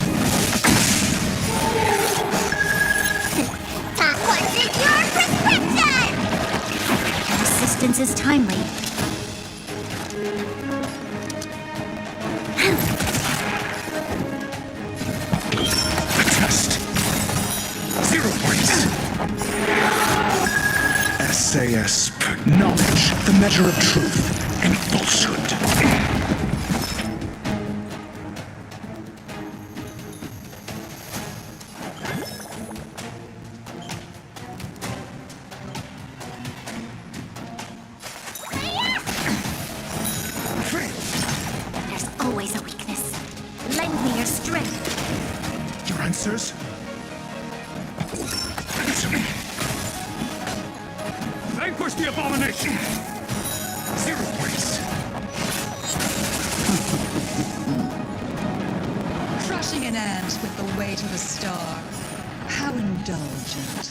What's in your prescription? Assistance is timely. A test. 0 points. SAS. Knowledge, the measure of truth and falsehood. answers. Answer me. Vanquish the abomination. 0 points. Crushing an ant with the weight of a star. How indulgent.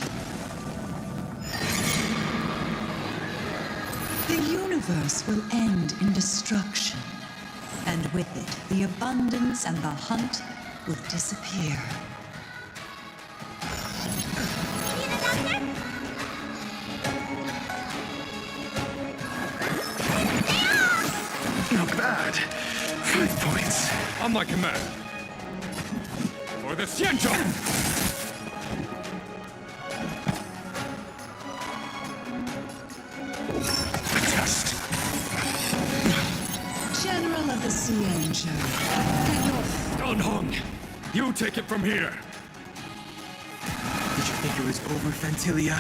The universe will end in destruction, and with it, the abundance and the hunt will disappear. Not bad. 5 points. On my command. For the Xianzhou! Test. General of the Xianzhou. Hong, you take it from here. Did you think it was over, Fantilia?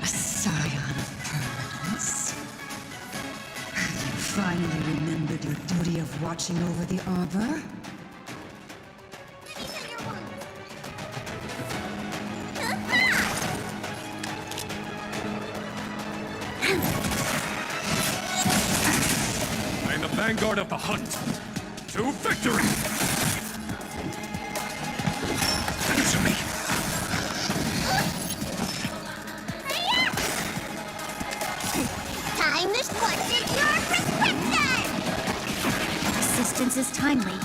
A scion of permanence. Have you finally remembered your duty of watching over the arbor? I am the vanguard of the hunt. To victory! Answer me. Time to question your prescription! Assistance is timely.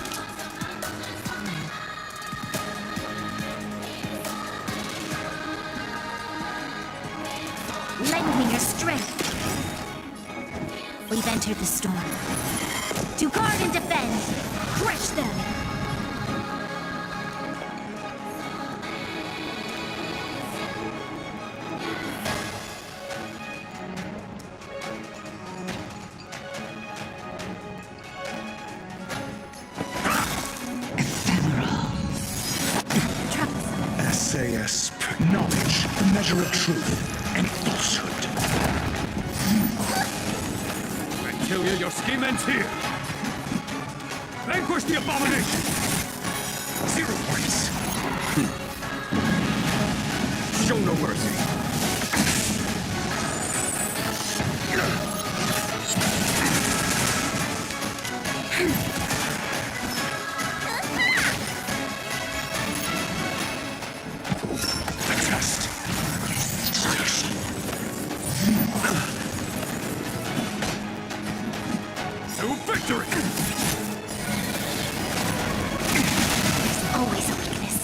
Lend me your strength. We've entered the storm. To guard and defend! Crush them! SAS, knowledge, the measure of truth, and falsehood. Fantilia, your scheme ends here. Vanquish the abomination. 0 points. Show no mercy. Victory! Always a weakness.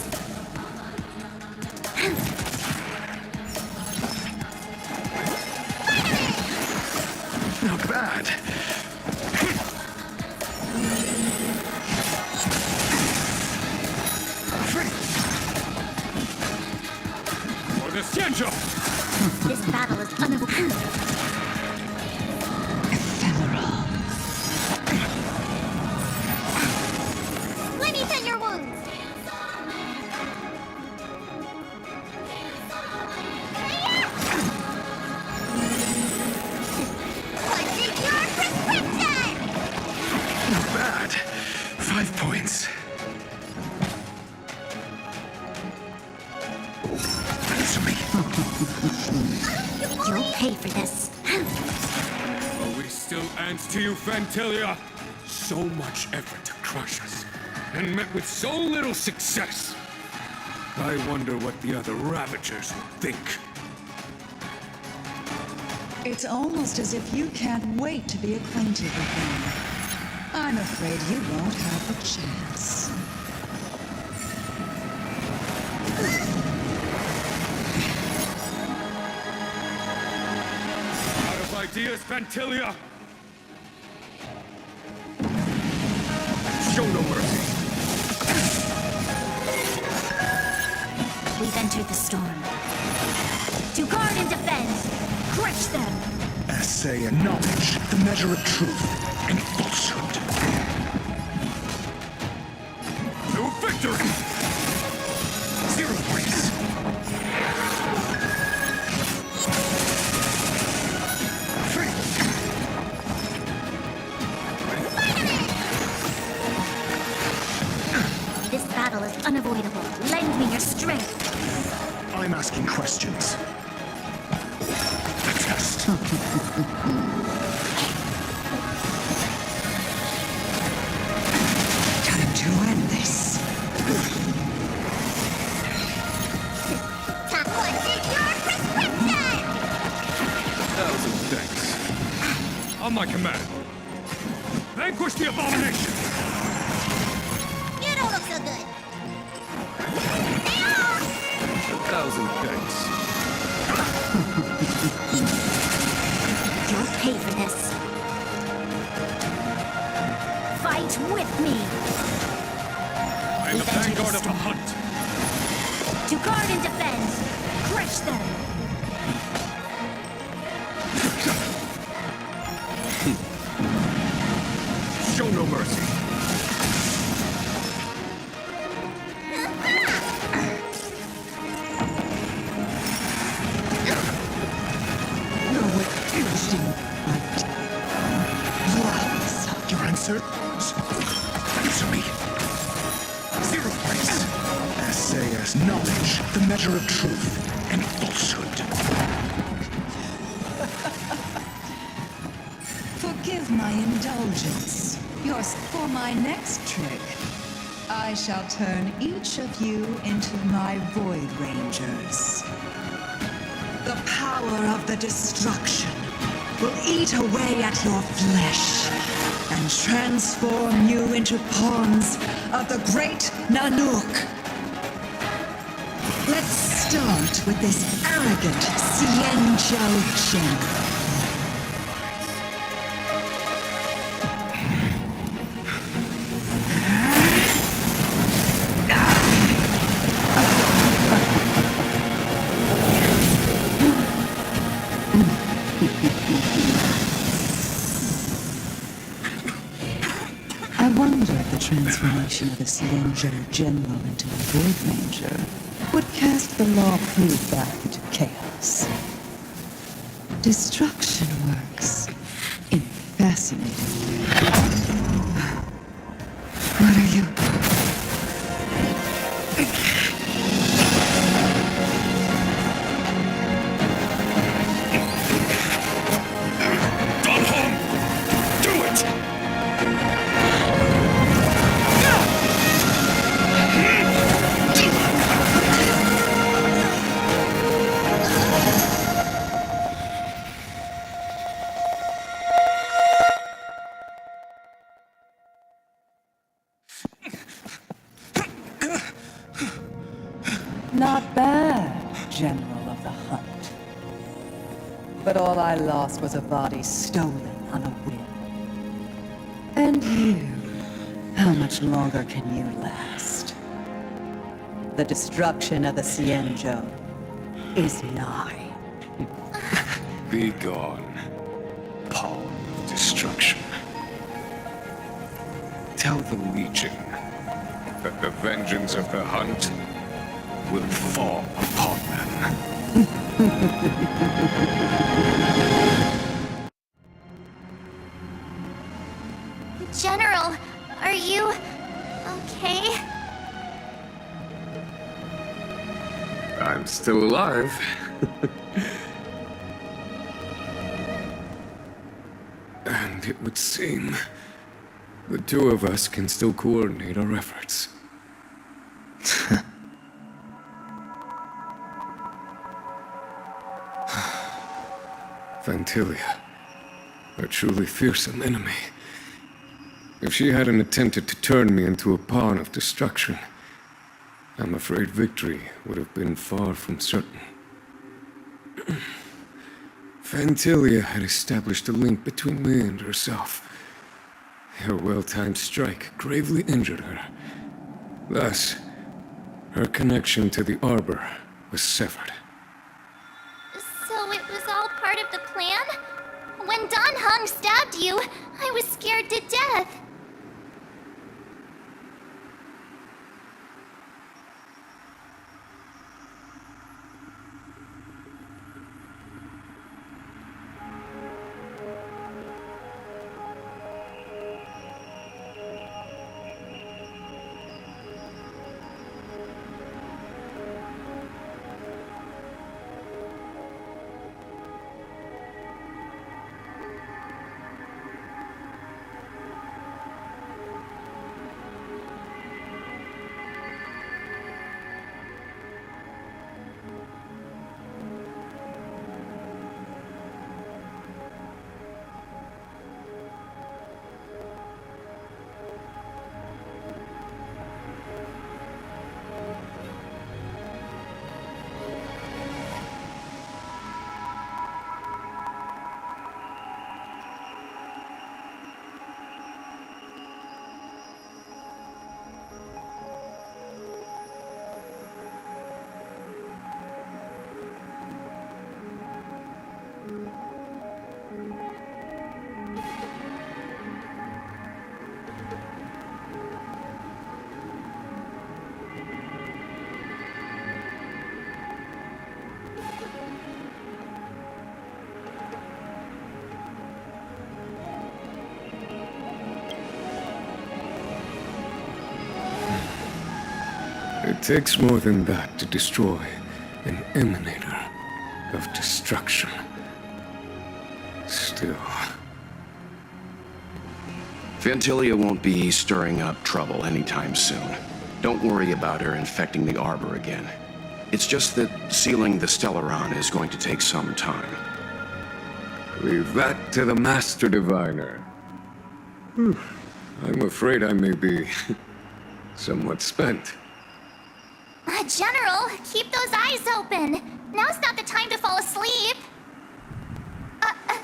Not bad. For the Xianzhou! This battle is unavoidable. Let me tend your wounds. What's in your prescription? Not bad. 5 points. Answer me. You'll pay for this. Are we still ants to you, Fantilia? So much effort to crush us, and met with so little success. I wonder what the other Ravagers will think. It's almost as if you can't wait to be acquainted with them. I'm afraid you won't have a chance. Out of ideas, Fantilia? Show no mercy. We've entered the storm. To guard and defend! Crush them! Essay and knowledge, the measure of truth, and falsehood. To victory! 0 points. thanks. On my command. Vanquish the abomination! You don't look so good. 1,000 thanks. You'll pay for this. Fight with me. I am the vanguard of the hunt. To guard and defend. Crush them. Show no mercy. Your answer? Answer me. 0 place. Essay as knowledge, the measure of truth and falsehood. Forgive my indulgence. Yours for my next trick. I shall turn each of you into my Void Rangers. The power of the destruction will eat away at your flesh and transform you into pawns of the great Nanook. Let's start with this arrogant Xianzhou general. I wonder if the transformation of a Xianzhou general into a Void Ranger would cast the law proof back into chaos. Destruction works in a fascinating way. What are you? Not bad, General of the Hunt. But all I lost was a body stolen on a whim. And you, how much longer can you last? The destruction of the Xianzhou is nigh. Be gone, pawn of destruction. Tell the Legion that the vengeance of the Hunt will fall upon them. General, are you okay? I'm still alive. And it would seem the two of us can still coordinate our efforts. Vantilia, a truly fearsome enemy. If she hadn't attempted to turn me into a pawn of destruction, I'm afraid victory would have been far from certain. Vantilia had established a link between me and herself. Her well-timed strike gravely injured her. Thus, her connection to the Arbor was severed. So it was all part of the plan? When Don Hung stabbed you, I was scared to death. takes more than that to destroy an emanator of destruction. Still... Fantilia won't be stirring up trouble anytime soon. Don't worry about her infecting the Arbor again. It's just that sealing the Stellaron is going to take some time. Leave that to the Master Diviner. I'm afraid I may be somewhat spent. General, keep those eyes open. Now's not the time to fall asleep.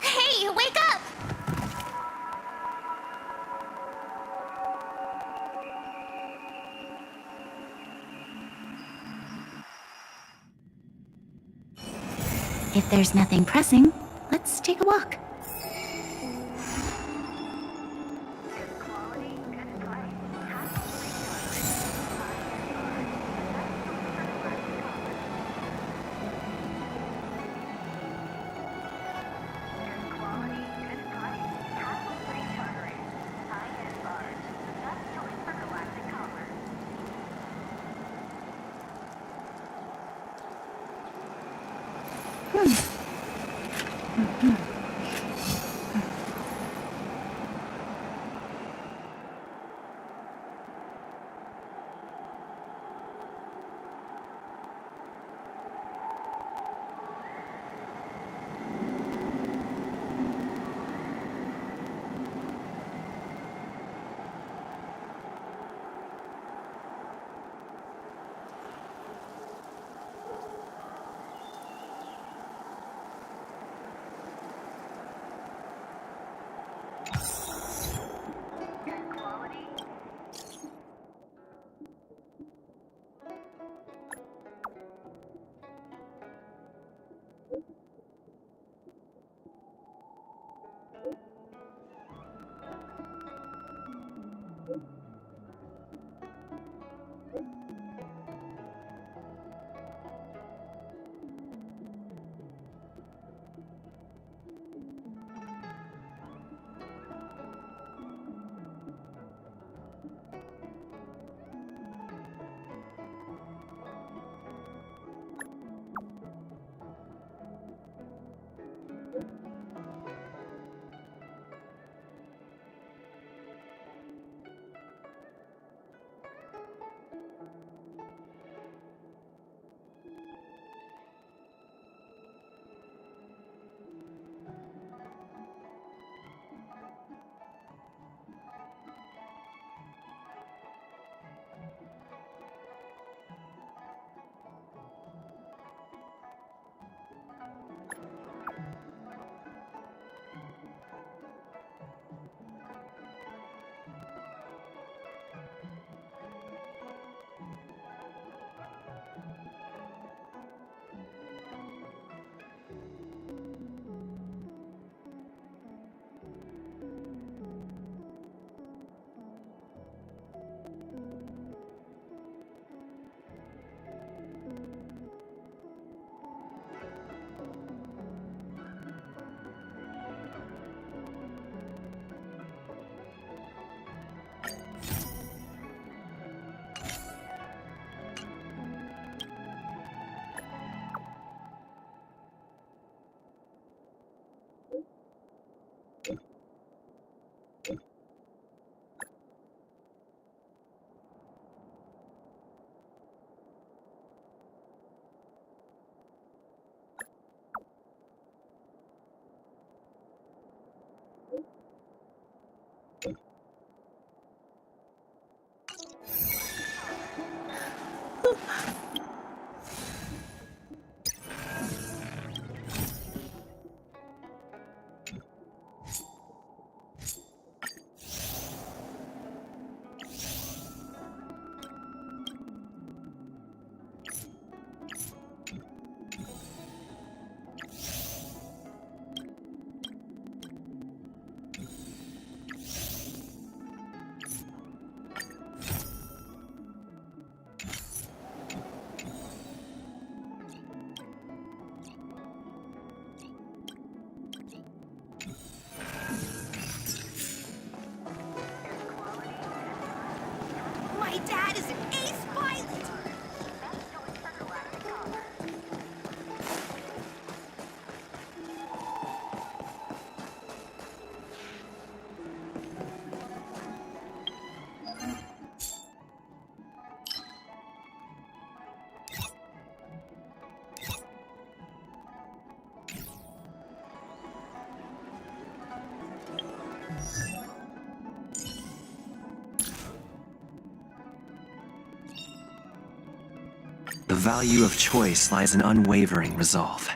Hey, wake up! If there's nothing pressing, let's take a walk. value of choice lies in unwavering resolve.